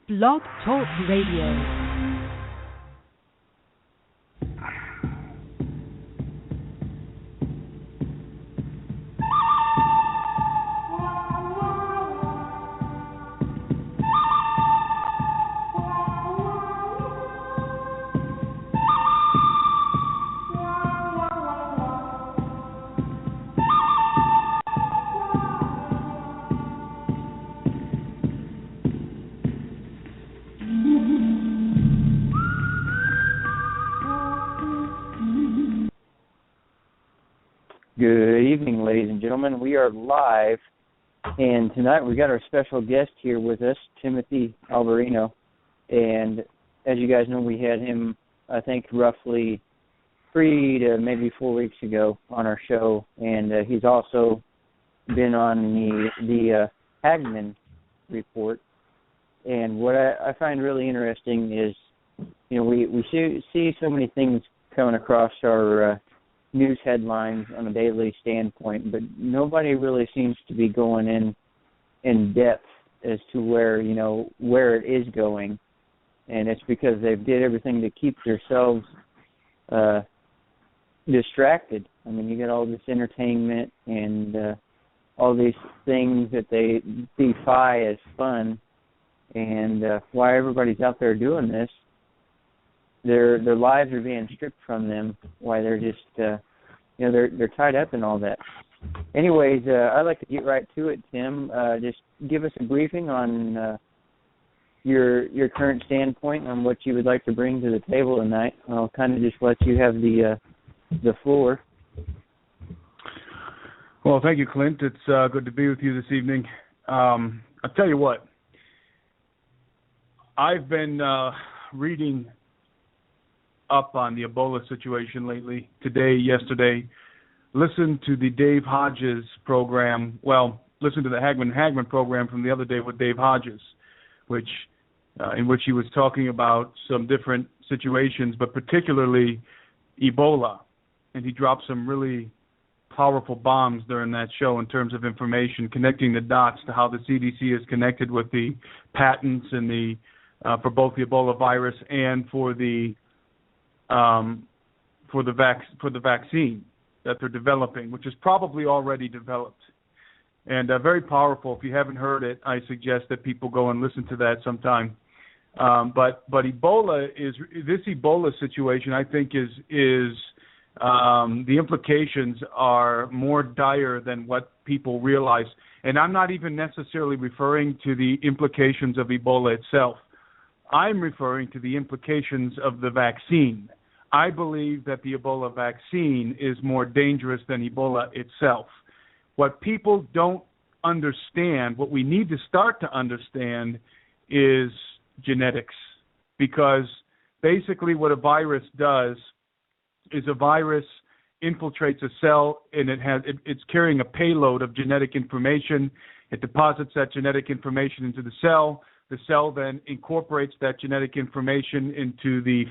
Blog Talk Radio. Good evening, ladies and gentlemen. We are live, and tonight we got our special guest here with us, Timothy Alberino. And as you guys know, we had him, I think, roughly 3 to maybe 4 weeks ago on our show, and he's also been on the Hagman report. And what I find really interesting is, you know, we see so many things coming across our news headlines on a daily standpoint, but nobody really seems to be going in depth as to where it is going, and it's because they've did everything to keep themselves distracted. I mean, you get all this entertainment and all these things that they defy as fun, and why everybody's out there doing this. Their lives are being stripped from them. Why they're just they're tied up in all that. Anyways, I'd like to get right to it, Tim. Just give us a briefing on your current standpoint on what you would like to bring to the table tonight. I'll kind of just let you have the floor. Well, thank you, Clint. It's good to be with you this evening. I'll tell you what. I've been reading up on the Ebola situation lately, today, yesterday. Listen to the Dave Hodges program. Well, listen to the Hagman program from the other day with Dave Hodges, in which he was talking about some different situations, but particularly Ebola. And he dropped some really powerful bombs during that show in terms of information, connecting the dots to how the CDC is connected with the patents and for both the Ebola virus and for the vaccine that they're developing, which is probably already developed, and very powerful. If you haven't heard it, I suggest that people go and listen to that sometime. But this Ebola situation, I think, is the implications are more dire than what people realize. And I'm not even necessarily referring to the implications of Ebola itself. I'm referring to the implications of the vaccine. I believe that the Ebola vaccine is more dangerous than Ebola itself. What people don't understand, what we need to start to understand, is genetics. Because basically what a virus does is a virus infiltrates a cell, and it's carrying a payload of genetic information. It deposits that genetic information into the cell. The cell then incorporates that genetic information into the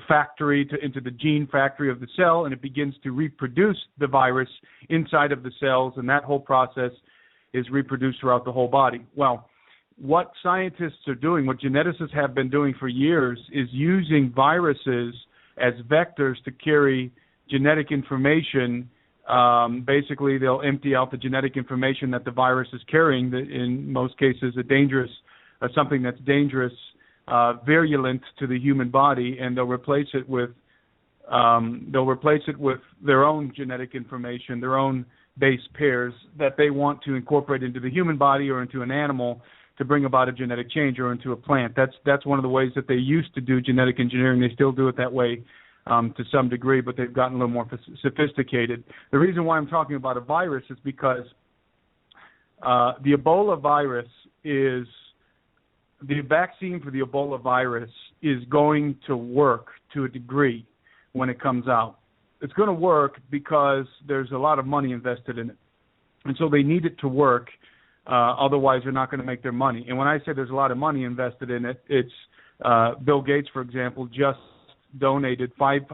into the gene factory of the cell, and it begins to reproduce the virus inside of the cells, and that whole process is reproduced throughout the whole body. Well, what scientists are doing, what geneticists have been doing for years, is using viruses as vectors to carry genetic information. Basically, they'll empty out the genetic information that the virus is carrying, in most cases something that's dangerous, virulent to the human body, and they'll replace it with their own genetic information, their own base pairs that they want to incorporate into the human body or into an animal to bring about a genetic change, or into a plant. That's one of the ways that they used to do genetic engineering. They still do it that way to some degree, but they've gotten a little more sophisticated. The reason why I'm talking about a virus is because the Ebola virus the vaccine for the Ebola virus is going to work to a degree when it comes out. It's going to work because there's a lot of money invested in it. And so they need it to work, otherwise they're not going to make their money. And when I say there's a lot of money invested in it, it's Bill Gates, for example, just donated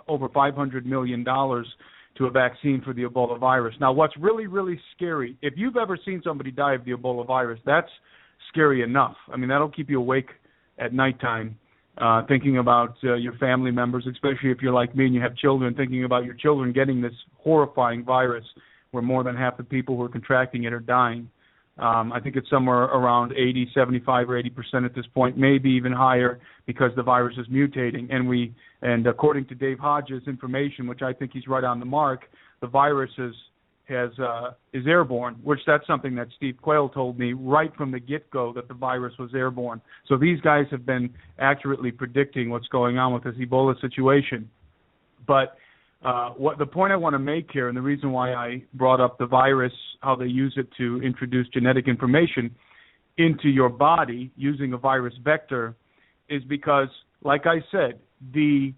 over $500 million to a vaccine for the Ebola virus. Now, what's really, really scary, if you've ever seen somebody die of the Ebola virus, that's scary enough. I mean, that'll keep you awake at nighttime, thinking about your family members, especially if you're like me and you have children, thinking about your children getting this horrifying virus where more than half the people who are contracting it are dying. I think it's somewhere around 80, 75 or 80% at this point, maybe even higher, because the virus is mutating. And according to Dave Hodges' information, which I think he's right on the mark, the virus is airborne, which that's something that Steve Quayle told me right from the get-go, that the virus was airborne. So these guys have been accurately predicting what's going on with this Ebola situation. But what the point I want to make here, and the reason why I brought up the virus, how they use it to introduce genetic information into your body using a virus vector, is because, like I said, the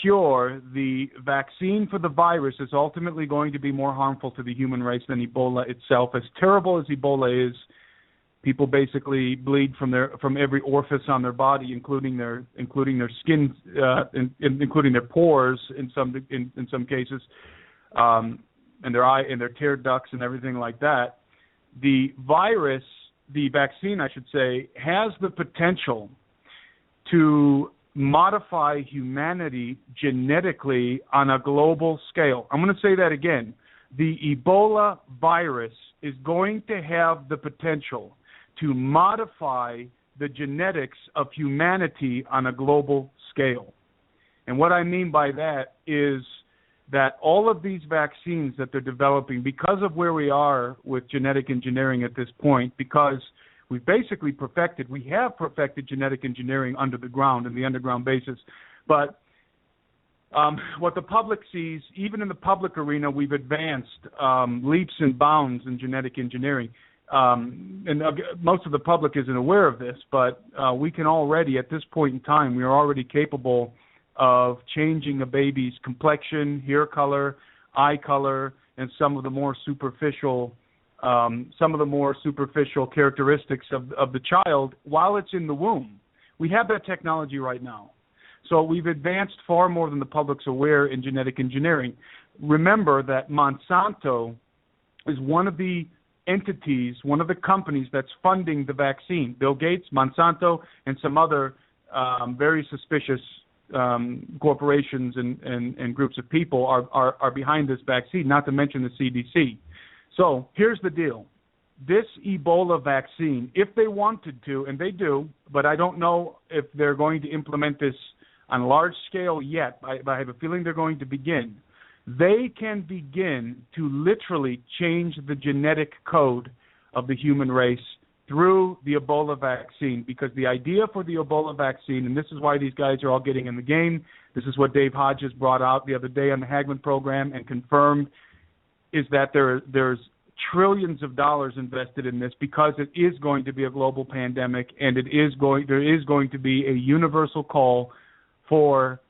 cure, the vaccine for the virus is ultimately going to be more harmful to the human race than Ebola itself. As terrible as Ebola is, people basically bleed from every orifice on their body, including their skin, including their pores in some cases, and their eye and their tear ducts and everything like that. The virus, the vaccine, I should say, has the potential to modify humanity genetically on a global scale. I'm going to say that again. The Ebola virus is going to have the potential to modify the genetics of humanity on a global scale. And what I mean by that is that all of these vaccines that they're developing, because of where we are with genetic engineering at this point, because we have perfected genetic engineering under the ground, in the underground basis. But what the public sees, even in the public arena, we've advanced leaps and bounds in genetic engineering. And most of the public isn't aware of this, but we can already, at this point in time, we are already capable of changing a baby's complexion, hair color, eye color, and some of the more superficial characteristics of the child while it's in the womb. We have that technology right now. So we've advanced far more than the public's aware in genetic engineering. Remember that Monsanto is one of the entities, one of the companies that's funding the vaccine. Bill Gates, Monsanto, and some other very suspicious corporations and groups of people are behind this vaccine, not to mention the CDC. So here's the deal. This Ebola vaccine, if they wanted to, and they do, but I don't know if they're going to implement this on a large scale yet, but I have a feeling they're going to begin. They can begin to literally change the genetic code of the human race through the Ebola vaccine, because the idea for the Ebola vaccine, and this is why these guys are all getting in the game, this is what Dave Hodges brought out the other day on the Hagman program and confirmed, is that there's trillions of dollars invested in this, because it is going to be a global pandemic, and there is going to be a universal call for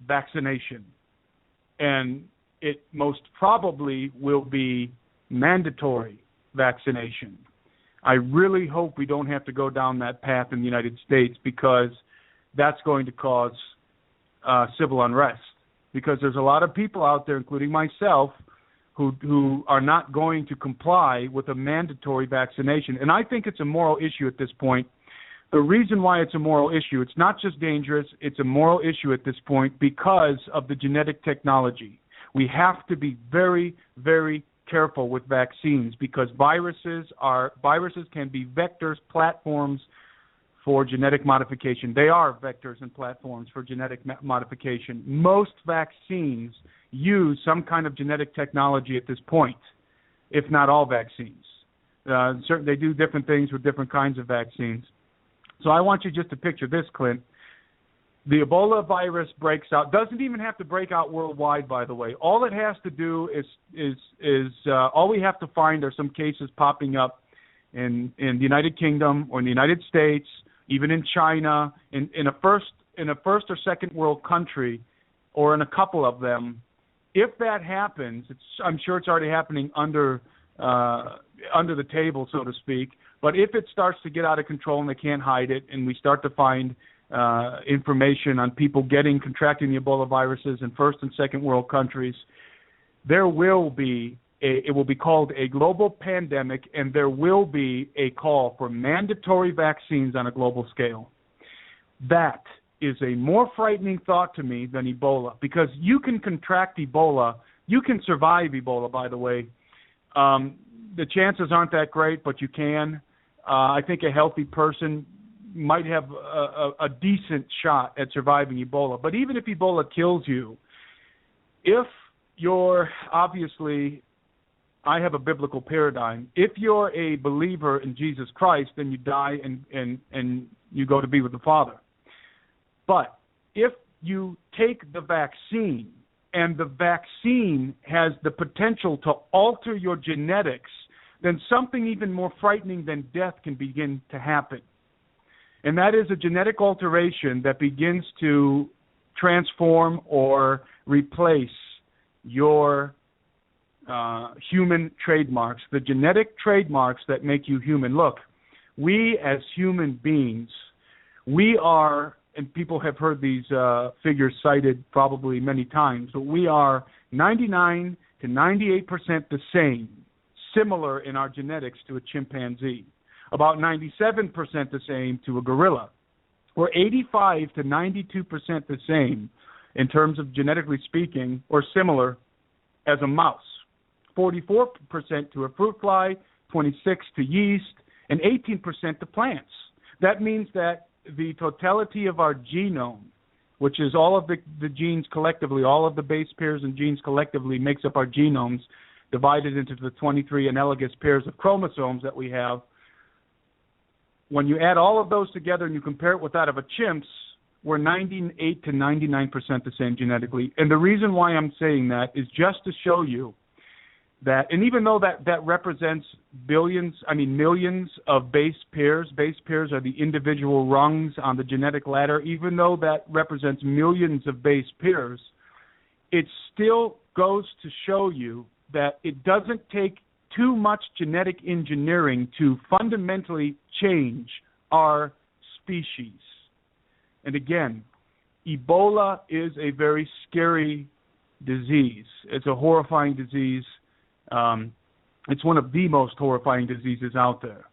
vaccination. And it most probably will be mandatory vaccination. I really hope we don't have to go down that path in the United States, because that's going to cause civil unrest. Because there's a lot of people out there, including myself, who are not going to comply with a mandatory vaccination. And I think it's a moral issue at this point. The reason why it's a moral issue, it's not just dangerous, it's a moral issue at this point because of the genetic technology. We have to be very, very careful with vaccines, because viruses can be vectors, platforms for genetic modification. They are vectors and platforms for genetic modification. Most vaccines use some kind of genetic technology at this point, if not all vaccines. They do different things with different kinds of vaccines. So I want you just to picture this, Clint. The Ebola virus breaks out. Doesn't even have to break out worldwide, by the way. All it has to do is all we have to find are some cases popping up in the United Kingdom or in the United States, even in China, in a first or second world country, or in a couple of them. If that happens, I'm sure it's already happening under the table, so to speak. But if it starts to get out of control and they can't hide it, and we start to find information on people contracting the Ebola viruses in first and second world countries, there will be it will be called a global pandemic, and there will be a call for mandatory vaccines on a global scale. That is a more frightening thought to me than Ebola, because you can contract Ebola. You can survive Ebola, by the way. The chances aren't that great, but you can. I think a healthy person might have a decent shot at surviving Ebola. But even if Ebola kills you, if you're obviously, I have a biblical paradigm. If you're a believer in Jesus Christ, then you die and you go to be with the Father. But if you take the vaccine, and the vaccine has the potential to alter your genetics, then something even more frightening than death can begin to happen. And that is a genetic alteration that begins to transform or replace your human trademarks, the genetic trademarks that make you human. Look, we as human beings, we are, and people have heard these figures cited probably many times, but we are 99 to 98% the same, similar in our genetics to a chimpanzee, about 97% the same to a gorilla. We're 85 to 92% the same in terms of genetically speaking, or similar, as a mouse, 44% to a fruit fly, 26% to yeast, and 18% to plants. That means that the totality of our genome, which is all of the genes collectively, all of the base pairs and genes collectively makes up our genomes, divided into the 23 analogous pairs of chromosomes that we have. When you add all of those together and you compare it with that of a chimp's, we're 98 to 99% the same genetically. And the reason why I'm saying that is just to show you that, and even though that represents millions of base pairs are the individual rungs on the genetic ladder, even though that represents millions of base pairs, it still goes to show you that it doesn't take too much genetic engineering to fundamentally change our species. And again, Ebola is a very scary disease. It's a horrifying disease. It's one of the most horrifying diseases out there.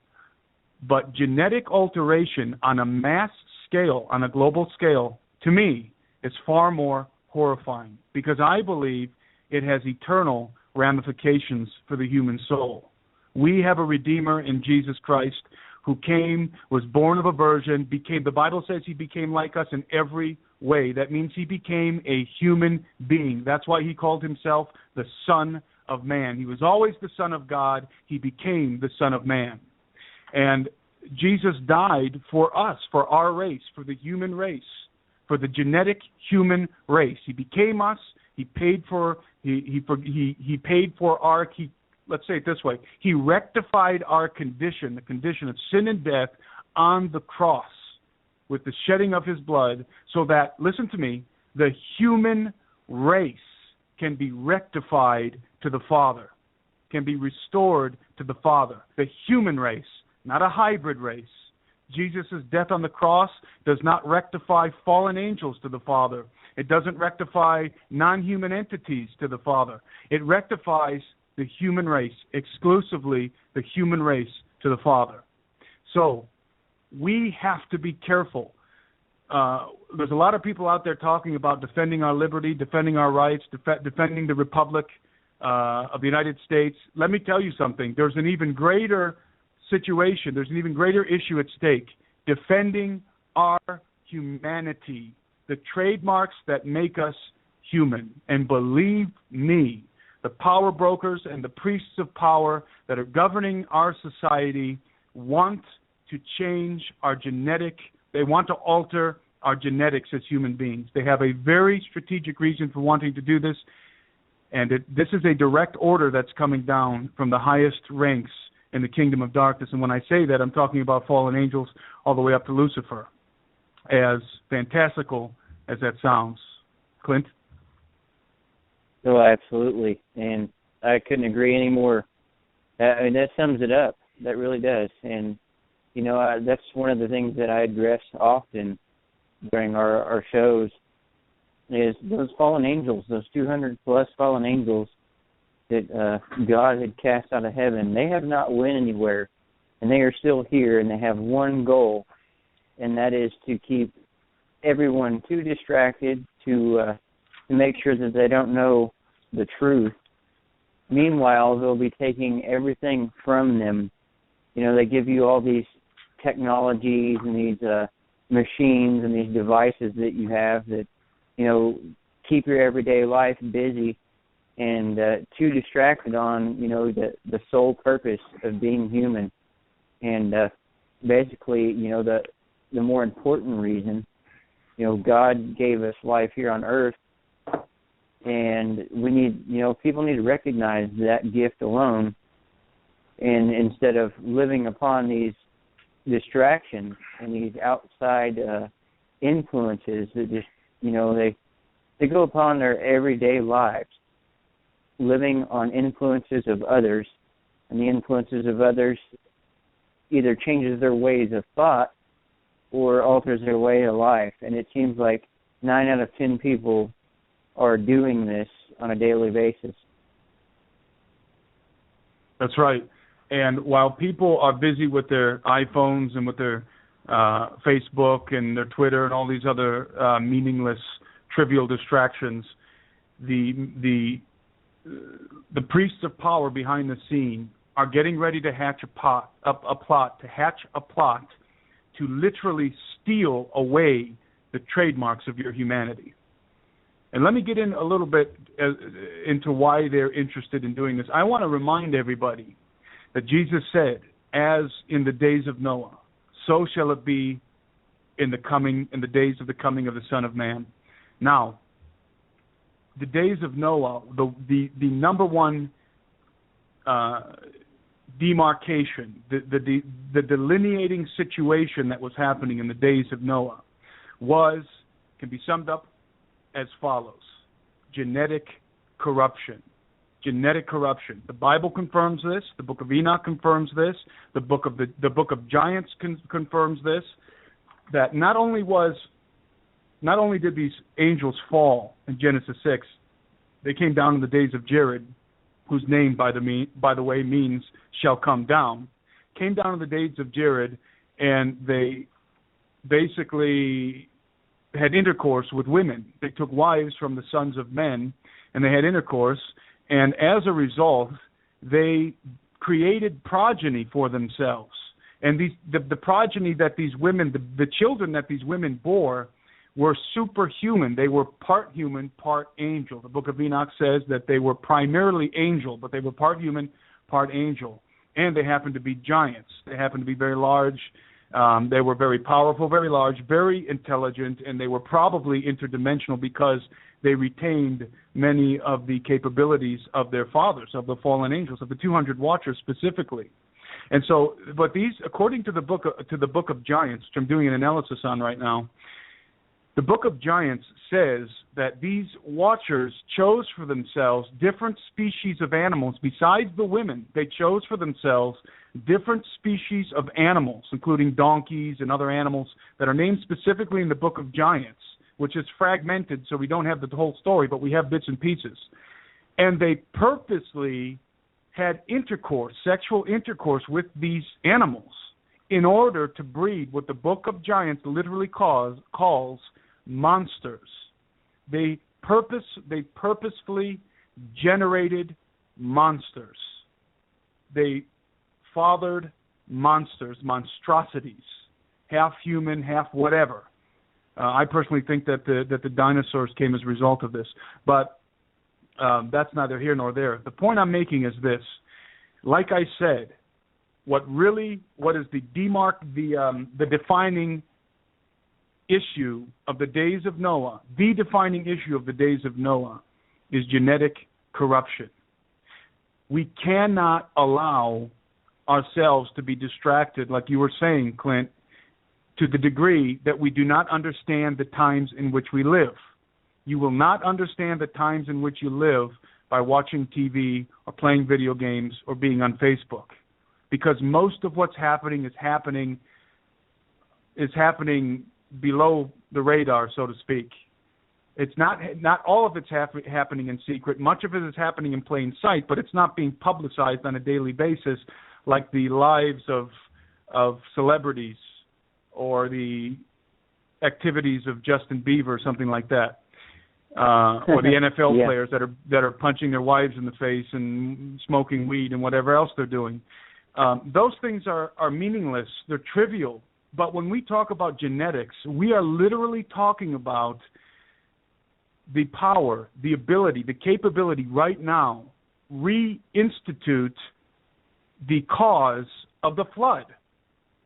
But genetic alteration on a mass scale, on a global scale, to me, is far more horrifying, because I believe it has eternal ramifications for the human soul. We have a Redeemer in Jesus Christ who came, was born of a virgin, the Bible says he became like us in every way. That means he became a human being. That's why he called himself the Son of Man. He was always the Son of God. He became the Son of Man. And Jesus died for us, for our race, for the human race, for the genetic human race. He became us. He paid for our, let's say it this way, he rectified our condition, the condition of sin and death, on the cross with the shedding of his blood, so that, listen to me, the human race can be rectified to the Father, can be restored to the Father. The human race, not a hybrid race. Jesus' death on the cross does not rectify fallen angels to the Father. It doesn't rectify non-human entities to the Father. It rectifies the human race, exclusively the human race to the Father. So we have to be careful. There's a lot of people out there talking about defending our liberty, defending our rights, defending the Republic of the United States. Let me tell you something. There's an even greater situation. There's an even greater issue at stake. Defending our humanity, the trademarks that make us human. And believe me, the power brokers and the priests of power that are governing our society want to change our they want to alter our genetics as human beings. They have a very strategic reason for wanting to do this, and this is a direct order that's coming down from the highest ranks in the kingdom of darkness. And when I say that, I'm talking about fallen angels all the way up to Lucifer, as fantastical as that sounds. Clint? Oh, absolutely. And I couldn't agree any more. I mean, that sums it up. That really does. And, you know, that's one of the things that I address often during our shows is those fallen angels, those 200-plus fallen angels. that God had cast out of heaven. They have not went anywhere, and they are still here, and they have one goal, and that is to keep everyone too distracted to make sure that they don't know the truth. Meanwhile, they'll be taking everything from them. You know, they give you all these technologies and these machines and these devices that you have that, you know, keep your everyday life busy and too distracted on, you know, the sole purpose of being human. And basically, you know, the more important reason, you know, God gave us life here on earth, and we need, you know, people need to recognize that gift alone, and instead of living upon these distractions and these outside influences that just, you know, they go upon their everyday lives, living on influences of others, and the influences of others either changes their ways of thought or alters their way of life. And it seems like 9 out of 10 people are doing this on a daily basis. That's right. And while people are busy with their iPhones and with their Facebook and their Twitter and all these other meaningless, trivial distractions, the priests of power behind the scene are getting ready to hatch a plot to literally steal away the trademarks of your humanity. And let me get in a little bit into why they're interested in doing this. I want to remind everybody that Jesus said, as in the days of Noah, so shall it be in the days of the coming of the Son of Man. Now, the days of Noah, the number one demarcation, the delineating situation that was happening in the days of Noah can be summed up as follows: genetic corruption. Genetic corruption. The Bible confirms this. The Book of Enoch confirms this. The Book of Giants confirms this. That not only did these angels fall in Genesis 6, they came down in the days of Jared, whose name, by the way, means shall come down. Came down in the days of Jared, and they basically had intercourse with women. They took wives from the sons of men, and they had intercourse. And as a result, they created progeny for themselves. And the progeny that these women, the children that these women bore, were superhuman. They were part human, part angel. The Book of Enoch says that they were primarily angel, but they were part human, part angel. And they happened to be giants. They happened to be very large. They were very powerful, very large, very intelligent, and they were probably interdimensional because they retained many of the capabilities of their fathers, of the fallen angels, of the 200 Watchers specifically. And so, but these, according to the Book of Giants, which I'm doing an analysis on right now, the Book of Giants says that these Watchers chose for themselves different species of animals. Besides the women, they chose for themselves different species of animals, including donkeys and other animals that are named specifically in the Book of Giants, which is fragmented, so we don't have the whole story, but we have bits and pieces. And they purposely had intercourse, sexual intercourse with these animals in order to breed what the Book of Giants literally calls monsters. They purposefully generated monsters. They fathered monsters, monstrosities, half human, half whatever. I personally think that the dinosaurs came as a result of this, but that's neither here nor there. The point I'm making is this: like I said, what is the defining issue of the days of Noah? The defining issue of the days of Noah is genetic corruption. We cannot allow ourselves to be distracted, like you were saying, Clint, to the degree that we do not understand the times in which we live. You will not understand the times in which you live by watching TV or playing video games or being on Facebook, because most of what's happening is happening below the radar, so to speak. It's not all of it's happening in secret. Much of it is happening in plain sight, but it's not being publicized on a daily basis like the lives of celebrities or the activities of Justin Bieber or something like that, or the NFL players that are punching their wives in the face and smoking weed and whatever else they're doing. Those things are meaningless. They're trivial. But when we talk about genetics, we are literally talking about the power, the ability, the capability right now reinstitute the cause of the flood.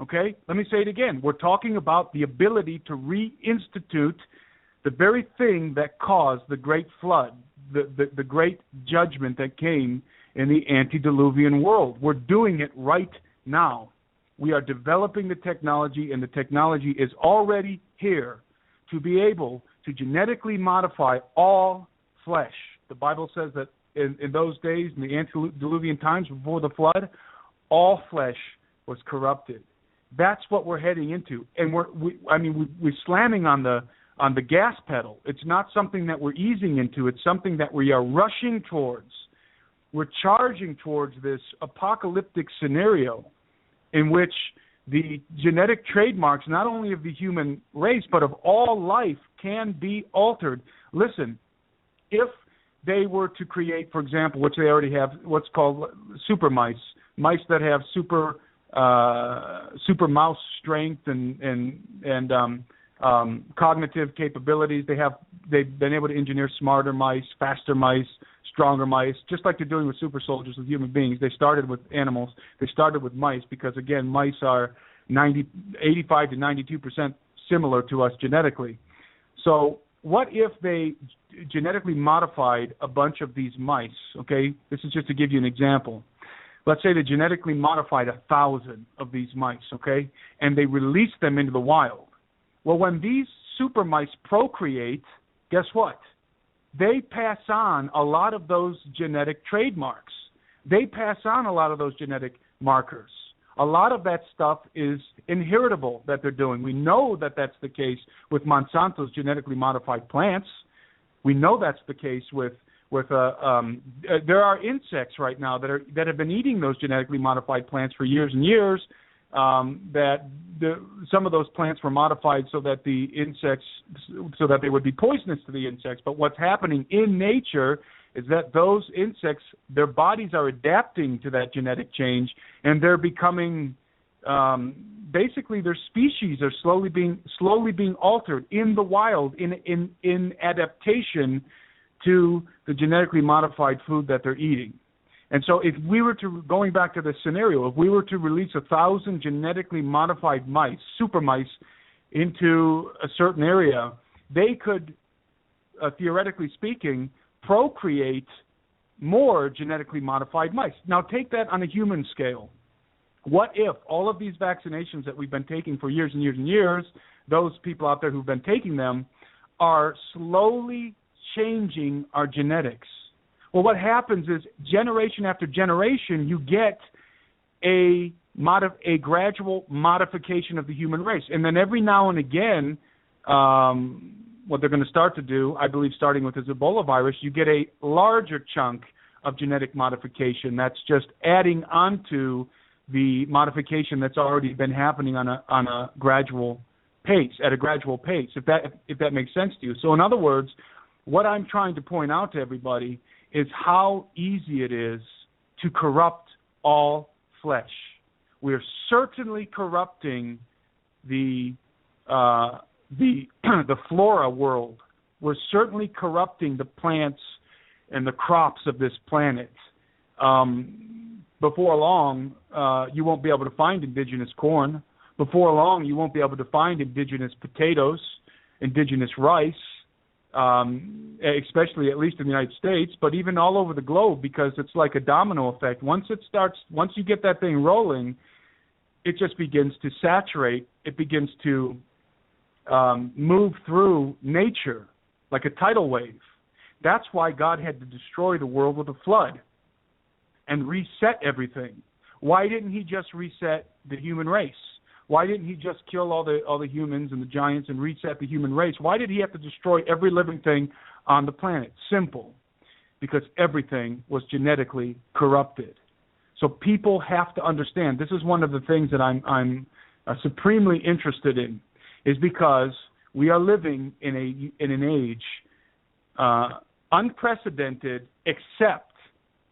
Okay? Let me say it again. We're talking about the ability to reinstitute the very thing that caused the great flood, the great judgment that came in the antediluvian world. We're doing it right now. We are developing the technology, and the technology is already here to be able to genetically modify all flesh. The Bible says that in those days, in the antediluvian times before the flood, all flesh was corrupted. That's what we're heading into, and we're slamming on the gas pedal. It's not something that we're easing into. It's something that we are rushing towards. We're charging towards this apocalyptic scenario in which the genetic trademarks, not only of the human race, but of all life, can be altered. Listen, if they were to create, for example, which they already have, what's called super mice that have super mouse strength and cognitive capabilities. They've been able to engineer smarter mice, faster mice, stronger mice, just like they're doing with super soldiers with human beings. They started with animals. They started with mice because, again, mice are 85 to 92% similar to us genetically. So what if they genetically modified a bunch of these mice, okay? This is just to give you an example. Let's say they genetically modified 1,000 of these mice, okay? And they released them into the wild. Well, when these super mice procreate, guess what? They pass on a lot of those genetic trademarks. They pass on a lot of those genetic markers. A lot of that stuff is inheritable that they're doing. We know that that's the case with Monsanto's genetically modified plants. We know that's the case with there are insects right now that have been eating those genetically modified plants for years and years. Some of those plants were modified so that they would be poisonous to the insects. But what's happening in nature is that those insects, their bodies are adapting to that genetic change, and they're becoming basically their species are slowly being altered in the wild in adaptation to the genetically modified food that they're eating. And so if we were to, going back to this scenario, if we were to release 1,000 genetically modified mice, super mice, into a certain area, they could, theoretically speaking, procreate more genetically modified mice. Now take that on a human scale. What if all of these vaccinations that we've been taking for years and years and years, those people out there who've been taking them, are slowly changing our genetics? Well, what happens is generation after generation, you get a gradual modification of the human race. And then every now and again, what they're going to start to do, I believe starting with this Ebola virus, you get a larger chunk of genetic modification that's just adding onto the modification that's already been happening on a gradual pace, at a gradual pace, if that makes sense to you. So in other words, what I'm trying to point out to everybody is how easy it is to corrupt all flesh. We're certainly corrupting the flora world. We're certainly corrupting the plants and the crops of this planet. Before long, you won't be able to find indigenous corn. Before long, you won't be able to find indigenous potatoes, indigenous rice, especially at least in the United States, but even all over the globe, because it's like a domino effect. Once you get that thing rolling, it just begins to saturate. It begins to move through nature like a tidal wave. That's why God had to destroy the world with a flood and reset everything. Why didn't he just reset the human race? Why didn't he just kill all the humans and the giants and reset the human race? Why did he have to destroy every living thing on the planet? Simple. Because everything was genetically corrupted. So people have to understand, this is one of the things that I'm supremely interested in, is because we are living in an age unprecedented except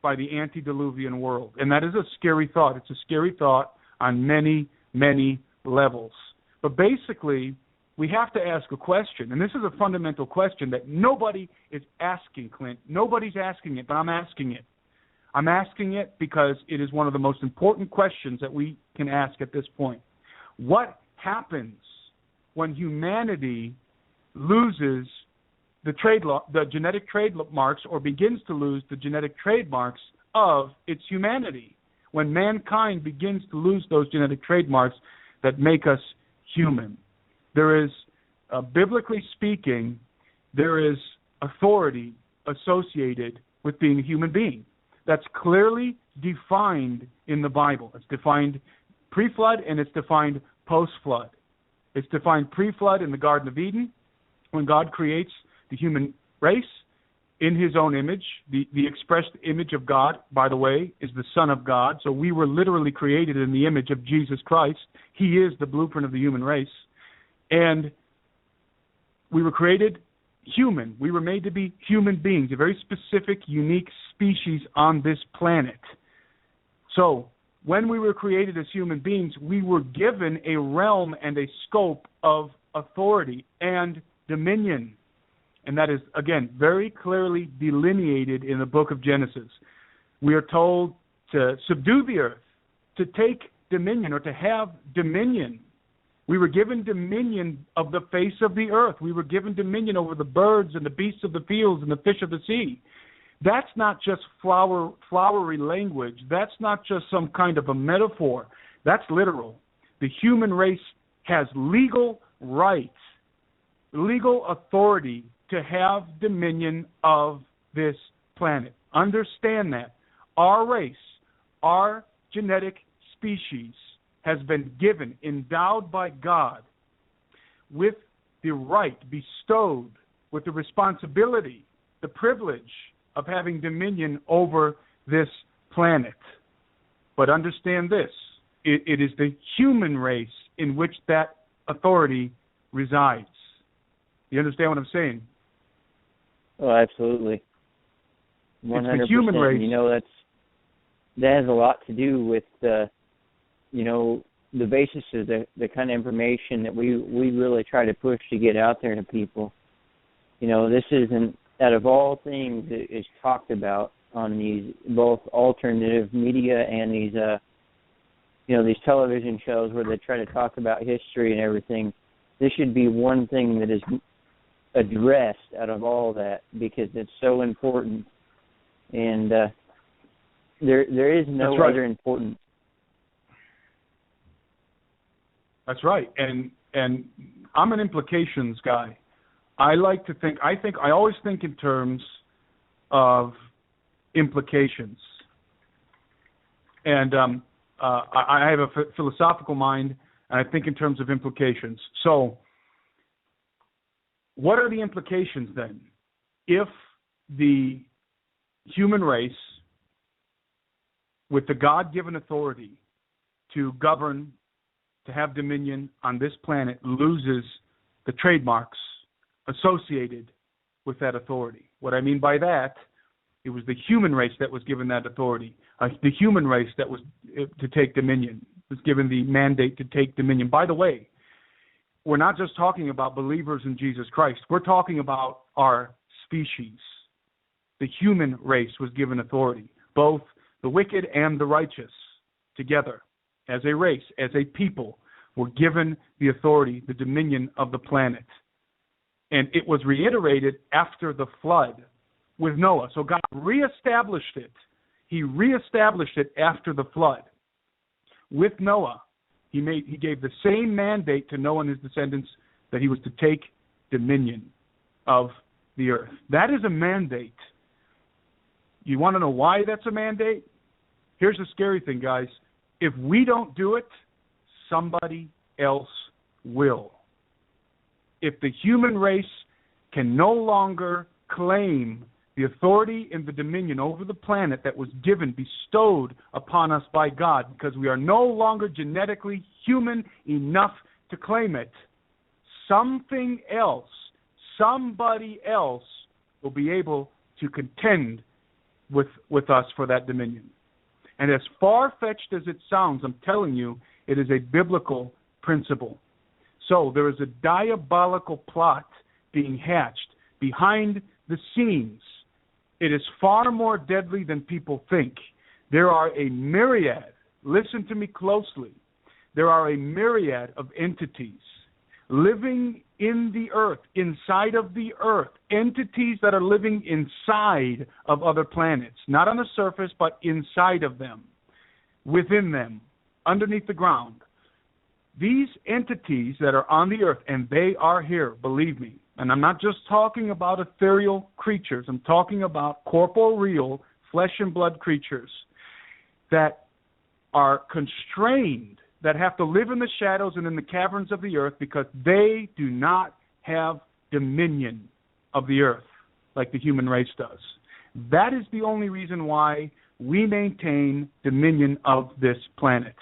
by the antediluvian world. And that is a scary thought. It's a scary thought on many, many levels. But basically, we have to ask a question, and this is a fundamental question that nobody is asking, Clint. Nobody's asking it, but I'm asking it. I'm asking it because it is one of the most important questions that we can ask at this point. What happens when humanity loses the genetic trademarks, or begins to lose the genetic trademarks of its humanity? When mankind begins to lose those genetic trademarks that make us human. There is, biblically speaking, there is authority associated with being a human being. That's clearly defined in the Bible. It's defined pre-flood and it's defined post-flood. It's defined pre-flood in the Garden of Eden, when God creates the human race in his own image. The expressed image of God, by the way, is the Son of God. So we were literally created in the image of Jesus Christ. He is the blueprint of the human race. And we were created human. We were made to be human beings, a very specific, unique species on this planet. So when we were created as human beings, we were given a realm and a scope of authority and dominion. And that is, again, very clearly delineated in the book of Genesis. We are told to subdue the earth, to take dominion, or to have dominion. We were given dominion of the face of the earth. We were given dominion over the birds and the beasts of the fields and the fish of the sea. That's not just flowery language. That's not just some kind of a metaphor. That's literal. The human race has legal rights, legal authority to have dominion of this planet. Understand that. Our race, our genetic species, has been given, endowed by God, with the right, bestowed with the responsibility, the privilege of having dominion over this planet. But understand this, it is the human race in which that authority resides. You understand what I'm saying? Oh, absolutely. 100%. It's the human race. You know, that has a lot to do with the basis of the kind of information that we really try to push to get out there to people. You know, this isn't, out of all things that is talked about on these both alternative media and these these television shows where they try to talk about history and everything, this should be one thing that is addressed out of all that, because it's so important. And there is no other important. That's right. And I'm an implications guy. I always think in terms of implications. And I have a philosophical mind, and I think in terms of implications. So what are the implications then if the human race, with the God-given authority to govern, to have dominion on this planet, loses the trademarks associated with that authority? What I mean by that, it was the human race that was given that authority. The human race that was to take dominion, was given the mandate to take dominion. By the way, we're not just talking about believers in Jesus Christ. We're talking about our species. The human race was given authority, both the wicked and the righteous together as a race, as a people, were given the authority, the dominion of the planet. And it was reiterated after the flood with Noah. So God reestablished it. He reestablished it after the flood. With Noah, he gave the same mandate to Noah and his descendants, that he was to take dominion of the earth. That is a mandate. You want to know why that's a mandate? Here's the scary thing, guys. If we don't do it, somebody else will. If the human race can no longer claim the authority and the dominion over the planet that was given, bestowed upon us by God, because we are no longer genetically human enough to claim it, something else, somebody else will be able to contend with us for that dominion. And as far-fetched as it sounds, I'm telling you, it is a biblical principle. So there is a diabolical plot being hatched behind the scenes. It is far more deadly than people think. There are a myriad, listen to me closely, there are a myriad of entities living in the earth, inside of the earth, entities that are living inside of other planets, not on the surface, but inside of them, within them, underneath the ground. These entities that are on the earth, and they are here, believe me, and I'm not just talking about ethereal creatures, I'm talking about corporeal, flesh and blood creatures that are constrained, that have to live in the shadows and in the caverns of the earth because they do not have dominion of the earth like the human race does. That is the only reason why we maintain dominion of this planet.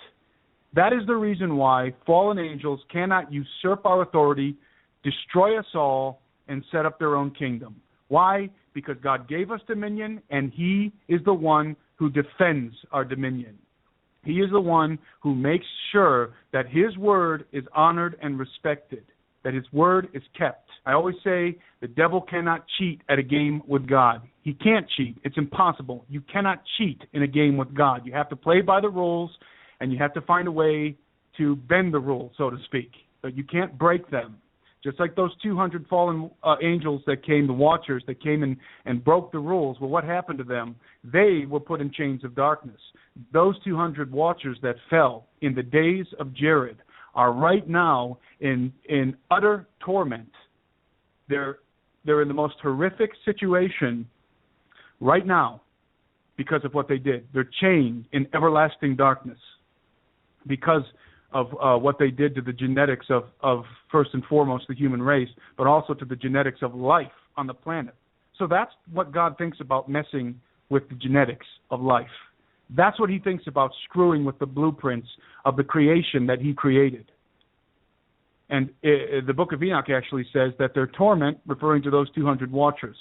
That is the reason why fallen angels cannot usurp our authority, destroy us all, and set up their own kingdom. Why? Because God gave us dominion, and He is the one who defends our dominion. He is the one who makes sure that His word is honored and respected, that His word is kept. I always say the devil cannot cheat at a game with God. He can't cheat. It's impossible. You cannot cheat in a game with God. You have to play by the rules, and you have to find a way to bend the rules, so to speak. But you can't break them. Just like those 200 fallen angels that came, the watchers that came and broke the rules. Well, what happened to them? They were put in chains of darkness. Those 200 watchers that fell in the days of Jared are right now in utter torment. They're in the most horrific situation right now because of what they did. They're chained in everlasting darkness because of what they did to the genetics of first and foremost the human race, but also to the genetics of life on the planet. So that's what God thinks about messing with the genetics of life. That's what He thinks about screwing with the blueprints of the creation that He created. And the book of Enoch actually says that their torment, referring to those 200 watchers,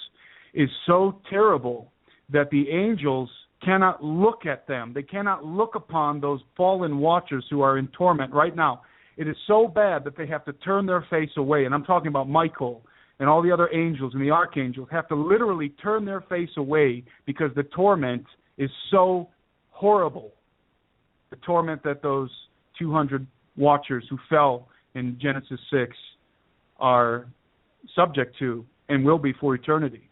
is so terrible that the angels cannot look at them. They cannot look upon those fallen watchers who are in torment right now. It is so bad that they have to turn their face away. And I'm talking about Michael and all the other angels and the archangels have to literally turn their face away because the torment is so horrible. The torment that those 200 watchers who fell in Genesis 6 are subject to and will be for eternity.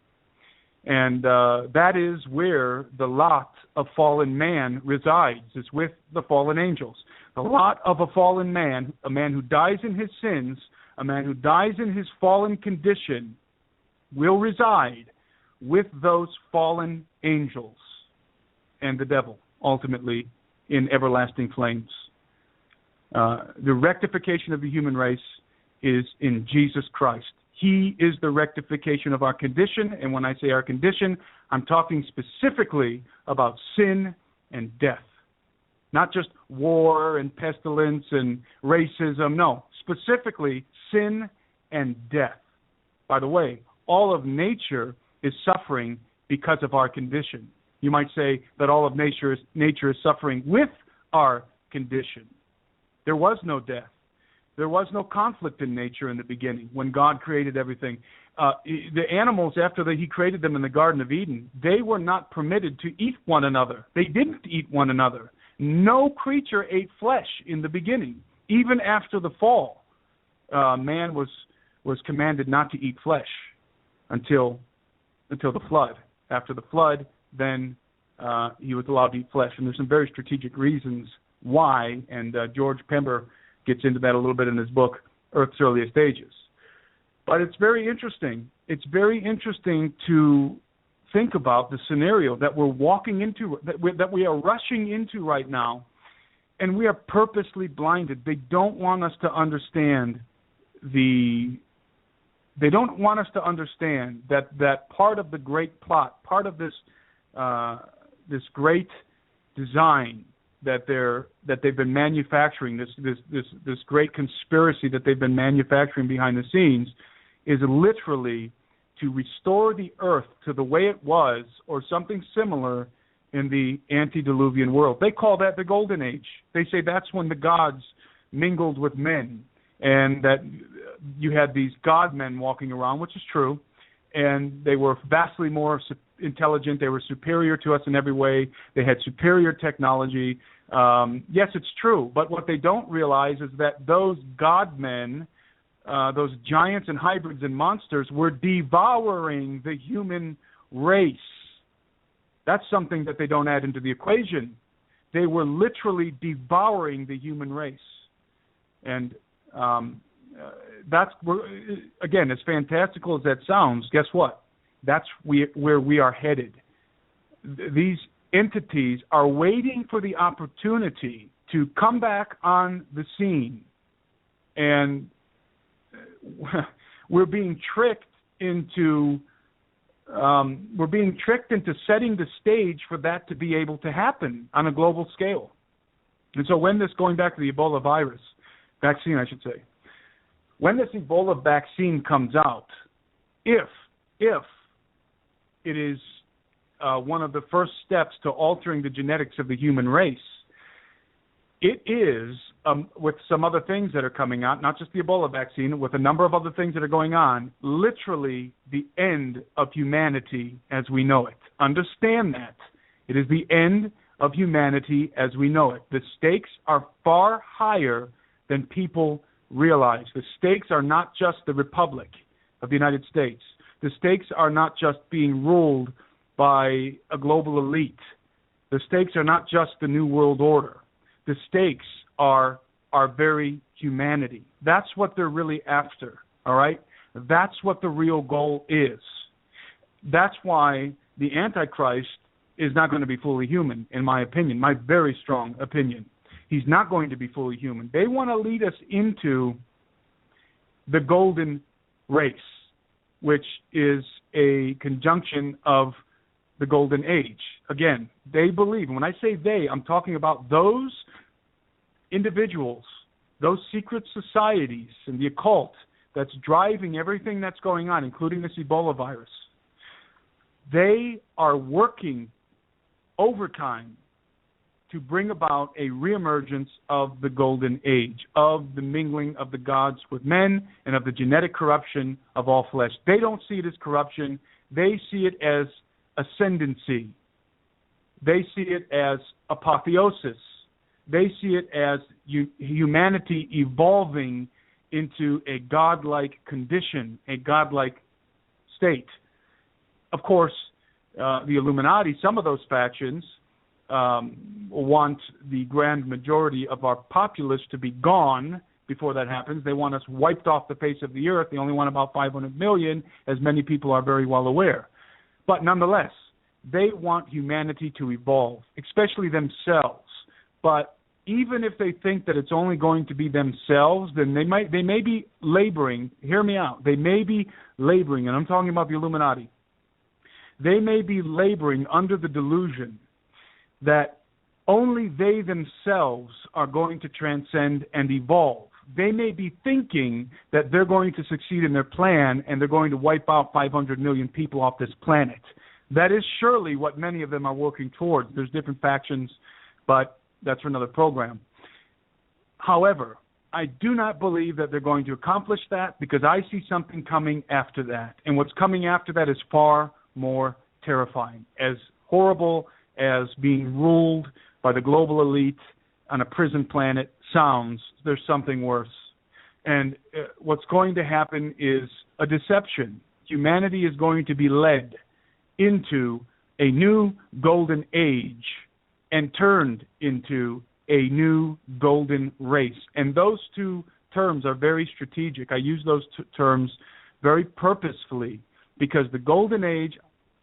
And that is where the lot of fallen man resides, is with the fallen angels. The lot of a fallen man, a man who dies in his sins, a man who dies in his fallen condition, will reside with those fallen angels and the devil, ultimately, in everlasting flames. The rectification of the human race is in Jesus Christ. He is the rectification of our condition, and when I say our condition, I'm talking specifically about sin and death. Not just war and pestilence and racism, no, specifically sin and death. By the way, all of nature is suffering because of our condition. You might say that all of nature is suffering with our condition. There was no death. There was no conflict in nature in the beginning when God created everything. The animals, after He created them in the Garden of Eden, they were not permitted to eat one another. They didn't eat one another. No creature ate flesh in the beginning. Even after the fall, man was commanded not to eat flesh until the flood. After the flood, then he was allowed to eat flesh. And there's some very strategic reasons why, and George Pember gets into that a little bit in his book, Earth's Earliest Stages. But it's very interesting. It's very interesting to think about the scenario that we're walking into, that we are rushing into right now, and we are purposely blinded. They don't want us to understand They don't want us to understand that part of the great plot, part of this this great design that they've been manufacturing, this great conspiracy that they've been manufacturing behind the scenes, is literally to restore the earth to the way it was, or something similar, in the antediluvian world. They call that the Golden Age. They say that's when the gods mingled with men, and that you had these god-men walking around, which is true, and they were vastly more intelligent. They were superior to us in every way. They had superior technology. Yes, it's true, but what they don't realize is that those god-men, those giants and hybrids and monsters, were devouring the human race. That's something that they don't add into the equation. They were literally devouring the human race. And that's, again, as fantastical as that sounds, guess what? That's where we are headed. These entities are waiting for the opportunity to come back on the scene. And we're being tricked into setting the stage for that to be able to happen on a global scale. And so when this, going back to the Ebola virus, vaccine, I should say, when this Ebola vaccine comes out, if it is one of the first steps to altering the genetics of the human race, it is, with some other things that are coming out, not just the Ebola vaccine, with a number of other things that are going on, literally the end of humanity as we know it. Understand that. It is the end of humanity as we know it. The stakes are far higher than people realize. The stakes are not just the Republic of the United States. The stakes are not just being ruled by a global elite. The stakes are not just the New World Order. The stakes are our very humanity. That's what they're really after, all right? That's what the real goal is. That's why the Antichrist is not going to be fully human, in my opinion, my very strong opinion. He's not going to be fully human. They want to lead us into the golden race, which is a conjunction of the golden age. Again, they believe, and when I say they, I'm talking about those individuals, those secret societies and the occult that's driving everything that's going on, including this Ebola virus. They are working overtime to bring about a reemergence of the golden age, of the mingling of the gods with men and of the genetic corruption of all flesh. They don't see it as corruption. They see it as ascendancy. They see it as apotheosis. They see it as humanity evolving into a godlike condition, a godlike state. Of course, the Illuminati, some of those factions, want the grand majority of our populace to be gone before that happens. They want us wiped off the face of the earth. They only want about 500 million, as many people are very well aware. But nonetheless, they want humanity to evolve, especially themselves. But even if they think that it's only going to be themselves, then they may be laboring, hear me out, they may be laboring, and I'm talking about the Illuminati, they may be laboring under the delusion that only they themselves are going to transcend and evolve. They may be thinking that they're going to succeed in their plan and they're going to wipe out 500 million people off this planet. That is surely what many of them are working towards. There's different factions, but that's for another program. However, I do not believe that they're going to accomplish that, because I see something coming after that. And what's coming after that is far more terrifying. As horrible as being ruled by the global elite on a prison planet sounds, there's something worse. And what's going to happen is a deception. Humanity is going to be led into a new golden age and turned into a new golden race. And those two terms are very strategic. I use those terms very purposefully, because the golden age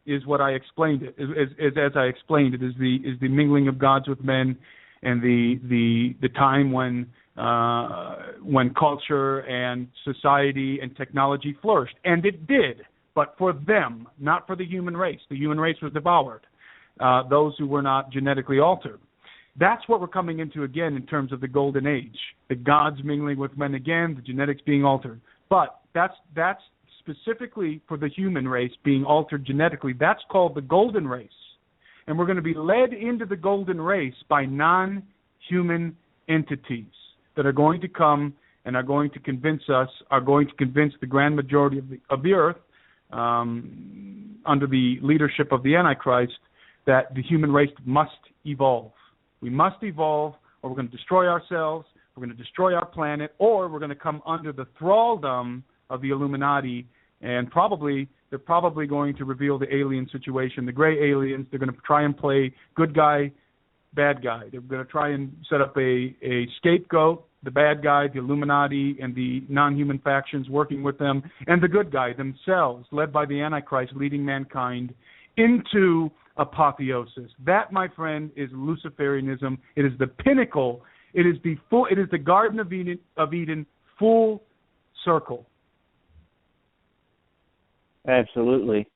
is what I explained it, as I explained it, is the mingling of gods with men and the time when culture and society and technology flourished, and it did, but for them, not for the human race. The human race was devoured. Those who were not genetically altered. That's what we're coming into again in terms of the golden age. The gods mingling with men again, the genetics being altered. But that's specifically for the human race being altered genetically. That's called the golden race. And we're going to be led into the golden race by non-human entities that are going to come and are going to convince the grand majority of the earth under the leadership of the Antichrist that the human race must evolve. We must evolve, or we're going to destroy ourselves, we're going to destroy our planet, or we're going to come under the thraldom of the Illuminati, and they're probably going to reveal the alien situation, the gray aliens. They're going to try and play good guy, bad guy. They're going to try and set up a scapegoat, the bad guy, the Illuminati, and the non-human factions working with them, and the good guy themselves, led by the Antichrist, leading mankind into apotheosis. That, my friend, is Luciferianism. It is the pinnacle. It is the Garden of Eden full circle. Absolutely.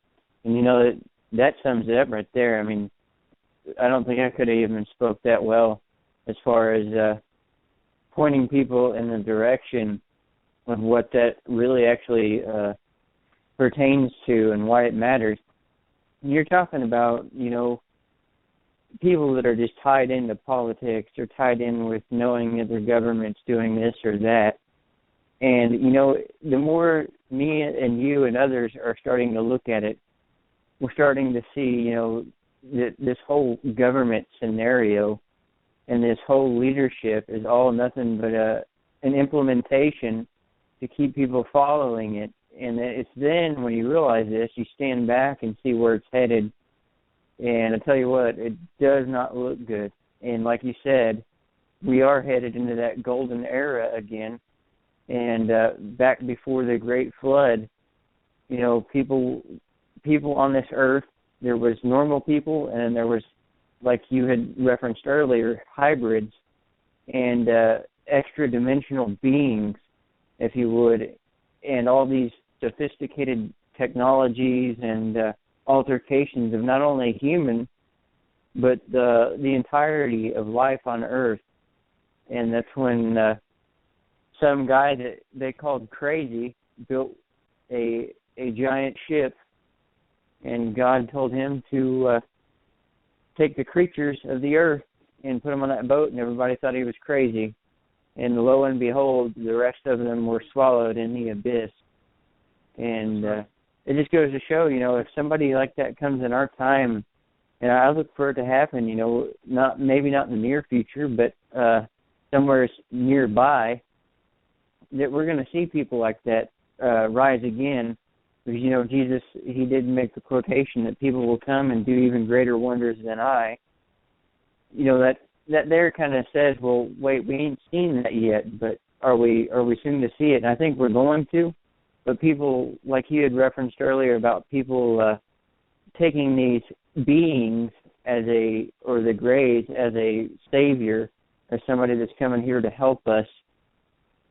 And that sums it up right there. I mean, I don't think I could have even spoke that well as far as pointing people in the direction of what that really actually pertains to and why it matters. You're talking about, people that are just tied into politics or tied in with knowing that their government's doing this or that. And, the more me and you and others are starting to look at it, we're starting to see, this whole government scenario and this whole leadership is all nothing but an implementation to keep people following it. And it's then when you realize this, you stand back and see where it's headed. And I tell you what, it does not look good. And like you said, we are headed into that golden era again. And back before the Great Flood, people on this earth, there was normal people, and there was, like you had referenced earlier, hybrids and extra-dimensional beings, if you would, and all these sophisticated technologies and altercations of not only human, but the entirety of life on Earth. And that's when some guy that they called crazy built a giant ship, and God told him to take the creatures of the earth and put them on that boat, and everybody thought he was crazy. And lo and behold, the rest of them were swallowed in the abyss. And it just goes to show, if somebody like that comes in our time, and I look for it to happen, maybe not in the near future, but somewhere nearby, that we're going to see people like that rise again. Because, Jesus, he did make the quotation that people will come and do even greater wonders than I. That there kind of says, well, wait, we ain't seen that yet, but are we soon to see it? And I think we're going to. But people, like you had referenced earlier about people taking these beings or the Greys as a savior, or somebody that's coming here to help us,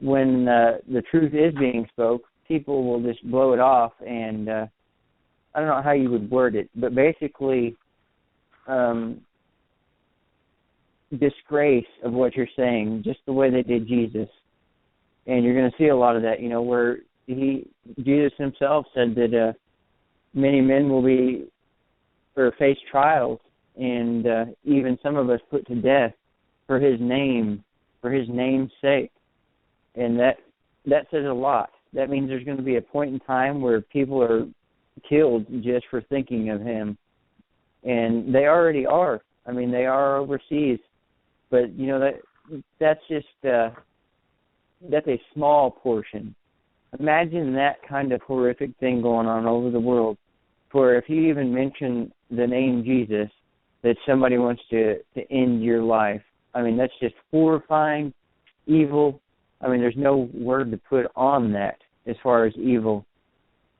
when the truth is being spoke, people will just blow it off, and I don't know how you would word it, but basically disgrace of what you're saying, just the way they did Jesus. And you're going to see a lot of that, where Jesus himself said that many men will face trials, and even some of us put to death for his name's sake. And that says a lot. That means there's going to be a point in time where people are killed just for thinking of him. And they already are. I mean, they are overseas. But, that's just, that's a small portion. Imagine that kind of horrific thing going on over the world, where if you even mention the name Jesus, that somebody wants to end your life. I mean, that's just horrifying, evil. I mean, there's no word to put on that as far as evil.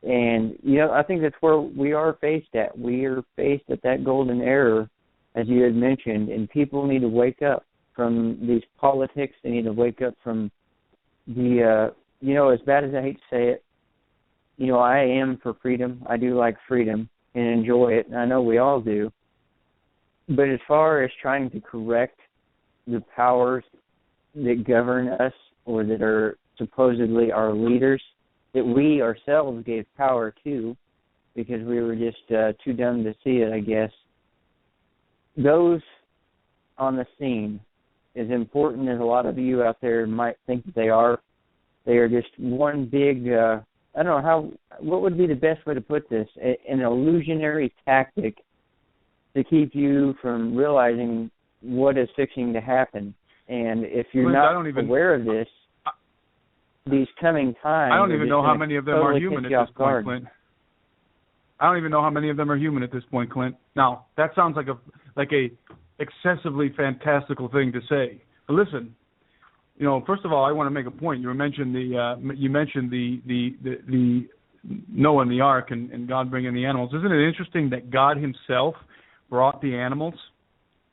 And, I think that's where we are faced at. We are faced at that golden era, as you had mentioned, and people need to wake up. from these politics. They need to wake up from the, as bad as I hate to say it, I am for freedom. I do like freedom and enjoy it, and I know we all do. But as far as trying to correct the powers that govern us or that are supposedly our leaders, that we ourselves gave power to because we were just too dumb to see it, I guess, those on the scene, as important as a lot of you out there might think that they are just one big, I don't know what would be the best way to put this, an illusionary tactic to keep you from realizing what is fixing to happen. And if you're not aware of this, these coming times, I don't even know how many of them are human at this point, Clint. I don't even know how many of them are human at this point, Clint. Now, that sounds like a excessively fantastical thing to say. But listen, first of all, I want to make a point. You mentioned the Noah and the ark and God bringing the animals. Isn't it interesting that God himself brought the animals?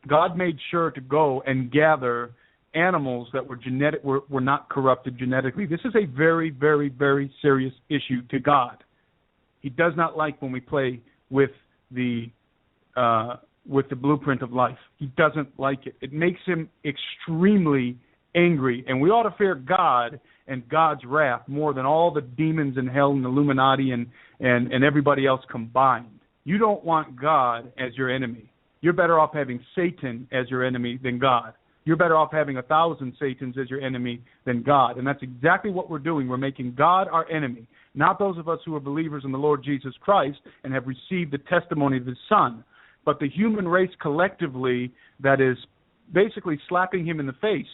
God made sure to go and gather animals that were not corrupted genetically. This is a very, very, very serious issue to God. He does not like when we play with the blueprint of life. He doesn't like it. It makes him extremely angry, and we ought to fear God and God's wrath more than all the demons in hell and Illuminati and everybody else combined. You don't want God as your enemy. You're better off having Satan as your enemy than God. You're better off having 1,000 Satans as your enemy than God. And that's exactly what we're doing. We're making God our enemy, not those of us who are believers in the Lord Jesus Christ and have received the testimony of his Son, but the human race collectively that is basically slapping him in the face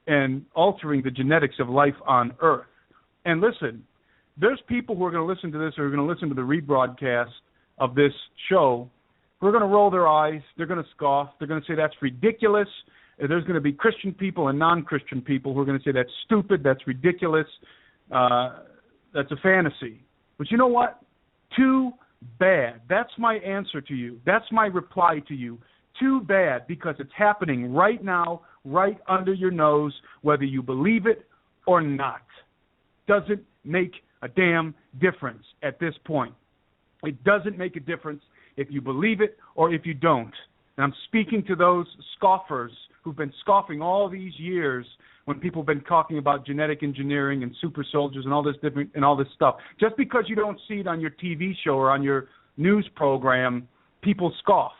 and altering the genetics of life on Earth. And listen, there's people who are going to listen to this or are going to listen to the rebroadcast of this show who are going to roll their eyes. They're going to scoff. They're going to say that's ridiculous. There's going to be Christian people and non-Christian people who are going to say that's stupid, that's ridiculous, that's a fantasy. But you know what? Too bad. That's my answer to you. That's my reply to you. Too bad, because it's happening right now, right under your nose, whether you believe it or not. Doesn't make a damn difference at this point. It doesn't make a difference if you believe it or if you don't. And I'm speaking to those scoffers who've been scoffing all these years when people have been talking about genetic engineering and super soldiers and all this stuff. Just because you don't see it on your TV show or on your news program, people scoff.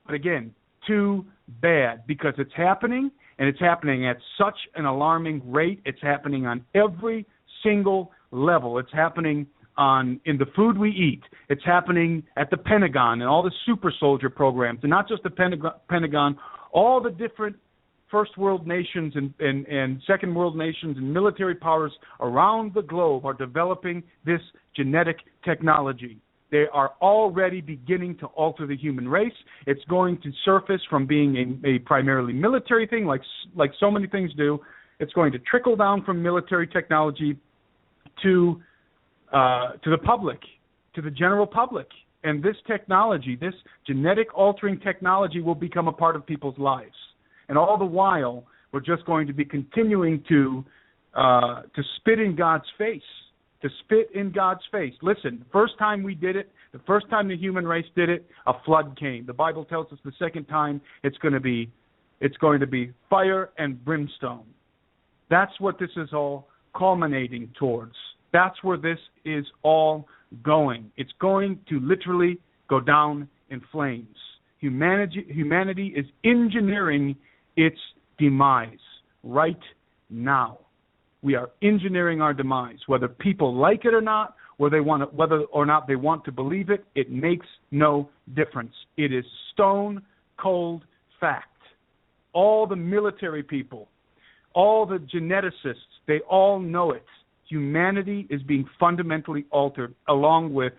But again, too bad, because it's happening, and it's happening at such an alarming rate. It's happening on every single level. It's happening in the food we eat. It's happening at the Pentagon and all the super soldier programs, and not just the Pentagon, all the different first world nations and second world nations and military powers around the globe are developing this genetic technology. They are already beginning to alter the human race. It's going to surface from being a primarily military thing, like so many things do. It's going to trickle down from military technology to the public, to the general public. And this technology, this genetic altering technology, will become a part of people's lives. And all the while, we're just going to be continuing to spit in God's face. To spit in God's face. Listen, the first time we did it, the first time the human race did it, a flood came. The Bible tells us the second time it's going to be fire and brimstone. That's what this is all culminating towards. That's where this is all going. It's going to literally go down in flames. Humanity is engineering its demise right now. We are engineering our demise. Whether people like it or not, whether or not they want to believe it, it makes no difference. It is stone cold fact. All the military people, all the geneticists, they all know it. Humanity is being fundamentally altered, along with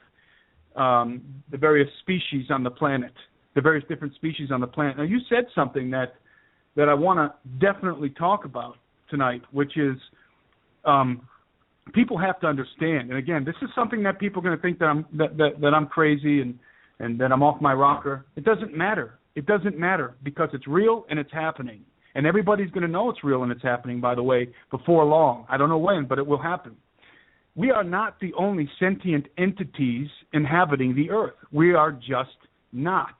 the various species on the planet, the various different species on the planet. Now, you said something that I want to definitely talk about tonight, which is people have to understand. And again, this is something that people are going to think that I'm crazy and that I'm off my rocker. It doesn't matter. It doesn't matter because it's real and it's happening. And everybody's going to know it's real and it's happening, by the way, before long. I don't know when, but it will happen. We are not the only sentient entities inhabiting the earth. We are just not.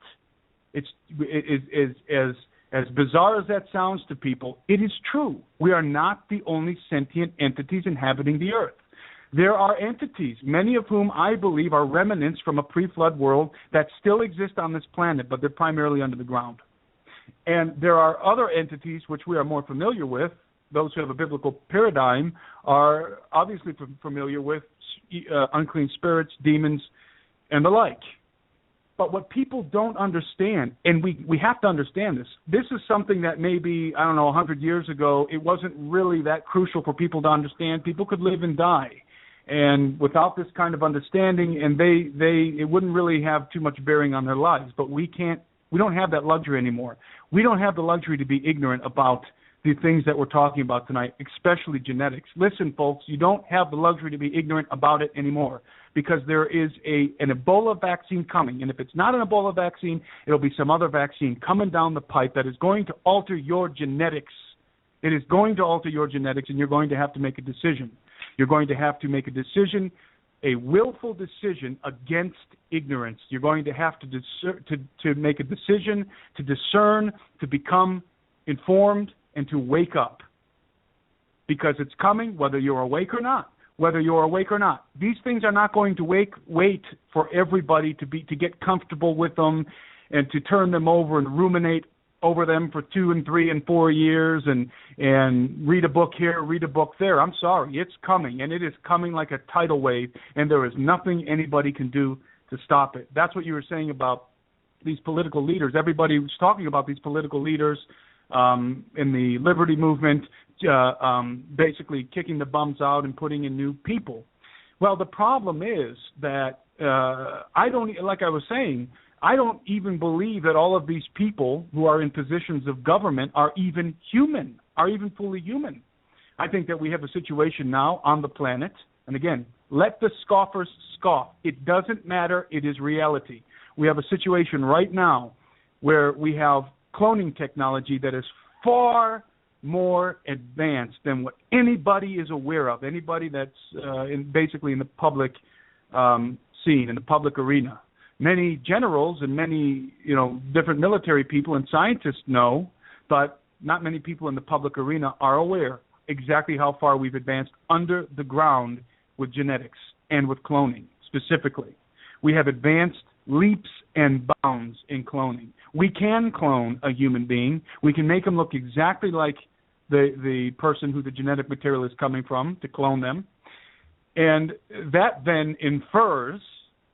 It's as bizarre as that sounds to people, it is true. We are not the only sentient entities inhabiting the earth. There are entities, many of whom I believe are remnants from a pre-flood world that still exist on this planet, but they're primarily under the ground. And there are other entities which we are more familiar with. Those who have a biblical paradigm are obviously familiar with unclean spirits, demons, and the like. But what people don't understand, and we have to understand this is something that maybe, 100 years ago, it wasn't really that crucial for people to understand. People could live and die. And without this kind of understanding, and it wouldn't really have too much bearing on their lives. But we don't have that luxury anymore. We don't have the luxury to be ignorant about the things that we're talking about tonight, especially genetics. Listen, folks, you don't have the luxury to be ignorant about it anymore because there is an Ebola vaccine coming. And if it's not an Ebola vaccine, it'll be some other vaccine coming down the pipe that is going to alter your genetics. It is going to alter your genetics, and you're going to have to make a decision. You're going to have to make a decision, a willful decision against ignorance. You're going to have to make a decision, to discern, to become informed, and to wake up. Because it's coming, whether you're awake or not. Whether you're awake or not. These things are not going to wait for everybody to get comfortable with them and to turn them over and ruminate over them for 2 and 3 and 4 years and read a book here, read a book there. I'm sorry, it's coming, and it is coming like a tidal wave, and there is nothing anybody can do to stop it. That's what you were saying about these political leaders. Everybody was talking about these political leaders in the liberty movement, basically kicking the bums out and putting in new people. Well, the problem is that I don't even believe that all of these people who are in positions of government are even human, are even fully human. I think that we have a situation now on the planet, and again, let the scoffers scoff. It doesn't matter. It is reality. We have a situation right now where we have cloning technology that is far more advanced than what anybody is aware of, anybody that's basically in the public scene, in the public arena. Many generals and many, different military people and scientists know, but not many people in the public arena are aware exactly how far we've advanced under the ground with genetics and with cloning specifically. We have advanced leaps and bounds in cloning. We can clone a human being. We can make them look exactly like the person who the genetic material is coming from to clone them. And that then infers,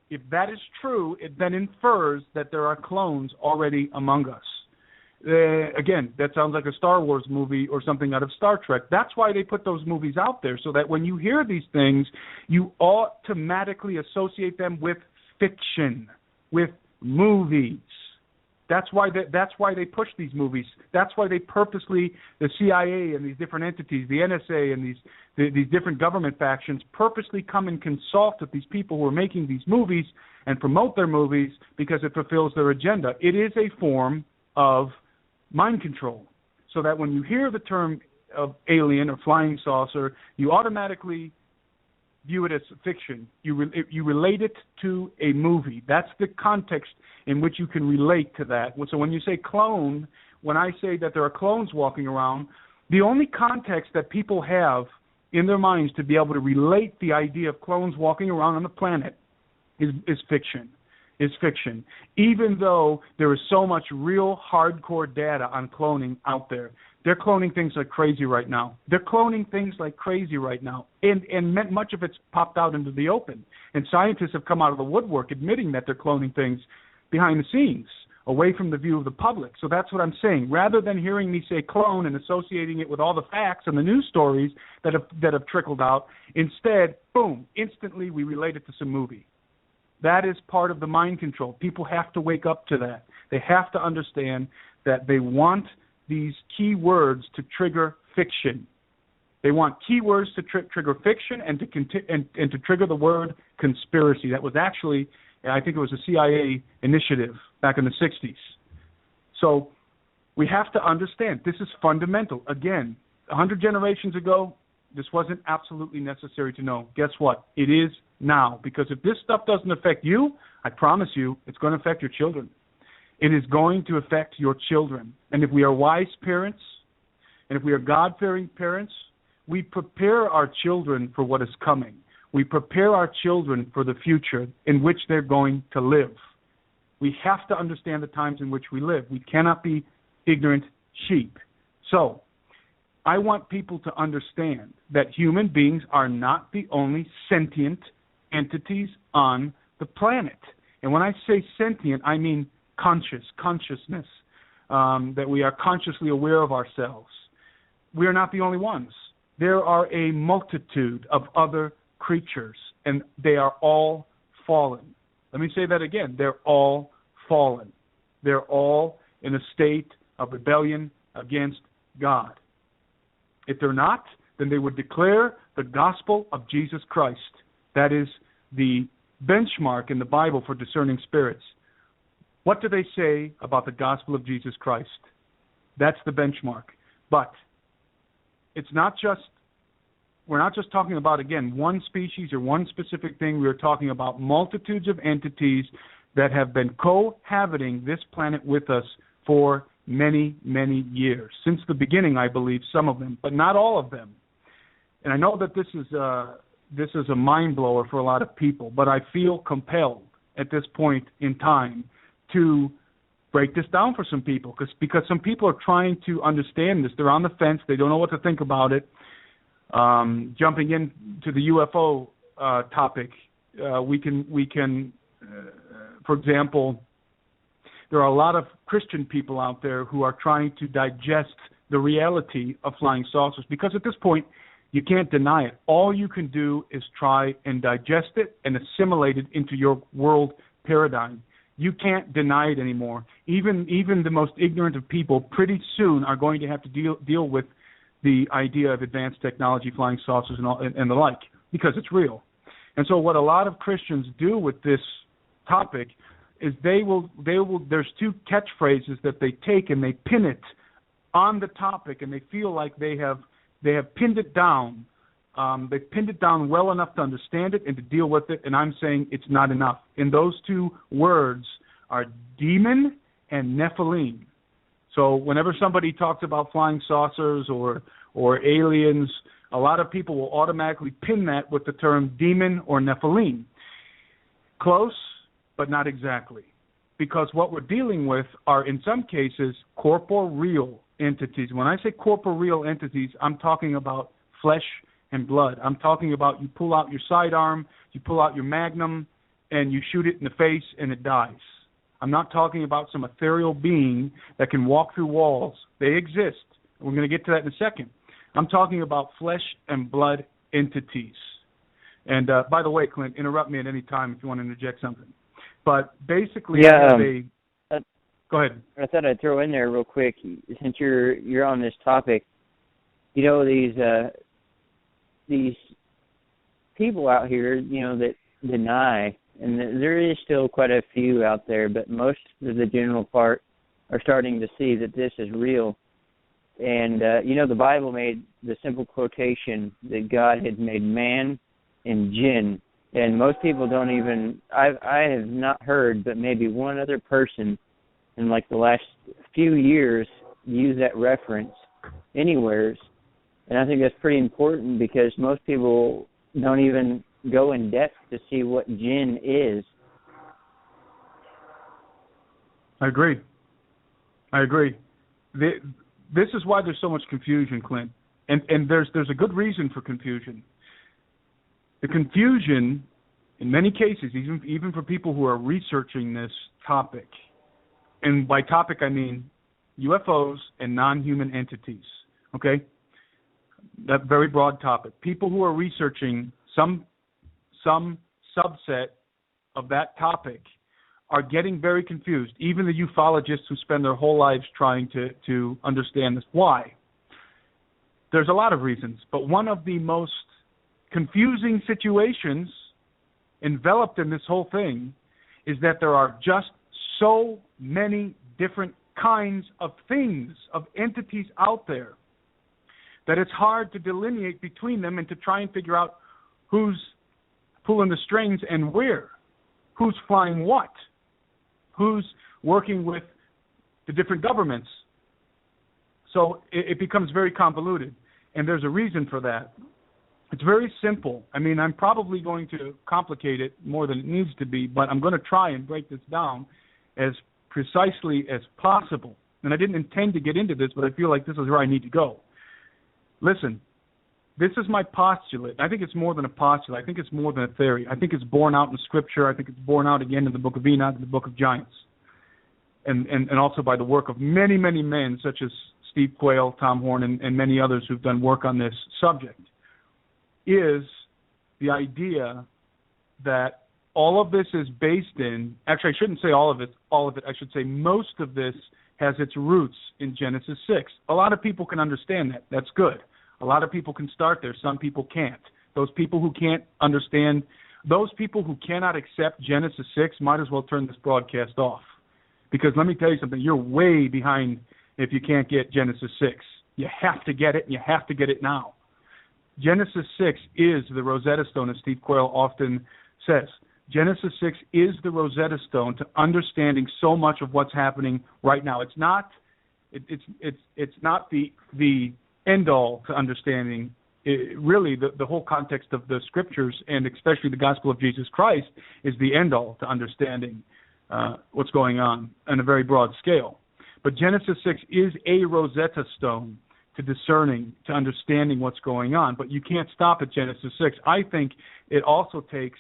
if that is true, it then infers that there are clones already among us. Again, that sounds like a Star Wars movie or something out of Star Trek. That's why they put those movies out there, so that when you hear these things, you automatically associate them with fiction, with movies. That's why they push these movies. That's why they purposely, the CIA and these different entities, the NSA and these different government factions purposely come and consult with these people who are making these movies and promote their movies because it fulfills their agenda. It is a form of mind control, so that when you hear the term of alien or flying saucer, you automatically view it as fiction. You relate it to a movie. That's the context in which you can relate to that. So when you say clone, when I say that there are clones walking around, the only context that people have in their minds to be able to relate the idea of clones walking around on the planet is fiction. Is fiction, even though there is so much real hardcore data on cloning out there. They're cloning things like crazy right now. And much of it's popped out into the open. And scientists have come out of the woodwork admitting that they're cloning things behind the scenes, away from the view of the public. So that's what I'm saying. Rather than hearing me say clone and associating it with all the facts and the news stories that have trickled out, instead, boom, instantly we relate it to some movie. That is part of the mind control. People have to wake up to that. They have to understand that they want these key words to trigger fiction. They want keywords to trigger fiction and to trigger the word conspiracy. That was actually, I think it was a CIA initiative back in the 60s. So we have to understand this is fundamental. Again, 100 generations ago, this wasn't absolutely necessary to know. Guess what? It is now. Because if this stuff doesn't affect you, I promise you, it's going to affect your children. It is going to affect your children. And if we are wise parents, and if we are God-fearing parents, we prepare our children for what is coming. We prepare our children for the future in which they're going to live. We have to understand the times in which we live. We cannot be ignorant sheep. So, I want people to understand that human beings are not the only sentient entities on the planet. And when I say sentient, I mean consciousness, that we are consciously aware of ourselves. We are not the only ones. There are a multitude of other creatures, and they are all fallen. Let me say that again. They're all fallen. They're all in a state of rebellion against God. If they're not, then they would declare the gospel of Jesus Christ. That is the benchmark in the Bible for discerning spirits. What do they say about the gospel of Jesus Christ? That's the benchmark. But it's not just, we're not just talking about, again, one species or one specific thing. We are talking about multitudes of entities that have been cohabiting this planet with us for many, many years. Since the beginning, I believe, some of them, but not all of them. And I know that this is a mind blower for a lot of people, but I feel compelled at this point in time to break this down for some people, because some people are trying to understand this. They're on the fence. They don't know what to think about it. Jumping into the UFO topic, we can for example, there are a lot of Christian people out there who are trying to digest the reality of flying saucers, because at this point, you can't deny it. All you can do is try and digest it and assimilate it into your world paradigm. You can't deny it anymore. Even the most ignorant of people pretty soon are going to have to deal with the idea of advanced technology, flying saucers, and the like, because it's real. And so what a lot of Christians do with this topic is they will there's two catchphrases that they take and they pin it on the topic, and they feel like they have pinned it down. They've pinned it down well enough to understand it and to deal with it, and I'm saying it's not enough. And those two words are demon and Nephilim. So whenever somebody talks about flying saucers or aliens, a lot of people will automatically pin that with the term demon or Nephilim. Close, but not exactly. Because what we're dealing with are, in some cases, corporeal entities. When I say corporeal entities, I'm talking about flesh and blood. I'm talking about you pull out your sidearm, you pull out your magnum, and you shoot it in the face and it dies. I'm not talking about some ethereal being that can walk through walls. They exist. We're going to get to that in a second. I'm talking about flesh and blood entities. And by the way, Clint, interrupt me at any time if you want to interject something. But basically, go ahead. I thought I'd throw in there real quick, since you're on this topic. You know, these people out here, that deny, and there is still quite a few out there, but most of the general part are starting to see that this is real. And, the Bible made the simple quotation that God had made man and jinn. And most people don't even, I have not heard, but maybe one other person in like the last few years use that reference anywheres. And I think that's pretty important, because most people don't even go in depth to see what jinn is. I agree. This is why there's so much confusion, Clint. And there's a good reason for confusion. The confusion, in many cases, even for people who are researching this topic, and by topic I mean UFOs and non-human entities, okay? That very broad topic. People who are researching some subset of that topic are getting very confused, even the ufologists who spend their whole lives trying to understand this. Why? There's a lot of reasons, but one of the most confusing situations enveloped in this whole thing is that there are just so many different kinds of things, of entities out there, that it's hard to delineate between them and to try and figure out who's pulling the strings and where, who's flying what, who's working with the different governments. So it becomes very convoluted, and there's a reason for that. It's very simple. I mean, I'm probably going to complicate it more than it needs to be, but I'm going to try and break this down as precisely as possible. And I didn't intend to get into this, but I feel like this is where I need to go. Listen, this is my postulate. I think it's more than a postulate. I think it's more than a theory. I think it's borne out in Scripture. I think it's borne out again in the book of Enoch, in the book of Giants, and also by the work of many, many men such as Steve Quayle, Tom Horn, and many others who've done work on this subject, is the idea that all of this is based in, actually I shouldn't say all of it, I should say most of this has its roots in Genesis 6. A lot of people can understand that. That's good. A lot of people can start there. Some people can't. Those people who can't understand, those people who cannot accept Genesis 6 might as well turn this broadcast off. Because let me tell you something, you're way behind if you can't get Genesis 6. You have to get it, and you have to get it now. Genesis 6 is the Rosetta Stone, as Steve Quayle often says. Genesis 6 is the Rosetta Stone to understanding so much of what's happening right now. It's not the end all to understanding. Really, the whole context of the Scriptures, and especially the gospel of Jesus Christ, is the end all to understanding what's going on a very broad scale. But Genesis 6 is a Rosetta Stone to discerning, to understanding what's going on. But you can't stop at Genesis 6. I think it also takes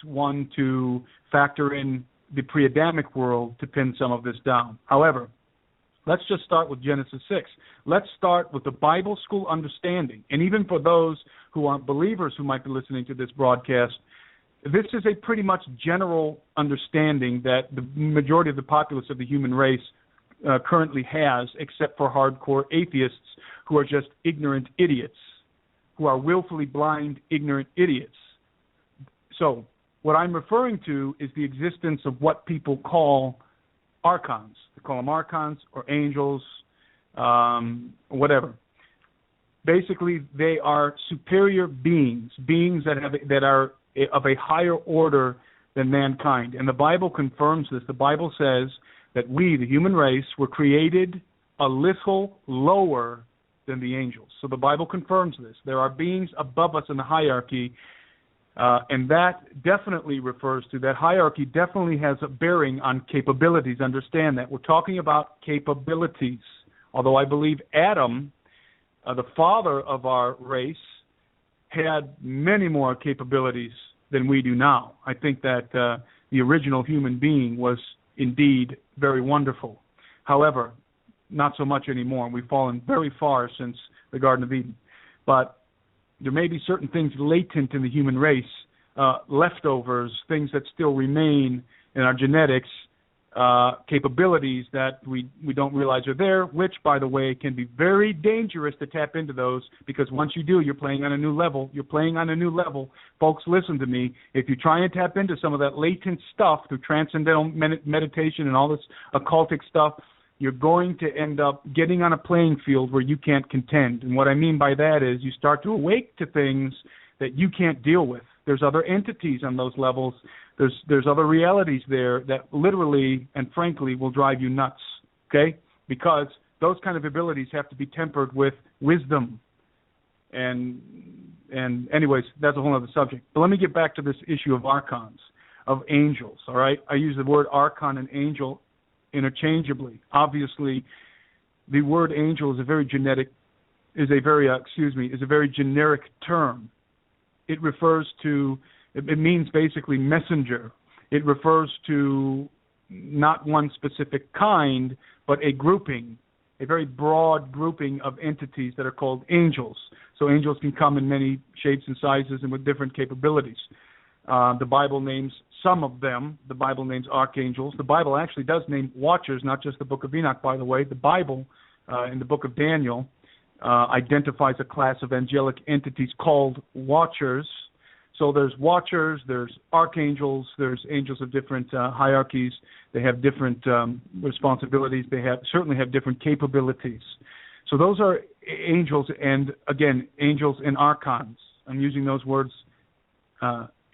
one to factor in the pre-Adamic world to pin some of this down. However, let's just start with Genesis 6. Let's start with the Bible school understanding. And even for those who aren't believers who might be listening to this broadcast, this is a pretty much general understanding that the majority of the populace of the human race currently has, except for hardcore atheists who are just ignorant idiots, who are willfully blind, ignorant idiots. So what I'm referring to is the existence of what people call archons. They call them archons or angels, whatever. Basically, they are superior beings that are of a higher order than mankind. And the Bible confirms this. The Bible says that we, the human race, were created a little lower than the angels. So the Bible confirms this. There are beings above us in the hierarchy, and that definitely refers to, that hierarchy definitely has a bearing on capabilities. Understand that. We're talking about capabilities. Although I believe Adam, the father of our race, had many more capabilities than we do now. I think that the original human being was indeed very wonderful. However, not so much anymore. We've fallen very far since the Garden of Eden. But there may be certain things latent in the human race, leftovers, things that still remain in our genetics, capabilities that we don't realize are there, which, by the way, can be very dangerous to tap into those, because once you do, you're playing on a new level. You're playing on a new level. Folks, listen to me. If you try and tap into some of that latent stuff through transcendental meditation and all this occultic stuff, you're going to end up getting on a playing field where you can't contend. And what I mean by that is you start to awake to things that you can't deal with. There's other entities on those levels. There's other realities there that literally and frankly will drive you nuts, okay? Because those kind of abilities have to be tempered with wisdom. And anyways, that's a whole other subject. But let me get back to this issue of archons, of angels, all right? I use the word archon and angel interchangeably. Obviously, the word angel is a very generic term. It refers to, it means basically messenger. It refers to not one specific kind, but a grouping, a very broad grouping of entities that are called angels. So angels can come in many shapes and sizes and with different capabilities. The Bible names some of them. The Bible names archangels. The Bible actually does name watchers, not just the book of Enoch, by the way. The Bible, in the book of Daniel, identifies a class of angelic entities called watchers. So there's watchers, there's archangels, there's angels of different hierarchies. They have different responsibilities. They certainly have different capabilities. So those are angels, and again, angels and archons. I'm using those words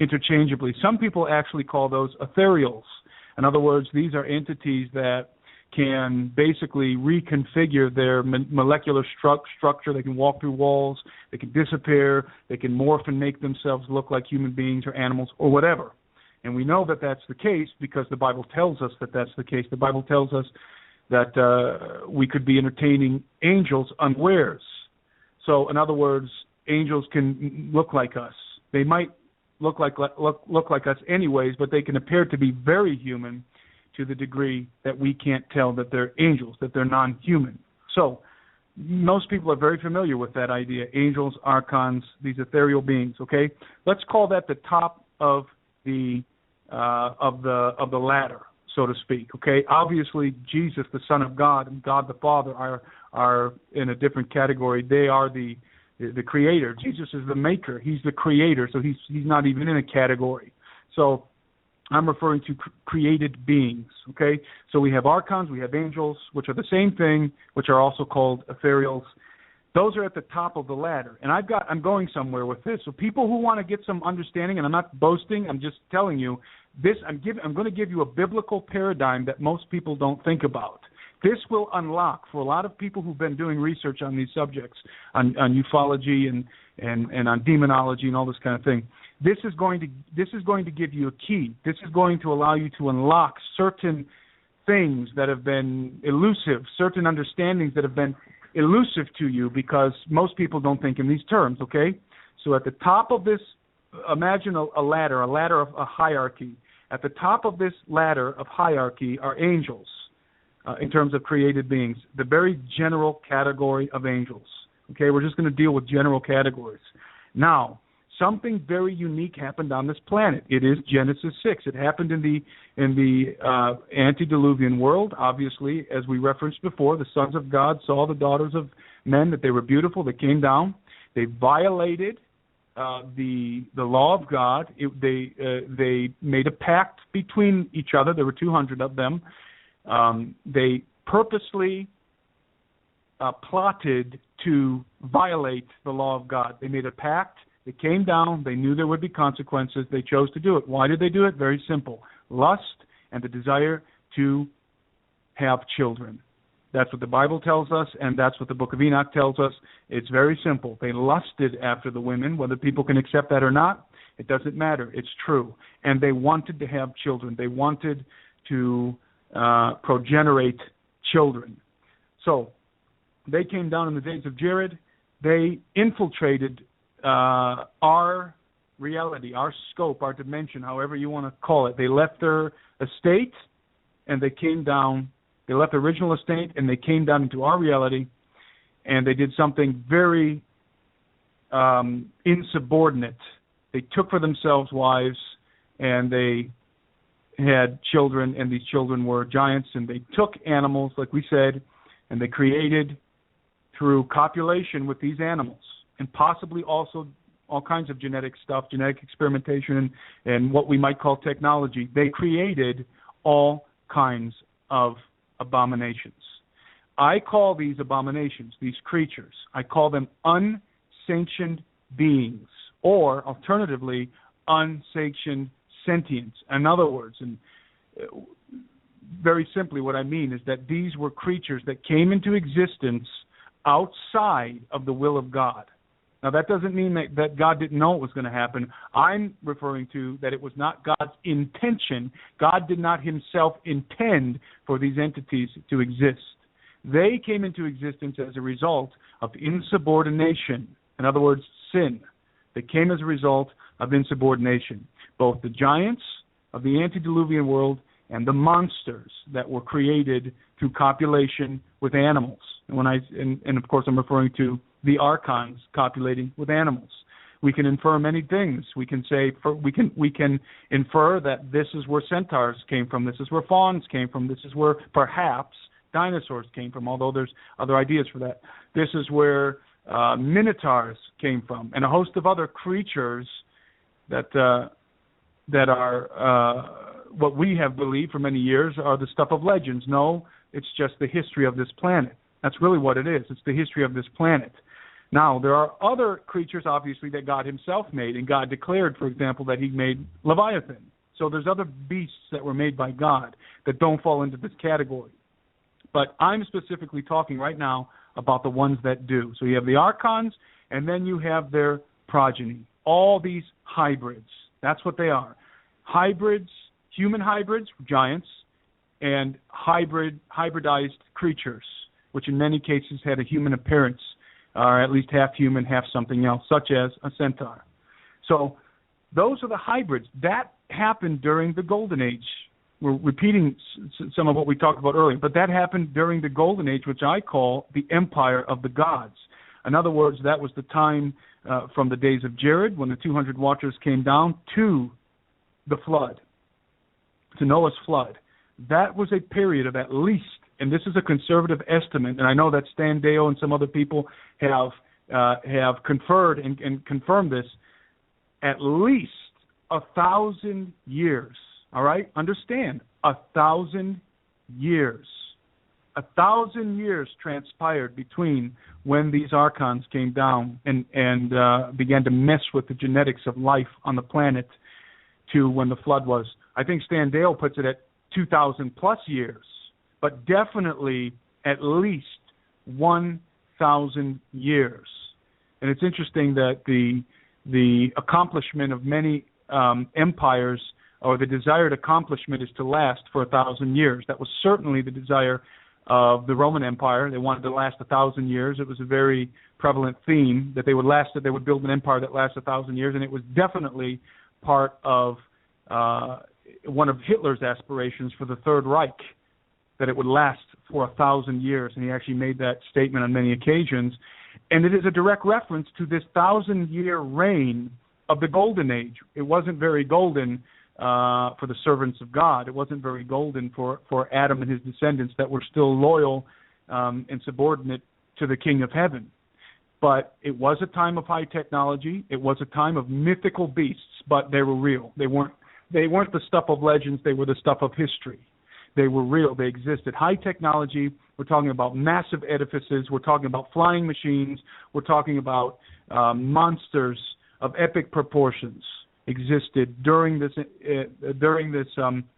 interchangeably. Some people actually call those ethereals. In other words, these are entities that can basically reconfigure their molecular structure. They can walk through walls. They can disappear. They can morph and make themselves look like human beings or animals or whatever. And we know that that's the case because the Bible tells us that that's the case. The Bible tells us that we could be entertaining angels unawares. So, in other words, angels can look like us. They might look like us anyways, but they can appear to be very human to the degree that we can't tell that they're angels, that they're non-human. So most people are very familiar with that idea, angels, archons, these ethereal beings, okay? Let's call that the top of the ladder, so to speak, okay? Obviously, Jesus, the Son of God, and God the Father are in a different category. They are the creator. Jesus is the maker. He's the creator, so he's not even in a category. So I'm referring to created beings, okay? So we have archons, we have angels, which are the same thing, which are also called ethereals. Those are at the top of the ladder. And I'm going somewhere with this. So people who want to get some understanding, and I'm not boasting, I'm just telling you, I'm going to give you a biblical paradigm that most people don't think about. This will unlock for a lot of people who've been doing research on these subjects, on ufology and on demonology and all this kind of thing. This is going to give you a key. This is going to allow you to unlock certain things that have been elusive, certain understandings that have been elusive to you because most people don't think in these terms, okay? So at the top of this, imagine a ladder of a hierarchy. At the top of this ladder of hierarchy are angels in terms of created beings, the very general category of angels. Okay, we're just going to deal with general categories. Now, something very unique happened on this planet. It is Genesis 6. It happened in the antediluvian world. Obviously, as we referenced before, the sons of God saw the daughters of men, that they were beautiful. They came down. They violated the law of God. They made a pact between each other. There were 200 of them. They purposely plotted to violate the law of God. They made a pact. They came down. They knew there would be consequences. They chose to do it. Why did they do it? Very simple. Lust and the desire to have children. That's what the Bible tells us, and that's what the book of Enoch tells us. It's very simple. They lusted after the women. Whether people can accept that or not, it doesn't matter. It's true. And they wanted to have children. They wanted to progenerate children. So they came down in the days of Jared. They infiltrated our reality, our scope, our dimension, however you want to call it. They left their estate and they came down. They left the original estate and they came down into our reality, and they did something very insubordinate. They took for themselves wives, and they had children, and these children were giants, and they took animals, like we said, and they created through copulation with these animals, and possibly also all kinds of genetic stuff, genetic experimentation, and what we might call technology. They created all kinds of abominations. I call these abominations, these creatures, I call them unsanctioned beings, or alternatively, unsanctioned sentience. In other words, and very simply what I mean is that these were creatures that came into existence outside of the will of God. Now, that doesn't mean that God didn't know it was going to happen. I'm referring to that it was not God's intention. God did not himself intend for these entities to exist. They came into existence as a result of insubordination. In other words, sin. They came as a result of insubordination. Both the giants of the antediluvian world and the monsters that were created through copulation with animals. And of course I'm referring to the archons copulating with animals. We can infer many things. We can say we can infer that this is where centaurs came from. This is where fawns came from. This is where perhaps dinosaurs came from, although there's other ideas for that. This is where minotaurs came from, and a host of other creatures that are what we have believed for many years are the stuff of legends. No, it's just the history of this planet. That's really what it is. It's the history of this planet. Now, there are other creatures, obviously, that God himself made, and God declared, for example, that he made Leviathan. So there's other beasts that were made by God that don't fall into this category. But I'm specifically talking right now about the ones that do. So you have the archons, and then you have their progeny, all these hybrids. That's what they are. Hybrids, human hybrids, giants, and hybridized creatures, which in many cases had a human appearance, or at least half human, half something else, such as a centaur. So those are the hybrids. That happened during the Golden Age. We're repeating some of what we talked about earlier, but that happened during the Golden Age, which I call the Empire of the Gods. In other words, that was the time from the days of Jared, when the 200 watchers came down, to the flood, to Noah's flood. That was a period of at least, and this is a conservative estimate, and I know that Stan Deyo and some other people have conferred and confirmed this, at least 1,000 years. All right? Understand, 1,000 years. 1,000 years transpired between when these archons came down and began to mess with the genetics of life on the planet to when the flood was. I think Stan Dale puts it at 2,000 plus years, but definitely at least 1,000 years. And it's interesting that the accomplishment of many empires, or the desired accomplishment, is to last for 1,000 years. That was certainly the desire of the Roman Empire. They wanted to last 1,000 years. It was a very prevalent theme that they would build an empire that lasts 1,000 years, and it was definitely part of one of Hitler's aspirations for the Third Reich, that it would last for 1,000 years, and he actually made that statement on many occasions. And it is a direct reference to this 1,000-year reign of the Golden Age. It wasn't very golden for the servants of God. It wasn't very golden for Adam and his descendants that were still loyal and subordinate to the King of Heaven. But it was a time of high technology. It was a time of mythical beasts, but they were real. They weren't the stuff of legends. They were the stuff of history. They were real. They existed. High technology. We're talking about massive edifices. We're talking about flying machines. We're talking about monsters of epic proportions existed during this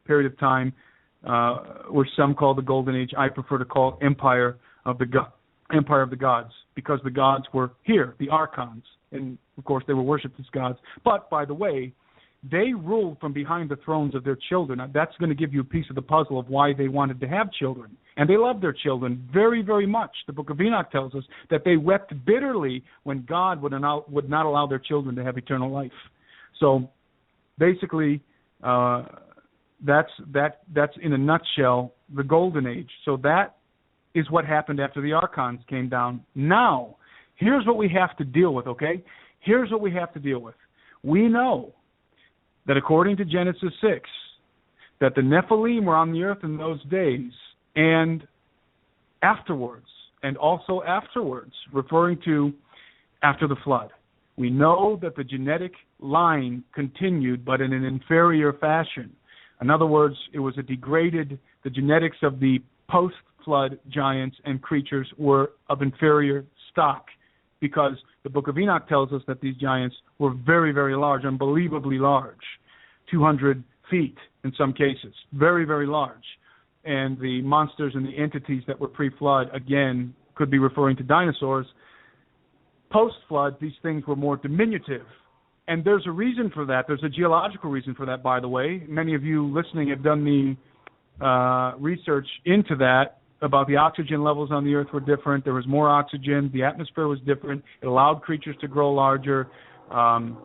period of time, which some call the Golden Age. I prefer to call Empire of the Gods, because the gods were here, the archons, and of course they were worshipped as gods. But by the way, they ruled from behind the thrones of their children. That's going to give you a piece of the puzzle of why they wanted to have children. And they loved their children very, very much. The book of Enoch tells us that they wept bitterly when God would not allow their children to have eternal life. So basically, that's in a nutshell the Golden Age. So that is what happened after the archons came down. Now, here's what we have to deal with, okay? Here's what we have to deal with. We know that according to Genesis 6, that the Nephilim were on the earth in those days and afterwards, and also afterwards, referring to after the flood. We know that the genetic line continued, but in an inferior fashion. In other words, it was the genetics of the post-flood giants and creatures were of inferior stock, because the book of Enoch tells us that these giants were very, very large, unbelievably large, 200 feet in some cases, very, very large. And the monsters and the entities that were pre-flood, again, could be referring to dinosaurs. Post-flood, these things were more diminutive. And there's a reason for that. There's a geological reason for that, by the way. Many of you listening have done the research into that, about the oxygen levels on the earth were different. There was more oxygen. The atmosphere was different. It allowed creatures to grow larger. And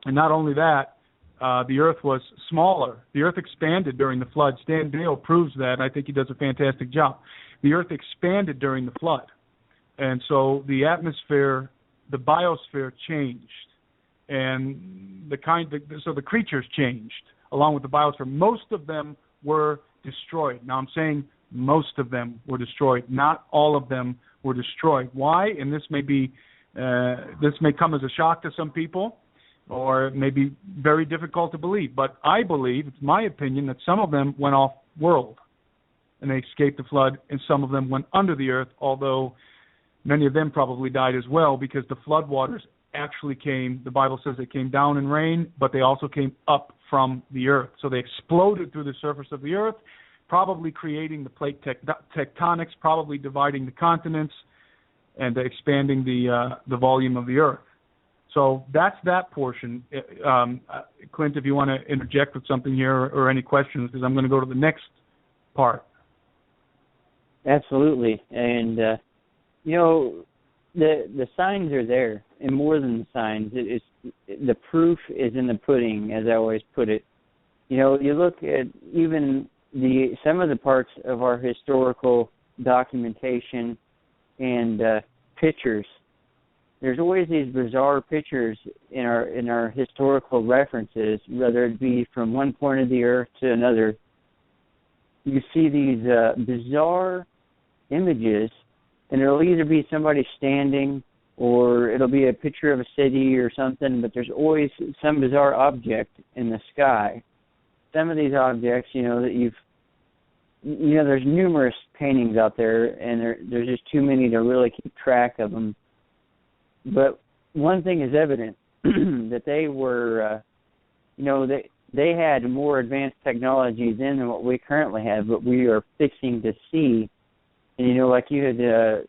not only that, the earth was smaller. The earth expanded during the flood. Stan Dale proves that, and I think he does a fantastic job. The earth expanded during the flood. And so the atmosphere, the biosphere changed. And so the creatures changed along with the biosphere. Most of them were destroyed. Now I'm saying most of them were destroyed. Not all of them were destroyed. Why? And this may come as a shock to some people. or it may be very difficult to believe. But I believe, it's my opinion, that some of them went off-world and they escaped the flood, and some of them went under the earth, although many of them probably died as well because the flood waters actually came, the Bible says they came down in rain, but they also came up from the earth. So they exploded through the surface of the earth, probably creating the plate tectonics, probably dividing the continents and expanding the volume of the earth. So that's that portion. Clint, if you want to interject with something here or any questions, because I'm going to go to the next part. Absolutely. And, the signs are there, and more than the signs, the proof is in the pudding, as I always put it. You look at even some of the parts of our historical documentation and pictures. There's always these bizarre pictures in our historical references, whether it be from one point of the earth to another. You see these bizarre images, and it'll either be somebody standing or it'll be a picture of a city or something, but there's always some bizarre object in the sky. Some of these objects, that there's numerous paintings out there, and there's just too many to really keep track of them. But one thing is evident, that they were, they had more advanced technology then than what we currently have, but we are fixing to see. And, like you had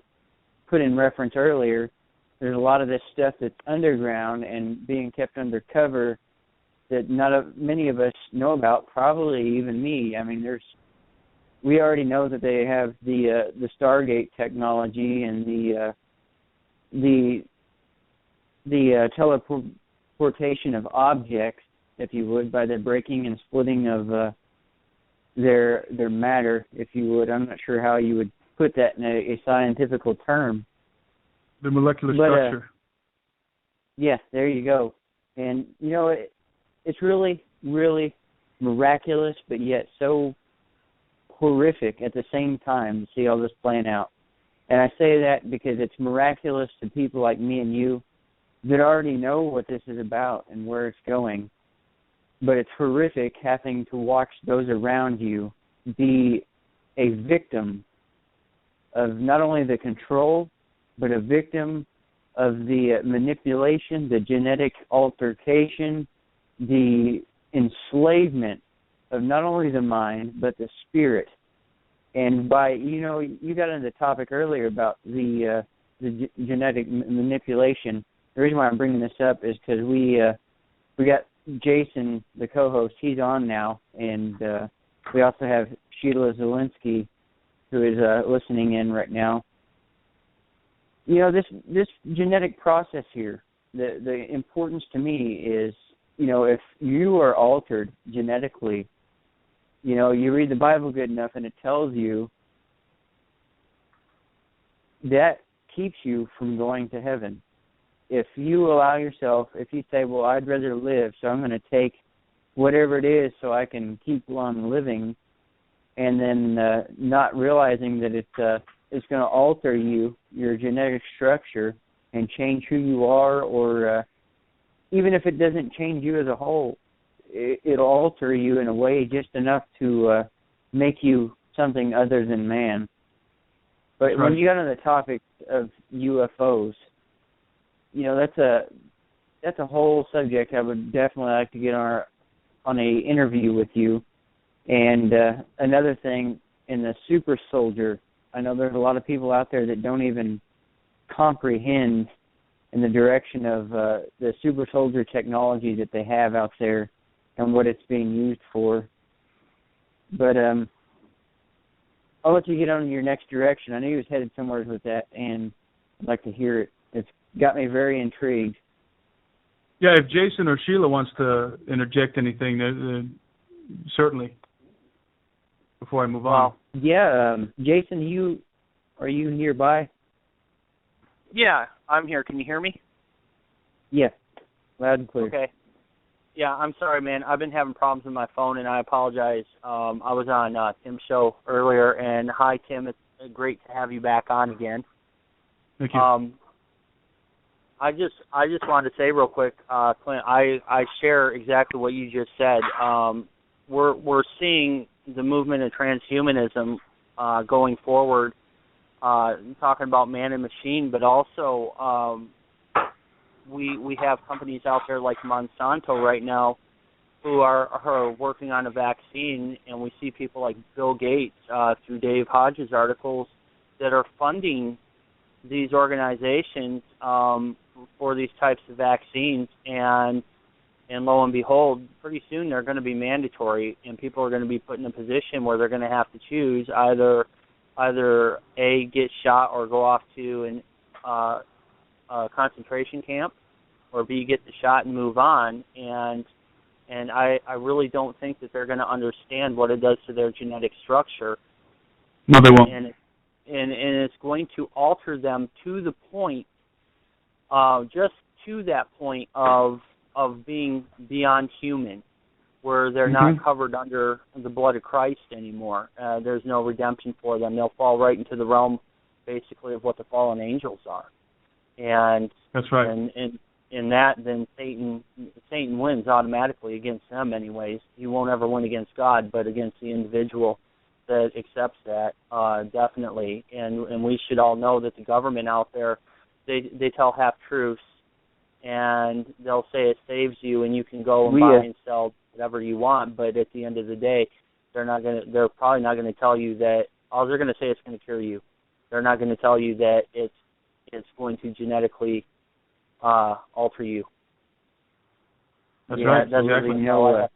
put in reference earlier, there's a lot of this stuff that's underground and being kept under cover that many of us know about, probably even me. I mean, we already know that they have the Stargate technology and the teleportation of objects, if you would, by the breaking and splitting of their matter, if you would. I'm not sure how you would put that in a scientific term. The molecular structure. Yeah, there you go. And, it's really, really miraculous, but yet so horrific at the same time to see all this playing out. And I say that because it's miraculous to people like me and you that already know what this is about and where it's going. But it's horrific having to watch those around you be a victim of not only the control, but a victim of the manipulation, the genetic altercation, the enslavement of not only the mind, but the spirit. And by, you got into the topic earlier about the genetic manipulation. The reason why I'm bringing this up is because we got Jason, the co-host, he's on now, and we also have Sheila Zielinski, who is listening in right now. This genetic process here, the importance to me is, if you are altered genetically, you read the Bible good enough and it tells you that keeps you from going to heaven. If you allow yourself, if you say, well, I'd rather live, so I'm going to take whatever it is so I can keep on living, and then not realizing that it's going to alter your genetic structure, and change who you are, or even if it doesn't change you as a whole, it'll alter you in a way just enough to make you something other than man. But when you got on the topic of UFOs, that's a whole subject I would definitely like to get on a interview with you. And another thing, in the super soldier, I know there's a lot of people out there that don't even comprehend in the direction of the super soldier technology that they have out there and what it's being used for. But I'll let you get on your next direction. I knew you was headed somewhere with that, and I'd like to hear it. It's got me very intrigued. Yeah, if Jason or Sheila wants to interject anything, certainly, before I move on. Yeah, Jason, are you nearby? Yeah, I'm here. Can you hear me? Yeah, loud and clear. Okay. Yeah, I'm sorry, man. I've been having problems with my phone, and I apologize. I was on Tim's show earlier, and hi, Tim. It's great to have you back on again. Thank you. I just wanted to say real quick, Clint. I share exactly what you just said. We're seeing the movement of transhumanism going forward, talking about man and machine, but also we have companies out there like Monsanto right now who are working on a vaccine, and we see people like Bill Gates through Dave Hodges' articles that are funding these organizations for these types of vaccines, and lo and behold, pretty soon they're going to be mandatory, and people are going to be put in a position where they're going to have to choose either A, get shot or go off to a concentration camp, or B, get the shot and move on. And I really don't think that they're going to understand what it does to their genetic structure. No, they won't. And it's going to alter them to the point, just to that point of being beyond human, where they're not covered under the blood of Christ anymore. There's no redemption for them. They'll fall right into the realm, basically, of what the fallen angels are. And that's right. And in that, then Satan wins automatically against them anyways. He won't ever win against God, but against the individual that accepts that, definitely. And we should all know that the government out there, they tell half-truths, and they'll say it saves you and you can go and buy and sell whatever you want, but at the end of the day, they're probably not going to tell you that. All they're going to say it's going to cure you. They're not going to tell you that it's going to genetically alter you. That's right. Exactly.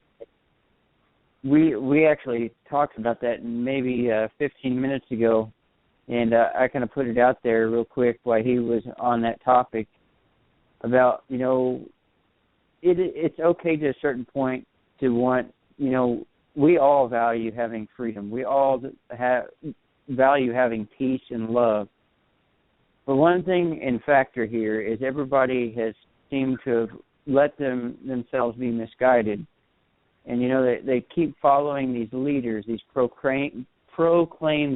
We actually talked about that maybe 15 minutes ago, and I kind of put it out there real quick while he was on that topic about, it's okay to a certain point to want, we all value having freedom. We all value having peace and love. But one thing in factor here is everybody has seemed to have let themselves be misguided. And, they keep following these leaders, these proclaimed